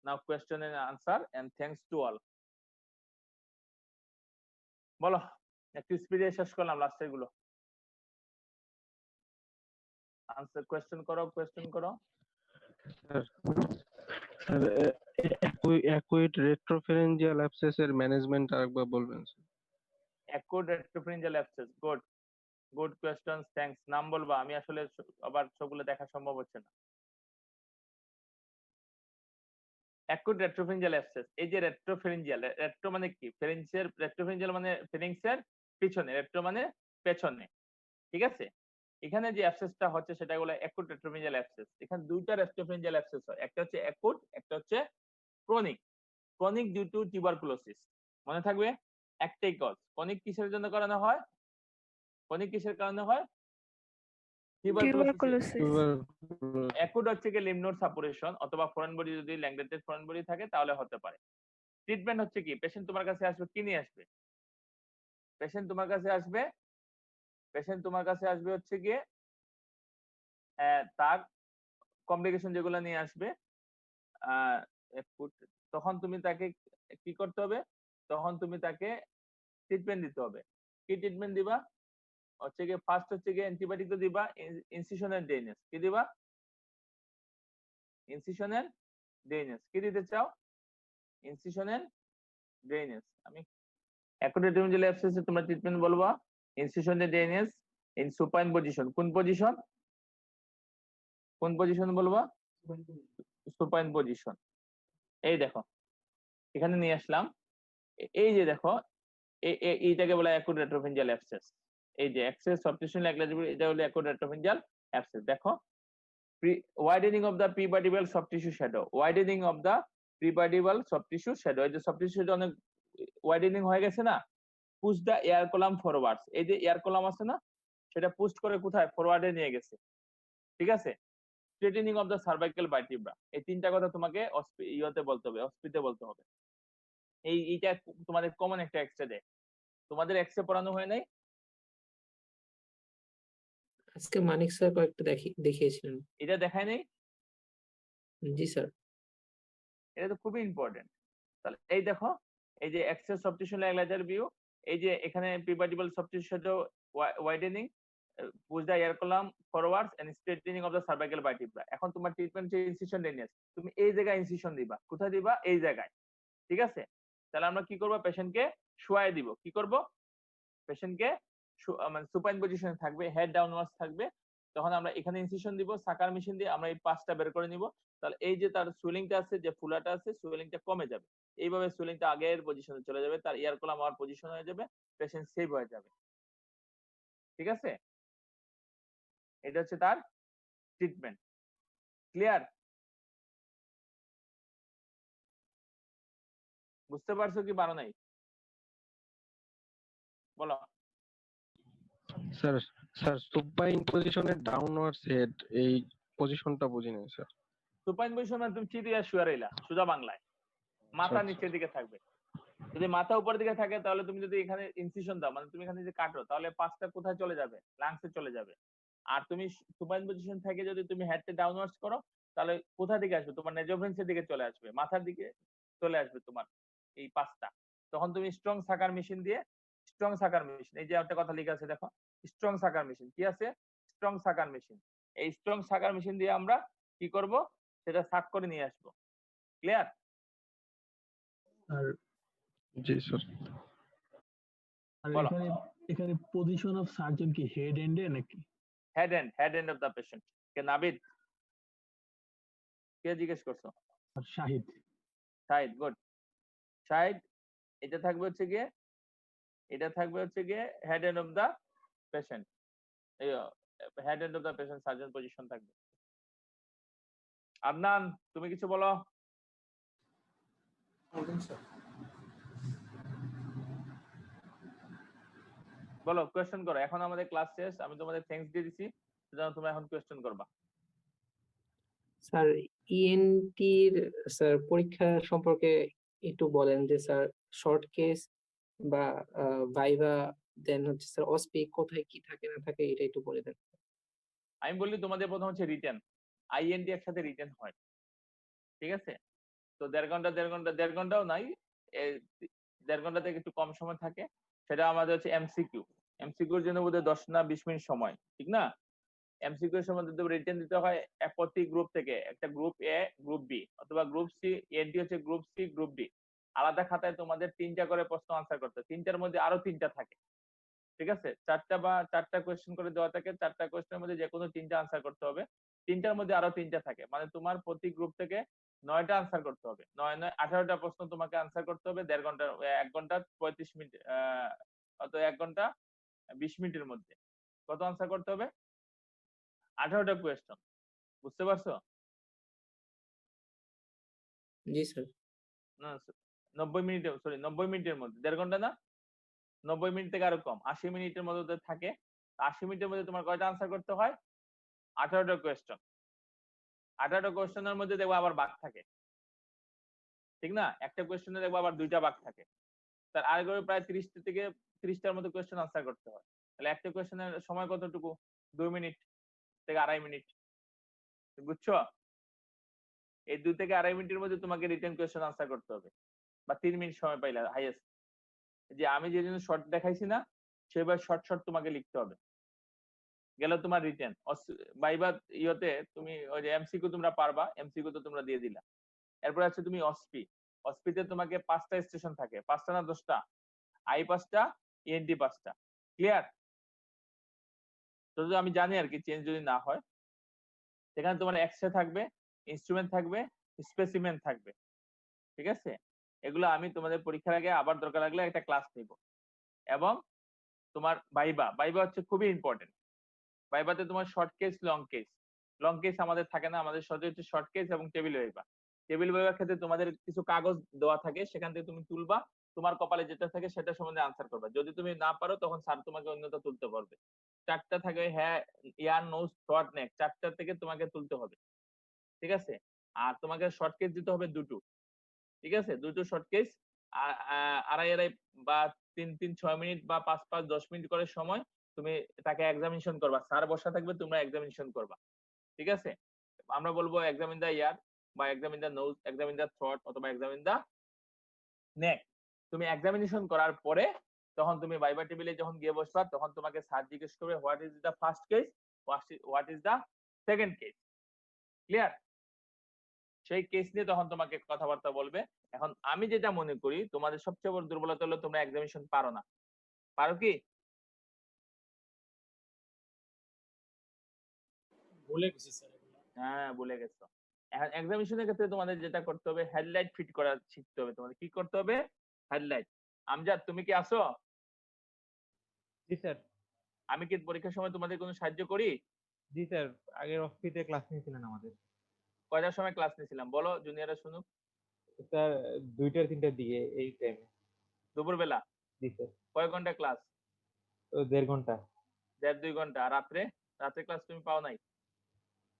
Now question and answer, and thanks to all. বলো, একটু স্পিডে শেষ করলাম লাস্টের গুলো। আনসার কোয়েশ্চেন করো। স্যার অ্যাকুইট রেট্রোফেরেঞ্জিয়াল অ্যাবসেসের ম্যানেজমেন্ট আরেকবার বলবেন sir? Acute retropharyngeal abscess, good question, thanks. নাম বলবা? আমি আসলে আবার সবগুলো দেখা সম্ভব হচ্ছে না। অ্যাকুট রেট্রোফেরেঞ্জিয়াল অ্যাবসেস, এই যে রেট্রোফেরেঞ্জিয়াল, রেট্রো মানে কি? ফেরিংসের, রেট্রোফেরেঞ্জিয়াল মানে ফেরিংসের পিছনে, রেট্রো মানে পেছনে। ঠিক আছে? এখানে যে অ্যাবসেসটা হচ্ছে সেটা হলো অ্যাকুট রেট্রোফেরেঞ্জিয়াল অ্যাবসেস। এখানে দুইটা রেট্রোফেরেঞ্জিয়াল অ্যাবসেস হয়, একটা হচ্ছে অ্যাকুট, একটা হচ্ছে chronic. Chronic due to tuberculosis, মনে থাকবে একটাই কজ। ক্রনিক কিসের জন্য করানো হয়? ক্রনিক কিসের কারণে হয়? টিউবারকুলোসিস। অ্যাকুট হচ্ছে কি লিম্ফ নোড সাপুরেশন অথবা ফরেন বডি, যদি ল্যাংডেটেড ফরেন বডি থাকে তাহলে হতে পারে। ট্রিটমেন্ট হচ্ছে কি? পেশেন্ট তোমার কাছে আসবে, কি নিয়ে আসবে? পেশেন্ট তোমার কাছে আসবে হচ্ছে গিয়ে তার কমপ্লিকেশন যেগুলো নিয়ে আসবে, তখন তুমি তাকে কি করতে হবে? তখন তুমি তাকে ট্রিটমেন্ট দিতে হবে। কি ট্রিটমেন্ট দিবা? হচ্ছে গিয়ে ফার্স্ট হচ্ছে গিয়ে অ্যান্টিবায়োটিক তো দিবা, ইনসিশনাল ড্রেনেজ। কি দিবা? Incisional drainage. কি দিতে চাও? Incisional drainage. আমি অ্যাকুট রেট্রোফেরেঞ্জিয়াল অ্যাবসেসে তোমরা ট্রিটমেন্ট বলবা incisional drainage in supine position. কোন পজিশন বলবা? Supine position. এই দেখো এখানে নিয়ে আসলাম, এই যে দেখো এইটাকে বলা হয় অ্যাকুট রেট্রোফেরেঞ্জিয়াল অ্যাবসেস। এই যে অ্যাক্সেস সাবস্টিটিউশন নেগলিজিবল, এটা হলো অ্যাকুট রেট্রোফেরেঞ্জিয়াল অ্যাবসেস। দেখো widening of the prevertebral soft tissue shadow, widening of the prevertebral soft tissue shadow. এই যে সফট টিস্যু অনেক ওয়াইডেনিং হয়ে গেছে না, push the air column forwards. এই যে এয়ার কলাম আছে না, সেটা পুশ করে কোথায়? ফরওয়ার্ডে নিয়ে গেছে। ঠিক আছে? Straightening of the cervical vertebra. এই তিনটা কথা তোমাকে ইয়েতে বলতে হবে, অস্পিতে বলতে হবে। এইটা তোমাদের কমন একটা এক্সরে দেয়। তোমাদের এক্সরে পড়ানো হয় নাই? আজকে মানিক স্যার কয়েকটা দেখিয়েছিলেন। এটা দেখায় নাই? জি স্যার। এটা তো খুবই ইম্পর্টেন্ট। তাহলে এই দেখো, এই যে x-ray soft tissue lateral view, এই যে এখানে prevertebral soft tissue shadow widening, push the air column forwards and straightening of the cervical vertebra. এখন তোমার ট্রিটমেন্ট হচ্ছে ইনসিশন ড্রেনেজ। তুমি এই জায়গায় ইনসিশন দিবা। কোথায় দিবা? এই জায়গায়। ঠিক আছে? তাহলে আমরা কি করব? পেশেন্টকে শুয়ায় দিব। কি করব? পেশেন্টকে মানে সুপাইন পজিশনে থাকবে, হেড ডাউনওয়ার্ডস থাকবে। তখন আমরা এখানে ইনসিশন দিব, সাকার মেশিন দিয়ে আমরা এই পাঁচটা বের করে নিব। তাহলে এই যে তার সুয়েলিংটা আছে, যে ফুলাটা আছে, সুয়েলিংটা কমে যাবে। এইভাবে সুইলিংটা আগের পজিশনে চলে যাবে, তার এয়ার কলাম আমার পজিশন হয়ে যাবে, পেশেন্ট সেভ হয়ে যাবে। ঠিক আছে, এটা হচ্ছে তার ট্রিটমেন্ট। ক্লিয়ার? বুঝতে পারছো কি পারো নাই? বলো। স্যার স্যার সুপাইন পজিশনের ডাউনওয়ার্ডস হেড এই পজিশনটা বুঝি নাই স্যার। সুপাইন পজিশন মানে তুমি চিত শুয়ে রইলা সোজা বাংলায়, মাথা নিচের দিকে থাকবে। যদি মাথা উপরের দিকে থাকে তাহলে তুমি যদি এখানে ইনসিশন দাও, মানে তুমি এখানে যদি কাটো, তাহলে পাঁচটা কোথায় চলে যাবে? লাংসে চলে যাবে। আর তুমি সুপাইন পজিশন থেকে যদি তুমি হেডটা ডাউনওয়ার্ডস করো, তাহলে কোথা থেকে আসবে? তোমার নেজোভেন্সের দিকে চলে আসবে, মাথার দিকে চলে আসবে তোমার এই পাঁচটা। তখন তুমি স্ট্রং সাকার মেশিন দিয়ে, স্ট্রং সাকার মেশিন, এই যে একটা কথা লেখা আছে দেখো, স্ট্রং সাকার মেশিন কি আছে? স্ট্রং সাকার মেশিন। এই স্ট্রং সাকার মেশিন দিয়ে আমরা কি করব? সেটা সাক করে নিয়ে আসবো। ক্লিয়ার? আর জি স্যার। আর বলো। এখানে এখানে পজিশন অফ সার্জন কি হেড এন্ডে নাকি? Head end of the patient. কে নাবিদ? কে জিজ্ঞেস করছো? আর শাহিদ। শাহিদ, গুড। শাহিদ, এটা থাকবে হচ্ছে গিয়ে, এটা থাকবে হচ্ছে গিয়ে head end of the patient. এই head end of the patient surgeon position থাকবে। আদনান, তুমি কিছু বলো। বলো, কোয়েশ্চেন করো। এখন আমাদের ক্লাস শেষ, আমি তোমাদের থ্যাঙ্কস দিয়ে দিছি, সুতরাং তোমরা এখন কোয়েশ্চেন করবা। স্যার ইএনটির স্যার পরীক্ষা সম্পর্কে একটু বলেন যে স্যার শর্ট কেস বা ভাইভা দেন হচ্ছে স্যার অসপি কোথায় কি থাকে না থাকে এটা একটু বলে দেন। আমি বললি তোমাদের প্রথম হচ্ছে রিটেন, আইএনটি একসাথে রিটেন হয়। ঠিক আছে, তো দেড় ঘন্টাও নাই, 1.5 ঘন্টা থেকে একটু কম সময় থাকে। সেটা আমাদের হচ্ছে এমসিকিউ। এমসিকিউর জন্য বোধহয় 10 না 20 মিনিট সময়, ঠিক না? এমসিকিউ এর সময় রিটেন দিতে হয় প্রতি গ্রুপ থেকে, একটা গ্রুপ এ, গ্রুপ বি অথবা গ্রুপ সি। এনটি হচ্ছে গ্রুপ সি, গ্রুপ ডি। আলাদা খাতায় তোমাদের 3টা করে প্রশ্ন আনসার করতে, 3টার মধ্যে আরো 3টা থাকে। ঠিক আছে, 4টা কোয়েশ্চেন করে দেওয়া থাকে, 4টা কোয়েশ্চেনের মধ্যে যে কোনো 3টা আনসার করতে হবে। 3টার মধ্যে আরো 3টা থাকে, মানে তোমার প্রতি গ্রুপ থেকে 9টা আনসার করতে হবে। 9 18টা প্রশ্ন তোমাকে আনসার করতে হবে 1.5 ঘন্টা, 1 ঘন্টা 35 মিনিট, অত 1 ঘন্টা 20 মিনিটের মধ্যে কত আনসার করতে হবে? 18টা কোয়েশ্চন। বুঝতে পারছো? জি স্যার। না 90 মিনিটে, সরি 90 মিনিটের মধ্যে, 1.5 ঘন্টা না, 90 মিনিট থেকে আরো কম, 80 মিনিটের মধ্যে থাকে। 80 মিনিটের মধ্যে তোমার কয়টা আনসার করতে হয়? 18টা কোয়েশ্চন। 18টা কোয়েশ্চনের মধ্যে দেখবো আবার ভাগ থাকে, ঠিক না? একটা কোয়েশ্চনে দেখবো আবার 2টা ভাগ থাকে। তার আগে প্রায় 30 থেকে 30টার মতো কোয়েশ্চন আনসার করতে হয়। তাহলে একটা কোয়েশ্চনের সময় কতটুকু? 2 মিনিট থেকে 2.5 মিনিট। বুঝছো? এই 2 থেকে 2.5 মিনিটের মধ্যে তোমাকে রিটেন কোয়েশ্চন আনসার করতে হবে, বা 3 মিনিট সময় পাইলে হাইয়েস্ট। যে আমি যে জন্য শর্ট দেখাইছি না, সেবার শর্ট তোমাকে লিখতে হবে। গেল তোমার রিটেন। ভাইবা ইয়েতে তুমি ওই যে এমসিকিউ তোমরা পারবা, এমসিকিউ তো তোমরা দিয়ে দিলা। এরপর আছে তুমি অসপি। অসপিতে তোমাকে 5টা স্টেশন থাকে, 5টা না 10টা? আই 5টা, ইএনটি 5টা। ক্লিয়ার? তো যদি আমি জানি আর কি, চেঞ্জ যদি না হয়, সেখানে তোমার এক্সরে থাকবে, ইনস্ট্রুমেন্ট থাকবে, স্পেসিমেন থাকবে। ঠিক আছে, এগুলো আমি তোমাদের পরীক্ষার আগে আবার দরকার লাগলে একটা ক্লাস নিব। এবং তোমার ভাইবা হচ্ছে খুবই ইম্পর্টেন্ট। ভাইবাতে তোমার short case, long case. Long case আমাদের থাকে না, আমাদের সহজে হচ্ছে শর্ট কেস এবং টেবিল ভাইবা। টেবিল ভাইবার ক্ষেত্রে তোমাদের কিছু কাগজ দেওয়া থাকে, সেখান থেকে তুমি তুলবা, তোমার কপালে যেটা থাকে সেটা সম্বন্ধে আনসার করবা। যদি তুমি না পারো তখন স্যার তোমাকে অন্যটা তুলতে পারবে। 4টা থাকে, হ্যাঁ, ইয়ার, নোজ, থ্রোট, নেক, 4টা থেকে তোমাকে তুলতে হবে। ঠিক আছে, আর তোমাকে শর্ট কেস দিতে হবে 2টো। ঠিক আছে, 2টো শর্ট কেস, 2.5 বা 3 6 মিনিট বা 5 10 মিনিট করে সময় তুমি তাকে এক্সামিনেশন করবা। স্যার বসা থাকবে, তোমরা এক্সামিনেশন করবা। ঠিক আছে, আমরা বলবো এক্সামিন দা ইয়ার, বা এক্সামিন দা নোজ, এক্সামিন দা থ্রোট, অথবা এক্সামিন দা নেক। তুমি এক্সামিনেশন করার পরে তখন তুমি ভাইবা টেবিলে যখন গিয়ে বসবা, তখন তোমাকে স্যার জিজ্ঞেস করবে what is the first case, what is the second case. Clear? সেই কেস নিয়ে তখন তোমাকে কথাবার্তা বলবে। এখন আমি যেটা মনে করি, তোমাদের সবচেয়ে বড় দুর্বলতা হলো তোমরা এক্সামিনেশন পারো না। পারো কি? ভুলে গেছি স্যার এগুলো। হ্যাঁ, ভুলে গেছো। এক্সামিনেশনের ক্ষেত্রে তোমাদের যেটা করতে হবে, হেডলাইট ফিট করা শিখতে হবে। তোমাদের কি করতে হবে? হেডলাইট। আমজাদ, তুমি কি আসো? জি স্যার। আমি কি পরীক্ষার সময় তোমাদের কোনো সাহায্য করি? জি স্যার, আগের অফিসে ক্লাস নিয়েছিলেন আমাদের। কয়টার সময় ক্লাস নিয়েছিলাম বলো, জুনিয়ররা শুনুক। স্যার 2টা 3টার দিকে এই টাইমে। দুপুরবেলা? জি স্যার। কয় ঘন্টা ক্লাস? 1.5 ঘন্টা। 1.5-2 ঘন্টা। আর রাত্রে? রাত্রে ক্লাস তুমি পাও নাই?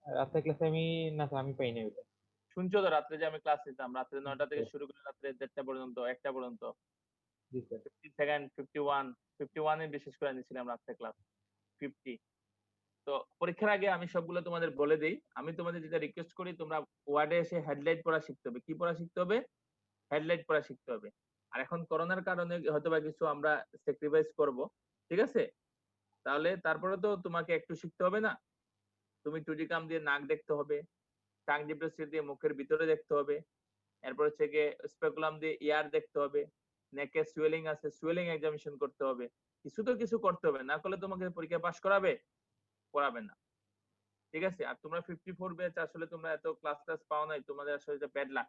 রাতের ক্লাসে না স্যার, আমি পাইনি ওইটা। শুনছো তো রাত্রে যে আমি ক্লাস নিতাম, রাত্রে 9টা থেকে স্যার। শুরু করে রাত্রে 1:30টা পর্যন্ত, 1টা পর্যন্ত। জি স্যার। 50 সেকেন্ড, 51 এ বিশেষ করে নিয়েছিলাম রাত্রে ক্লাস 50। তো পরীক্ষার আগে আমি সবগুলো তোমাদের বলে দেই। আমি তোমাদের যেটা রিকোয়েস্ট করি, তোমরা ওয়ার্ডে এসে হেডলাইট পড়া শিখতে হবে। কি পড়া শিখতে হবে? হেডলাইট পড়া শিখতে হবে। আর এখন করোনার কারণে হয়তোবা কিছু আমরা স্যাক্রিফাইস করব, ঠিক আছে? তাহলে তারপরে তো তোমাকে একটু শিখতে হবে না? তুমি টুডিকাম দিয়ে নাক দেখতে হবে, টাং ডিপ্রেসি দিয়ে মুখের ভিতরে দেখতে হবে, এরপর হচ্ছে গিয়ে স্পেকুলাম দিয়ে ইয়ার দেখতে হবে, নেকে সুয়েলিং আছে, সুয়েলিং এক্সামিনেশন করতে হবে। কিছু তো কিছু করতে হবে, না করলে তোমাকে পরীক্ষা পাস করাবে? করাবে না, ঠিক আছে? আর তোমরা 54 ব্যাচ, আসলে তোমরা এত ক্লাস ক্লাস পাও নাই, তোমাদের আসলে এটা ব্যাড লাক,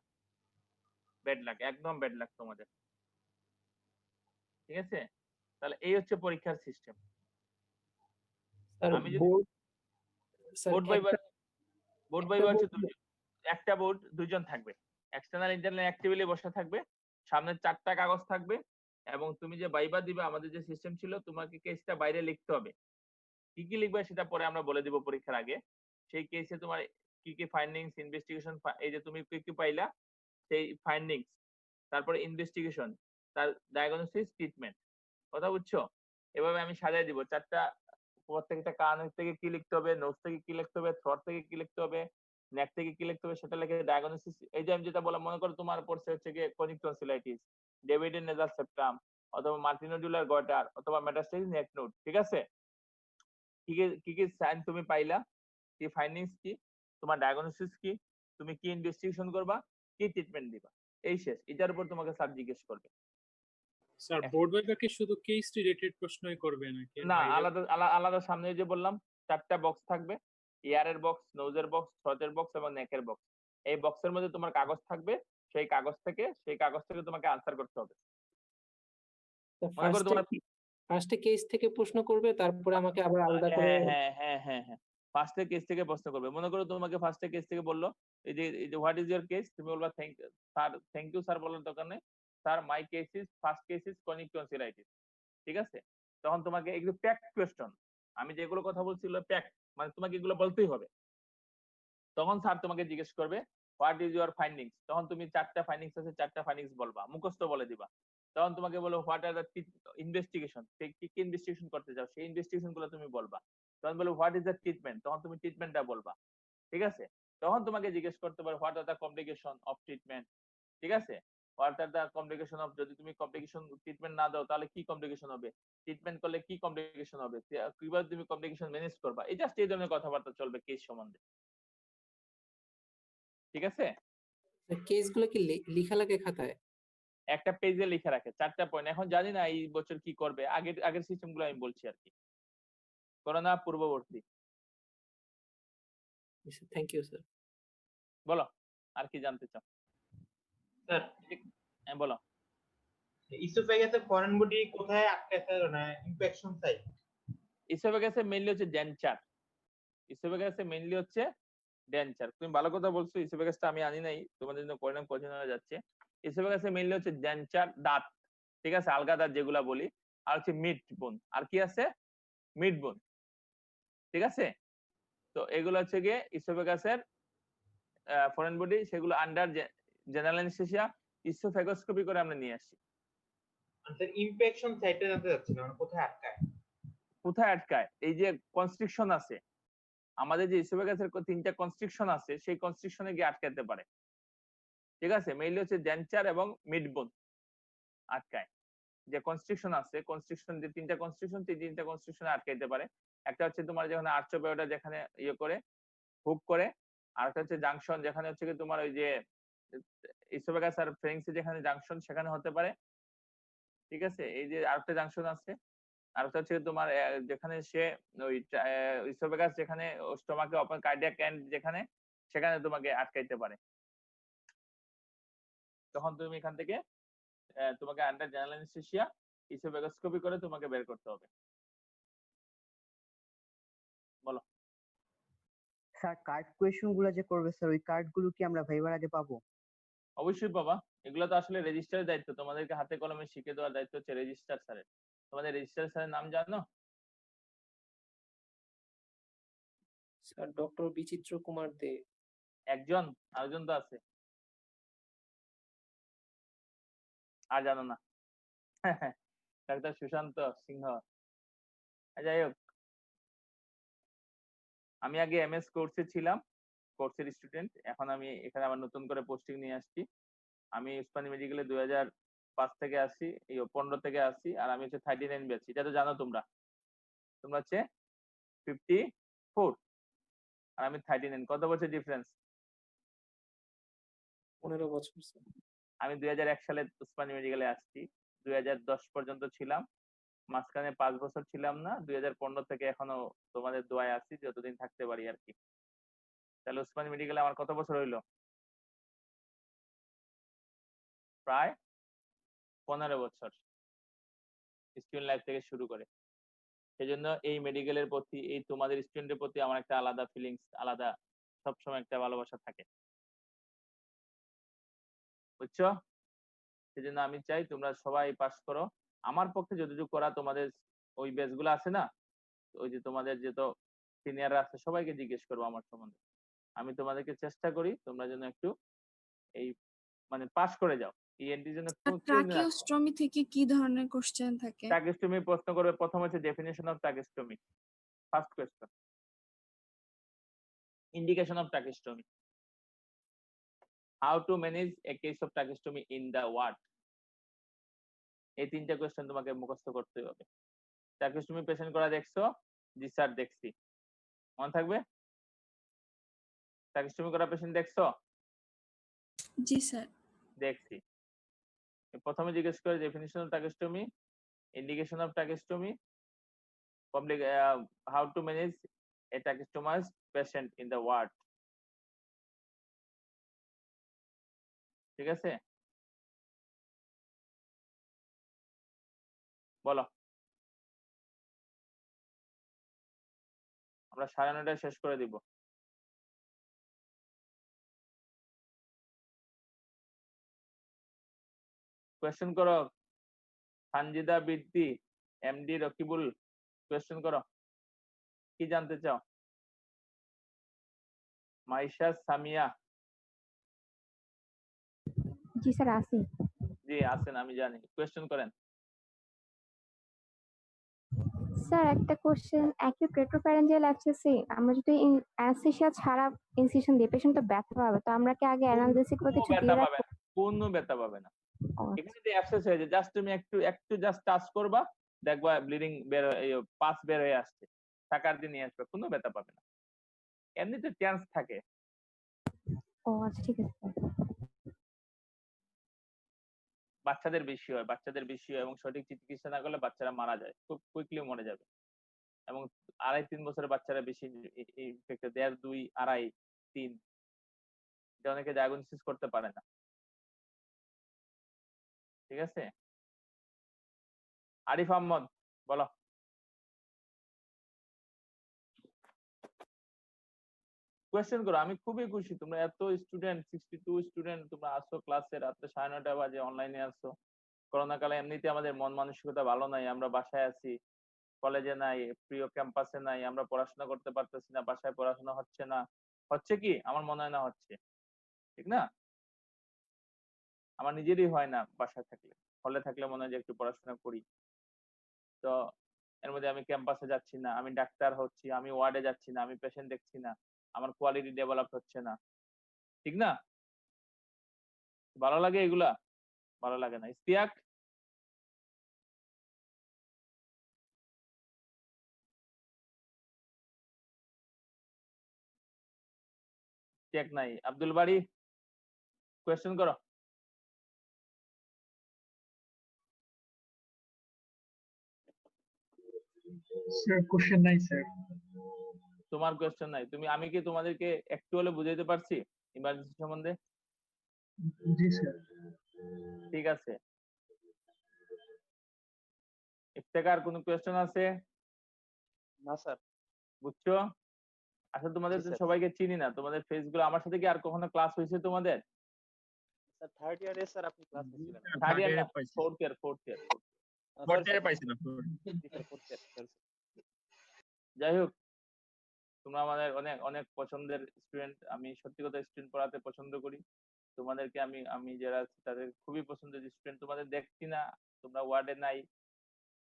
ব্যাড লাক, একদম ব্যাড লাক তোমাদের, ঠিক আছে? তাহলে এই হচ্ছে পরীক্ষার সিস্টেম। স্যার আমি যদি বোর্ড স্যার বোর্ড বাইবার, একটা বোর্ড একটা বাইবার হচ্ছে বোর্ড একটা বোর্ড 2 জন থাকবে, এক্সটার্নাল ইন্টারনাল এক টেবিলে বসে থাকবে, সামনে 4টা কাগজ থাকবে, এবং তুমি যে বাইবা দিবে, আমাদের যে সিস্টেম ছিল, তোমাকে কেসটা বাইরে লিখতে হবে। কি কি লিখবে সেটা পরে আমরা বলে দিব পরীক্ষার আগে। সেই কেসে তোমার কি কি ফাইন্ডিংস, ইনভেস্টিগেশন, এই যে তুমি কি কি পাইলা সেই ফাইন্ডিংস, তারপরে ইনভেস্টিগেশন, তার ডায়াগনোসিস, ট্রিটমেন্ট। কথা বুঝছো? এভাবে আমি সাজাই দিব। 4টা, প্রত্যেকটা কান থেকে কি লিখতে হবে, নোজ থেকে কি লিখতে হবে, থ্রট থেকে কি লিখতে হবে, নেক থেকে কি লিখতে হবে, সেটা লিখে ডায়াগনোসিস। এই যে আমি যেটা বললাম, মনে করো তোমার পড়ছে হচ্ছে গিয়ে ক্রনিক টনসিলাইটিস, ডেভিডের নেজাল সেপ্টাম, অথবা মাল্টিনোডুলার গয়টার, অথবা মেটাস্টেসিস নেক নোড, ঠিক আছে? কি কি কি কি সাইন তুমি পাইলা, কি ফাইন্ডিংস কি, তোমার ডায়াগনোসিস কি, তুমি কি ইনভেস্টিগেশন করবা, কি ট্রিটমেন্ট দিবা, এই শেষ। এটার উপর তোমাকে স্যার জিজ্ঞেস করবে। স্যার বোর্ড ভাইবা কি শুধু কেস রিলেটেড প্রশ্নই করবে নাকি না, বাইরে? আলাদা আলাদা সামনে যে বললাম 4টা বক্স থাকবে, ইয়ারের বক্স, নোজের বক্স, থ্রোটের বক্স এবং নেকের বক্স। এই বক্সের মধ্যে তোমার কাগজ থাকবে, সেই কাগজ থেকে তোমাকে আনসার করতে হবে। মনে করো তোমার ফার্স্টে কেস থেকে প্রশ্ন করবে, তারপরে আমাকে আবার আলাদা করে। হ্যাঁ, ফার্স্টে কেস থেকে প্রশ্ন করবে। মনে করো তোমাকে ফার্স্টে কেস থেকে বললো, এই যে হোয়াট ইজ ইওর কেস, তুমি বলবা থ্যাংক ইউ স্যার বলার দরকার নেই, sir my case is, first case is chronic tonsillitis, ঠিক আছে? তখন তোমাকে এগুলো প্যাক কোয়েশ্চন, আমি যেগুলো কথা বলছি প্যাক, মানে তোমাকে এগুলো বলতেই হবে। তখন স্যার তোমাকে জিজ্ঞেস করবে হোয়াট ইজ ইউর ফাইন্ডিংস, তখন তুমি 4টা ফাইন্ডিংস আছে, 4টা ফাইন্ডিংস বলবা, মুখস্থ বলে দিবা। তখন তোমাকে বলো হোয়াট আর দ্য ইনভেস্টিগেশন, কি কি ইনভেস্টিগেশন করতে চাও, সেই ইনভেস্টিগেশন গুলো তুমি বলবা। তখন বলো হোয়াট ইজ দ্য ট্রিটমেন্ট, তখন তুমি ট্রিটমেন্টটা বলবা, ঠিক আছে? তখন তোমাকে জিজ্ঞেস করতে পারো what are the complication of treatment, ঠিক আছে? What are the complication of, যদি তুমি কমপ্লিকেশন ট্রিটমেন্ট না দাও তাহলে কি কমপ্লিকেশন হবে, ট্রিটমেন্ট করলে কি কমপ্লিকেশন হবে, কিভাবে তুমি কমপ্লিকেশন ম্যানেজ করবা। এই জাস্ট এই ধরনের কথাবার্তা চলবে কেস সম্বন্ধে, ঠিক আছে? কেসগুলো কি লেখা লাগে খাতায়? একটা পেজে লিখে রাখে 4টা পয়েন্ট। এখন জানি না এই বছর কি করবে, আগের সিস্টেম গুলো আমি বলছি আর কি, করোনা পূর্ববর্তী। Thank you sir. বলো আর কি জানতে চাও? স্যার হ্যাঁ বলো। ইসোফেগাসের ফরেন বডি কোথায় আটকাছে, না ইনফেকশন সাইট? ইসোফেগাসে মেইনলি হচ্ছে ডেঞ্চার, ইসোফেগাসে মেইনলি হচ্ছে ডেঞ্চার। তুমি ভালো কথা বলছো, ইসোফেগাসটা আমি আনি নাই, তোমাদের জন্য পরিণাম কোচিং হয়ে যাচ্ছে। ইসোফেগাসে মেইনলি হচ্ছে ডেঞ্চার, দাঁত, ঠিক আছে, আলগা দাঁত যেগুলা বলি, আর হচ্ছে মিড বোন, আর কি আছে, মিড বোন, ঠিক আছে? তো এগুলো হচ্ছে গিয়ে ইসোফেগাসের ফরেন বডি, সেগুলো আন্ডার জেনারেল অ্যানেস্থেসিয়া ইসোফেগোস্কোপি করে আমরা নিয়ে আসি। স্যার ইনফেকশন সাইটে জানতে চাচ্ছিলাম, মানে কোথায় আটকায়? কোথায় আটকায়? এই যে কনস্ট্রিকশন আছে, আমাদের যে ইসোফেগাসের 3টা কনস্ট্রিকশন আছে, সেই কনস্ট্রিকশনে গিয়ে আটকাতে পারে, ঠিক আছে? মেইনলি হচ্ছে ডেঞ্চার এবং মিড বোন আটকায়। যে কনস্ট্রিকশন আছে, কনস্ট্রিকশন যে 3টা কনস্ট্রিকশন, 3টা কনস্ট্রিকশনে আটকাইতে পারে। একটা হচ্ছে তোমার যেখানে আর্চোবায়োটা, যেখানে ইয়ে করে হুক করে, আর একটা হচ্ছে জাংশন, যেখানে হচ্ছে কি তোমার ওই যে ইসোফেগাস আর ফ্যারিংসে যেখানে জাংশন, সেখানে হতে পারে, ঠিক আছে? এই যে আরেকটা জাংশন আছে, আরেকটা হচ্ছে তোমার যেখানে সে ওই ইসোফেগাস, যেখানে স্টোমাকে ওপেন, কার্ডিয়াক এন্ড যেখানে, সেখানে তোমাকে আটকাইতে পারে। তখন তুমি এখান থেকে তোমাকে আন্ডার জেনারেল অ্যানেস্থেসিয়া ইসোফেগাস্কোপি করে তোমাকে বের করতে হবে। বলো। স্যার কার্ড কোয়েশ্চেন গুলো যে করবে স্যার ওই কার্ড গুলো কি আমরা ভাইবার আগে পাবো? অবশ্যই পাবা। এগুলো তো আসলে রেজিস্টারের দায়িত্ব, তোমাদেরকে হাতে কলমে শিখে দেওয়ার দায়িত্ব হচ্ছে রেজিস্ট্রার স্যারের। তোমাদের রেজিস্ট্রার স্যারের নাম জানো? স্যার ডক্টর বিচিত্র কুমার দে। একজন, আরেকজন তো আছে। আর জানো না? ডাক্তার সুশান্ত সিংহ। যাই হোক, আমি আগে এমএস কোর্সে ছিলাম, কোর্সের স্টুডেন্ট। এখন আমি এখানে আবার নতুন করে পোস্টিং নিয়ে আসছি। আমি উসমানী মেডিকেলে 2005 থেকে আসি, 15 থেকে আসি। আর আমি হচ্ছে 39 ব্যাচ, এটা তো জানো তোমরা। তোমরা হচ্ছে 54 আর আমি 39। কত বছর ডিফারেন্স? 15 বছর স্যার। আমি 2001 সালে উসমানী মেডিকেলে আসছি, 2010 পর্যন্ত ছিলাম। মাঝখানে 5 বছর ছিলাম না, 2015 থেকে এখনো তোমাদের দোয়ায় আছি, যতদিন থাকতে পারি আর কি। তাহলে উসমানী মেডিকেলে আমার কত বছর হইলো? প্রায় 15 বছর স্টুডেন্ট লাইফ থেকে শুরু করে। সেজন্য এই মেডিকেলের প্রতি, এই তোমাদের স্টুডেন্টের প্রতি আমার একটা আলাদা ফিলিংস, আলাদা সবসময় একটা ভালোবাসা থাকে, বুঝছো? সেজন্য আমি চাই তোমরা সবাই পাস করো। আমার পক্ষে যতটুকু করা, তোমাদের ওই ব্যাচগুলো আছে না, ওই যে তোমাদের যত সিনিয়ররা আছে সবাইকে জিজ্ঞেস করবো আমার সম্বন্ধে। আমি তোমাদেরকে চেষ্টা করি তোমরা যেন একটু এই মানে পাস করে যাও। ইএনটির জন্য ট্রাকিওস্টমি থেকে কি ধরনের কোশ্চেন থাকে? ট্রাকিওস্টমি প্রশ্ন করবে। প্রথম হচ্ছে definition of tracheostomy, first question. Indication of tracheostomy, how to manage a case of tracheostomy in the ward. এই 3টা কোয়েশ্চেন তোমাকে মুখস্থ করতে হবে। ট্রাকিওস্টমি পেশেন্ট করা দেখছো? জি স্যার দেখছি। মনে থাকবে? ট্রাকিওস্টমি করা পেশেন্ট দেখছো? জি স্যার। দেখছি। প্রথমে জিজ্ঞেস করে definition of ট্রাকিওস্টমি, indication of ট্রাকিওস্টমি, how to manage a tracheostomy patient in the ward। ঠিক আছে, বলো। আমরা 9:30 শেষ করে দিব। কোয়েশ্চেন করো। সানজিদা বৃত্তি, এমডি রকিবুল, কোয়েশ্চেন করো, কি জানতে চাও? মাইশা সামিয়া। জি স্যার আছি। জি আছেন, আমি জানি। কোয়েশ্চেন করেন। স্যার একটা কোশ্চেন, অ্যাকিউট রেট্রোফ্যারেঞ্জিয়াল অ্যাবসেসে আমরা যদি অ্যানেস্থেসিয়া ছাড়া ইনসিশন দিই পেশেন্ট তো ব্যথা পাবে, তো আমরা কি আগে অ্যানালজেসিক বা কিছু দিয়ে রাখবো? কোনো ব্যথা পাবে না। এখানে যে অ্যাবসেস হয়েছে, জাস্ট তুমি একটু জাস্ট টাচ করবা, দেখবা ব্লিডিং বের পাস বের হয়ে আসছে, টাকার দিয়ে নিয়ে আসবে, কোনো ব্যথা পাবে না। এমনিতে চান্স থাকে। ও আচ্ছা ঠিক আছে স্যার। বাচ্চাদের বেশি হয়, বাচ্চাদের বেশি হয় এবং সঠিক চিকিৎসা না করলে বাচ্চারা মারা যায়, খুব কুইকলি মরে যাবে। এবং 2.5-3 বছরের বাচ্চারা বেশি ইনফেক্টেড, 1.5, 2, 2.5, 3, এটা অনেকে ডায়াগনোসিস করতে পারে না। ঠিক আছে, আরিফ আহমদ বলো। কোয়েশ্চেন করো, আমি খুবই খুশি তোমরা এত স্টুডেন্ট, 62 স্টুডেন্ট তোমরা আসছো ক্লাসে, রাত্রে 9:30 বাজে অনলাইনে আসছো। করোনা কালে এমনিতে আমাদের মন মানসিকতা ভালো নাই, আমরা বাসায় আছি, কলেজে নাই, প্রিয় ক্যাম্পাসে নাই, আমরা পড়াশোনা করতে পারতেছি না, বাসায় পড়াশোনা হচ্ছে না। হচ্ছে কি? আমার মনে হয় না হচ্ছে, ঠিক না? আমার নিজেরই হয় না বাসায় থাকলে, হলে থাকলে মনে হয় যে একটু পড়াশোনা করি। তো এর মধ্যে আমি ক্যাম্পাসে যাচ্ছি না, আমি ডাক্তার হচ্ছি, আমি ওয়ার্ডে যাচ্ছি না, আমি পেশেন্ট দেখছি না, আমার কোয়ালিটি ডেভেলপ হচ্ছে না, ঠিক না? ভালো লাগে এগুলা? ভালো লাগে না। ইস্তিয়াক, ইস্তিয়াক নাই। আব্দুল বাড়ি, কোয়েশ্চেন করো। স্যার কোশ্চেন নাই স্যার। তোমার কোয়েশ্চেন নাই, আমি কি তোমাদেরকে একটু হলে বুঝাইতে পারছি ইমার্জেন্সি সম্বন্ধে? জি স্যার। ঠিক আছে, ইফতেখার কোনো কোয়েশ্চেন আছে? না স্যার। বুঝছো? আসলে তোমাদের জি তো স্যার। সবাইকে চিনি না, তোমাদের ফেস গুলো। আমার সাথে কি আর কখনো ক্লাস হয়েছে তোমাদের? স্যার থার্ড ইয়ারে স্যার আপনি ক্লাস নিয়েছিলেন। থার্ড ইয়ার না, ফোর্থ ইয়ার। ফোর্থ ইয়ারে পাইছিলাম। জি স্যার, ফোর্থ ইয়ার। যাই হোক, তোমরা আমাদের অনেক অনেক পছন্দের স্টুডেন্ট। আমি সত্যি কথা স্টুডেন্ট পড়াতে পছন্দ করি। তোমাদেরকে আমি যারা আছে তাদের খুবই পছন্দের স্টুডেন্ট। তোমাদের দেখছি না, তোমরা ওয়ার্ডে নাই,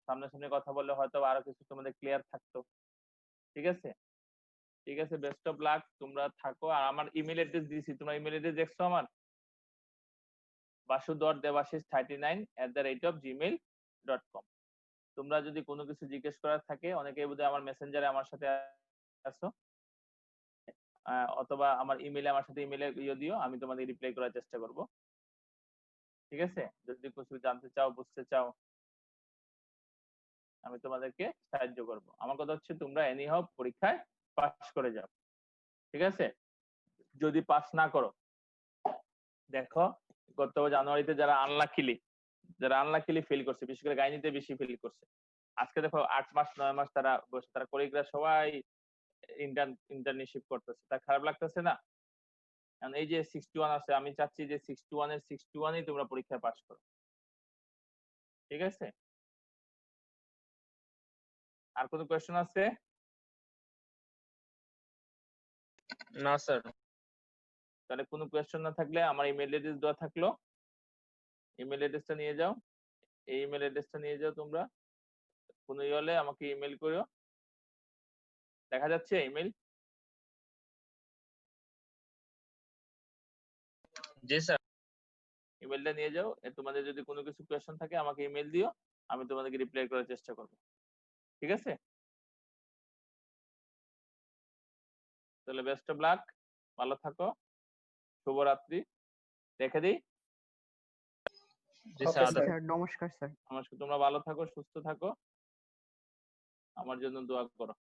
সামনাসামনি কথা বললে হয়তো আরো কিছু তোমাদের ক্লিয়ার থাকতো। ঠিক আছে, ঠিক আছে, বেস্ট অফ লাক, তোমরা থাকো। আর আমার ইমেল অ্যাড্রেস দিয়েছি, তোমরা ইমেল অ্যাড্রেস দেখছো আমার? basu.debashish39@gmail.com। তোমরা যদি কোনো কিছু জিজ্ঞেস করার থাকে, অনেকেই বোধহয় আমার মেসেঞ্জারে আমার সাথে আছো, অথবা আমার ইমেলে আমার সাথে ইমেলে দিও, আমি তোমাদের রিপ্লাই করার চেষ্টা করব। ঠিক আছে, যদি কিছু জানতে চাও, বুঝতে চাও, আমি তোমাদেরকে সাহায্য করব। আমার কথা হচ্ছে তোমরা এনি হাউ পরীক্ষায় পাস করে যাও। ঠিক আছে, যদি পাস না করো, দেখো গত জানুয়ারিতে যারা আনলাকিলি ফেল করছে, বিশেষ করে গাইনিতে বেশি ফেল করছে, আজকে দেখো 8 মাস 9 মাস তারা বসে, তারা কোরিওগ্রাফ সবাই ইন্টার্নশিপ করতেছে। তা খারাপ লাগতেছে না? এই যে 61 আছে, আমি চাচ্ছি যে 61 এর 61ই তোমরা পরীক্ষায় পাস করো। ঠিক আছে, আর কোনো কোয়েশ্চেন আছে? না স্যার। তাহলে কোনো কোয়েশ্চেন না থাকলে আমার ইমেল অ্যাড্রেস দেওয়া থাকলো, ইমেল অ্যাড্রেসটা নিয়ে যাও। এই ইমেল অ্যাড্রেসটা নিয়ে যাও তোমরা, কোনো হলে আমাকে ইমেল করো। দেখা যাচ্ছে ইমেল? জি স্যার। ইমেলটা নিয়ে যাও। তোমাদের যদি কোনো কিছু কোয়েশ্চেন থাকে আমাকে ইমেল দিও, আমি তোমাদেরকে রিপ্লাই করার চেষ্টা করব। ঠিক আছে, তাহলে বেস্ট অফ লাক, ভালো থাকো, শুভরাত্রি। রেখে দিই? জি স্যার, নমস্কার স্যার। নমস্কার, তোমরা ভালো থাকো, সুস্থ থাকো, আমার জন্য দোয়া করো।